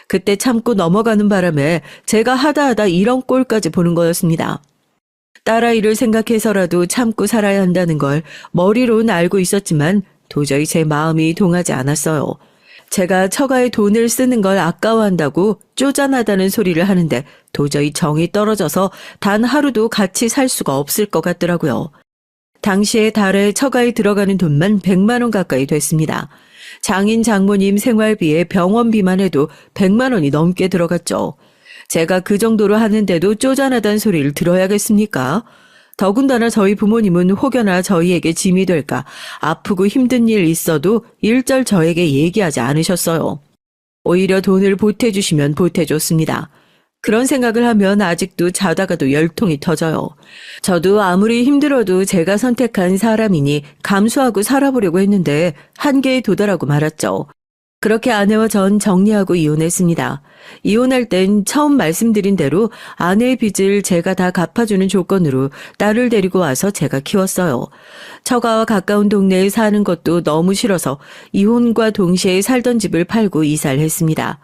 Speaker 2: 그때 참고 넘어가는 바람에 제가 하다 이런 꼴까지 보는 거였습니다. 딸아이를 생각해서라도 참고 살아야 한다는 걸 머리로는 알고 있었지만 도저히 제 마음이 동하지 않았어요. 제가 처가에 돈을 쓰는 걸 아까워한다고 쪼잔하다는 소리를 하는데 도저히 정이 떨어져서 단 하루도 같이 살 수가 없을 것 같더라고요. 당시에 달에 처가에 들어가는 돈만 100만 원 가까이 됐습니다. 장인 장모님 생활비에 병원비만 해도 100만 원이 넘게 들어갔죠. 제가 그 정도로 하는데도 쪼잔하다는 소리를 들어야겠습니까? 더군다나 저희 부모님은 혹여나 저희에게 짐이 될까 아프고 힘든 일 있어도 일절 저에게 얘기하지 않으셨어요. 오히려 돈을 보태주시면 보태줬습니다. 그런 생각을 하면 아직도 자다가도 열통이 터져요. 저도 아무리 힘들어도 제가 선택한 사람이니 감수하고 살아보려고 했는데 한계에 도달하고 말았죠. 그렇게 아내와 전 정리하고 이혼했습니다. 이혼할 땐 처음 말씀드린 대로 아내의 빚을 제가 다 갚아주는 조건으로 딸을 데리고 와서 제가 키웠어요. 처가와 가까운 동네에 사는 것도 너무 싫어서 이혼과 동시에 살던 집을 팔고 이사를 했습니다.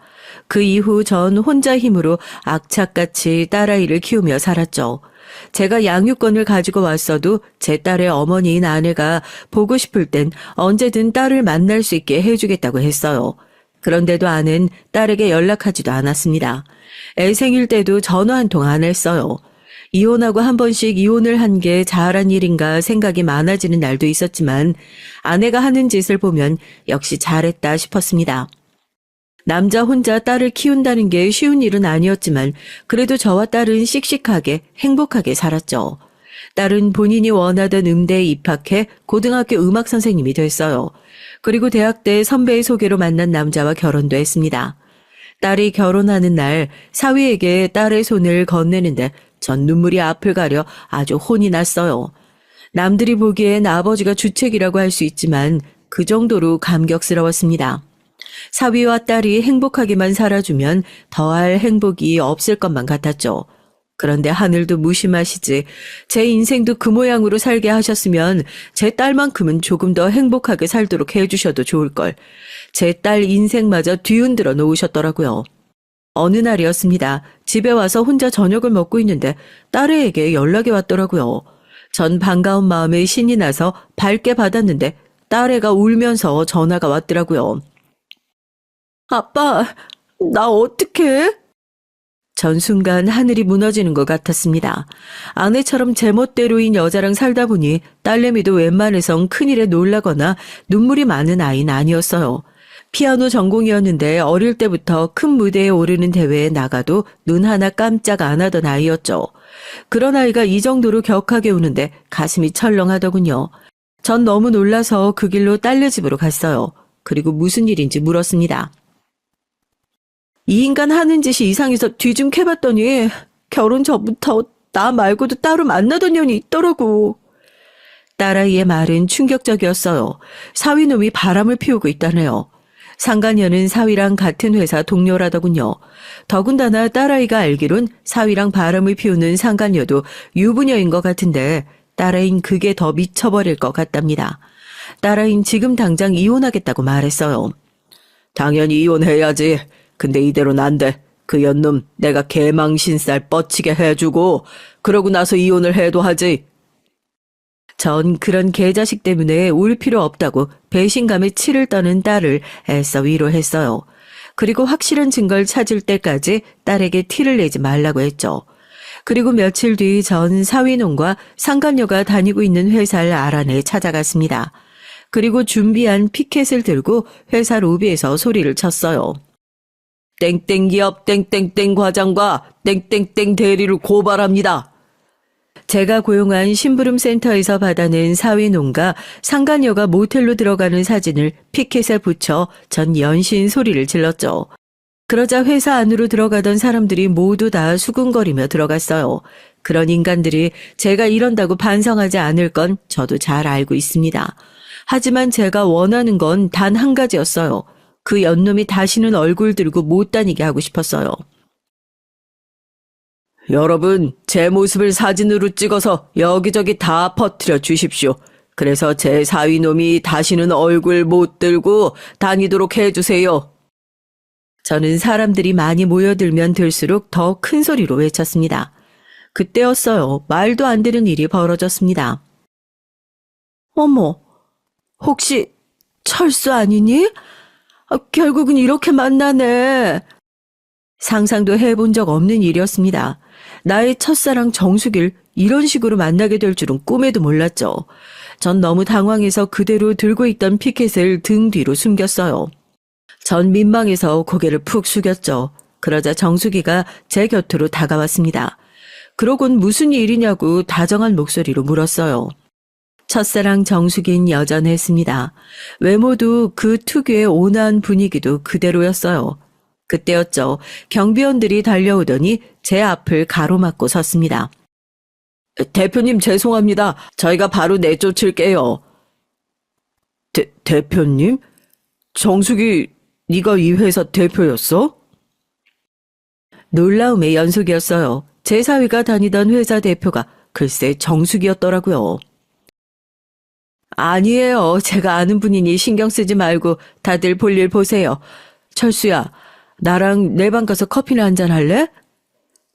Speaker 2: 그 이후 전 혼자 힘으로 악착같이 딸아이를 키우며 살았죠. 제가 양육권을 가지고 왔어도 제 딸의 어머니인 아내가 보고 싶을 땐 언제든 딸을 만날 수 있게 해주겠다고 했어요. 그런데도 아내는 딸에게 연락하지도 않았습니다. 애 생일 때도 전화 한 통 안 했어요. 이혼하고 한 번씩 이혼을 한 게 잘한 일인가 생각이 많아지는 날도 있었지만 아내가 하는 짓을 보면 역시 잘했다 싶었습니다. 남자 혼자 딸을 키운다는 게 쉬운 일은 아니었지만 그래도 저와 딸은 씩씩하게 행복하게 살았죠. 딸은 본인이 원하던 음대에 입학해 고등학교 음악 선생님이 됐어요. 그리고 대학 때 선배의 소개로 만난 남자와 결혼도 했습니다. 딸이 결혼하는 날 사위에게 딸의 손을 건네는데 전 눈물이 앞을 가려 아주 혼이 났어요. 남들이 보기엔 아버지가 주책이라고 할 수 있지만 그 정도로 감격스러웠습니다. 사위와 딸이 행복하게만 살아주면 더할 행복이 없을 것만 같았죠. 그런데 하늘도 무심하시지 제 인생도 그 모양으로 살게 하셨으면 제 딸만큼은 조금 더 행복하게 살도록 해주셔도 좋을걸. 제 딸 인생마저 뒤흔들어 놓으셨더라고요. 어느 날이었습니다. 집에 와서 혼자 저녁을 먹고 있는데 딸애에게 연락이 왔더라고요. 전 반가운 마음에 신이 나서 밝게 받았는데 딸애가 울면서 전화가 왔더라고요. 아빠, 나 어떡해? 전 순간 하늘이 무너지는 것 같았습니다. 아내처럼 제멋대로인 여자랑 살다 보니 딸내미도 웬만해선 큰일에 놀라거나 눈물이 많은 아이는 아니었어요. 피아노 전공이었는데 어릴 때부터 큰 무대에 오르는 대회에 나가도 눈 하나 깜짝 안 하던 아이였죠. 그런 아이가 이 정도로 격하게 우는데 가슴이 철렁하더군요. 전 너무 놀라서 그 길로 딸네 집으로 갔어요. 그리고 무슨 일인지 물었습니다. 이 인간 하는 짓이 이상해서 뒤 좀 캐봤더니 결혼 전부터 나 말고도 따로 만나던 년이 있더라고. 딸아이의 말은 충격적이었어요. 사위놈이 바람을 피우고 있다네요. 상간녀는 사위랑 같은 회사 동료라더군요. 더군다나 딸아이가 알기론 사위랑 바람을 피우는 상간녀도 유부녀인 것 같은데 딸아이는 그게 더 미쳐버릴 것 같답니다. 딸아이는 지금 당장 이혼하겠다고 말했어요. 당연히 이혼해야지. 근데 이대로는 안 돼. 그 연놈 내가 개망신살 뻗치게 해주고 그러고 나서 이혼을 해도 하지. 전 그런 개자식 때문에 울 필요 없다고 배신감에 치를 떠는 딸을 애써 위로했어요. 그리고 확실한 증거를 찾을 때까지 딸에게 티를 내지 말라고 했죠. 그리고 며칠 뒤 전 사위놈과 상간녀가 다니고 있는 회사를 알아내 찾아갔습니다. 그리고 준비한 피켓을 들고 회사 로비에서 소리를 쳤어요. 땡땡 기업 땡땡땡 과장과 땡땡땡 대리를 고발합니다. 제가 고용한 심부름센터에서 받아낸 사위놈과 상간녀가 모텔로 들어가는 사진을 피켓에 붙여 전 연신 소리를 질렀죠. 그러자 회사 안으로 들어가던 사람들이 모두 다 수군거리며 들어갔어요. 그런 인간들이 제가 이런다고 반성하지 않을 건 저도 잘 알고 있습니다. 하지만 제가 원하는 건 단 한 가지였어요. 그 연놈이 다시는 얼굴 들고 못 다니게 하고 싶었어요. 여러분, 제 모습을 사진으로 찍어서 여기저기 다 퍼뜨려 주십시오. 그래서 제 사위놈이 다시는 얼굴 못 들고 다니도록 해주세요. 저는 사람들이 많이 모여들면 들수록 더 큰 소리로 외쳤습니다. 그때였어요. 말도 안 되는 일이 벌어졌습니다. 어머, 혹시 철수 아니니? 결국은 이렇게 만나네. 상상도 해본 적 없는 일이었습니다. 나의 첫사랑 정숙일 이런 식으로 만나게 될 줄은 꿈에도 몰랐죠. 전 너무 당황해서 그대로 들고 있던 피켓을 등 뒤로 숨겼어요. 전 민망해서 고개를 푹 숙였죠. 그러자 정숙이가 제 곁으로 다가왔습니다. 그러곤 무슨 일이냐고 다정한 목소리로 물었어요. 첫사랑 정숙인 여전했습니다. 외모도 그 특유의 온화한 분위기도 그대로였어요. 그때였죠. 경비원들이 달려오더니 제 앞을 가로막고 섰습니다. 대표님 죄송합니다. 저희가 바로 내쫓을게요. 대표님? 정숙이 네가 이 회사 대표였어? 놀라움의 연속이었어요. 제 사위가 다니던 회사 대표가 글쎄 정숙이었더라고요. 아니에요. 제가 아는 분이니 신경 쓰지 말고 다들 볼일 보세요. 철수야, 나랑 내 방 가서 커피나 한잔 할래?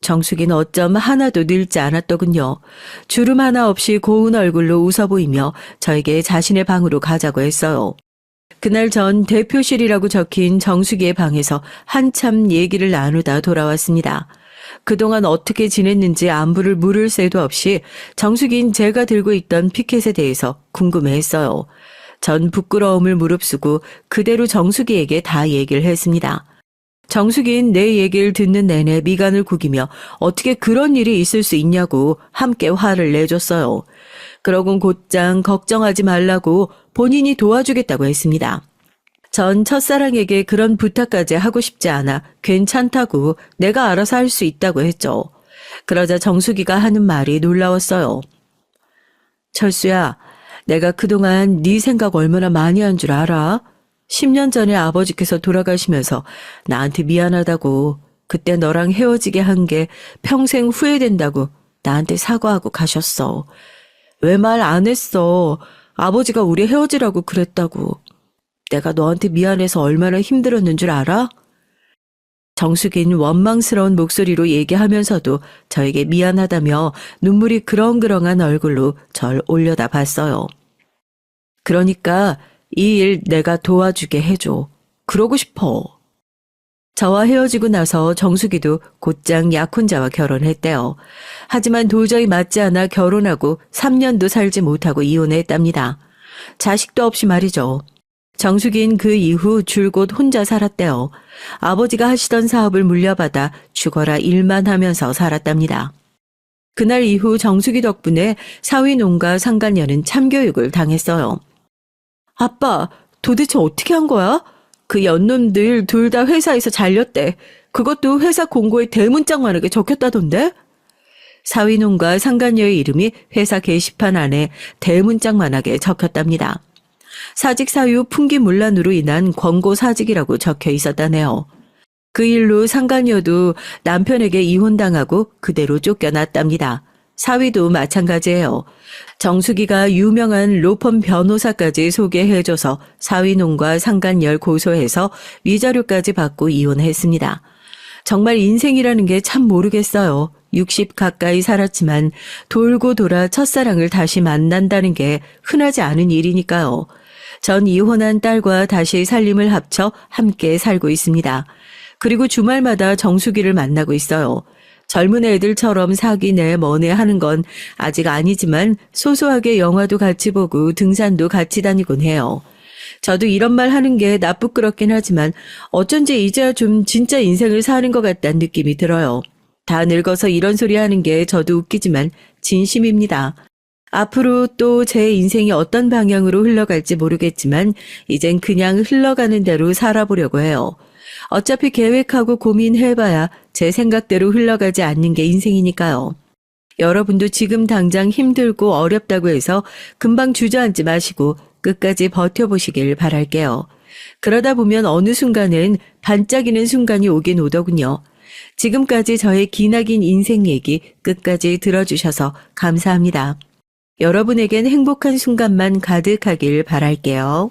Speaker 2: 정숙이는 어쩜 하나도 늙지 않았더군요. 주름 하나 없이 고운 얼굴로 웃어 보이며 저에게 자신의 방으로 가자고 했어요. 그날 전 대표실이라고 적힌 정숙이의 방에서 한참 얘기를 나누다 돌아왔습니다. 그동안 어떻게 지냈는지 안부를 물을 새도 없이 정숙이는 제가 들고 있던 피켓에 대해서 궁금해했어요. 전 부끄러움을 무릅쓰고 그대로 정숙이에게 다 얘기를 했습니다. 정숙이는 내 얘기를 듣는 내내 미간을 구기며 어떻게 그런 일이 있을 수 있냐고 함께 화를 내줬어요. 그러곤 곧장 걱정하지 말라고 본인이 도와주겠다고 했습니다. 전 첫사랑에게 그런 부탁까지 하고 싶지 않아 괜찮다고 내가 알아서 할 수 있다고 했죠. 그러자 정숙이가 하는 말이 놀라웠어요. 철수야, 내가 그동안 네 생각 얼마나 많이 한 줄 알아? 10년 전에 아버지께서 돌아가시면서 나한테 미안하다고 그때 너랑 헤어지게 한 게 평생 후회된다고 나한테 사과하고 가셨어. 왜 말 안 했어? 아버지가 우리 헤어지라고 그랬다고. 내가 너한테 미안해서 얼마나 힘들었는 줄 알아? 정숙이는 원망스러운 목소리로 얘기하면서도 저에게 미안하다며 눈물이 그렁그렁한 얼굴로 절 올려다 봤어요. 그러니까 이 일 내가 도와주게 해줘. 그러고 싶어. 저와 헤어지고 나서 정숙이도 곧장 약혼자와 결혼했대요. 하지만 도저히 맞지 않아 결혼하고 3년도 살지 못하고 이혼했답니다. 자식도 없이 말이죠. 정숙이는 그 이후 줄곧 혼자 살았대요. 아버지가 하시던 사업을 물려받아 죽어라 일만 하면서 살았답니다. 그날 이후 정숙이 덕분에 사위농가 상간녀는 참교육을 당했어요. 아빠, 도대체 어떻게 한 거야? 그 연놈들 둘 다 회사에서 잘렸대. 그것도 회사 공고에 대문짝만하게 적혔다던데? 사위농가 상간녀의 이름이 회사 게시판 안에 대문짝만하게 적혔답니다. 사직 사유 풍기문란으로 인한 권고 사직이라고 적혀 있었다네요. 그 일로 상간녀도 남편에게 이혼당하고 그대로 쫓겨났답니다. 사위도 마찬가지예요. 정숙이가 유명한 로펌 변호사까지 소개해줘서 사위농과 상간녀를 고소해서 위자료까지 받고 이혼했습니다. 정말 인생이라는 게 참 모르겠어요. 60 가까이 살았지만 돌고 돌아 첫사랑을 다시 만난다는 게 흔하지 않은 일이니까요. 전 이혼한 딸과 다시 살림을 합쳐 함께 살고 있습니다. 그리고 주말마다 정숙이를 만나고 있어요. 젊은 애들처럼 사귀네 뭐네 하는 건 아직 아니지만 소소하게 영화도 같이 보고 등산도 같이 다니곤 해요. 저도 이런 말 하는 게 나쁘끄럽긴 하지만 어쩐지 이제야 좀 진짜 인생을 사는 것 같다는 느낌이 들어요. 다 늙어서 이런 소리 하는 게 저도 웃기지만 진심입니다. 앞으로 또 제 인생이 어떤 방향으로 흘러갈지 모르겠지만 이젠 그냥 흘러가는 대로 살아보려고 해요. 어차피 계획하고 고민해봐야 제 생각대로 흘러가지 않는 게 인생이니까요. 여러분도 지금 당장 힘들고 어렵다고 해서 금방 주저앉지 마시고 끝까지 버텨보시길 바랄게요. 그러다 보면 어느 순간은 반짝이는 순간이 오긴 오더군요. 지금까지 저의 기나긴 인생 얘기 끝까지 들어주셔서 감사합니다. 여러분에겐 행복한 순간만 가득하길 바랄게요.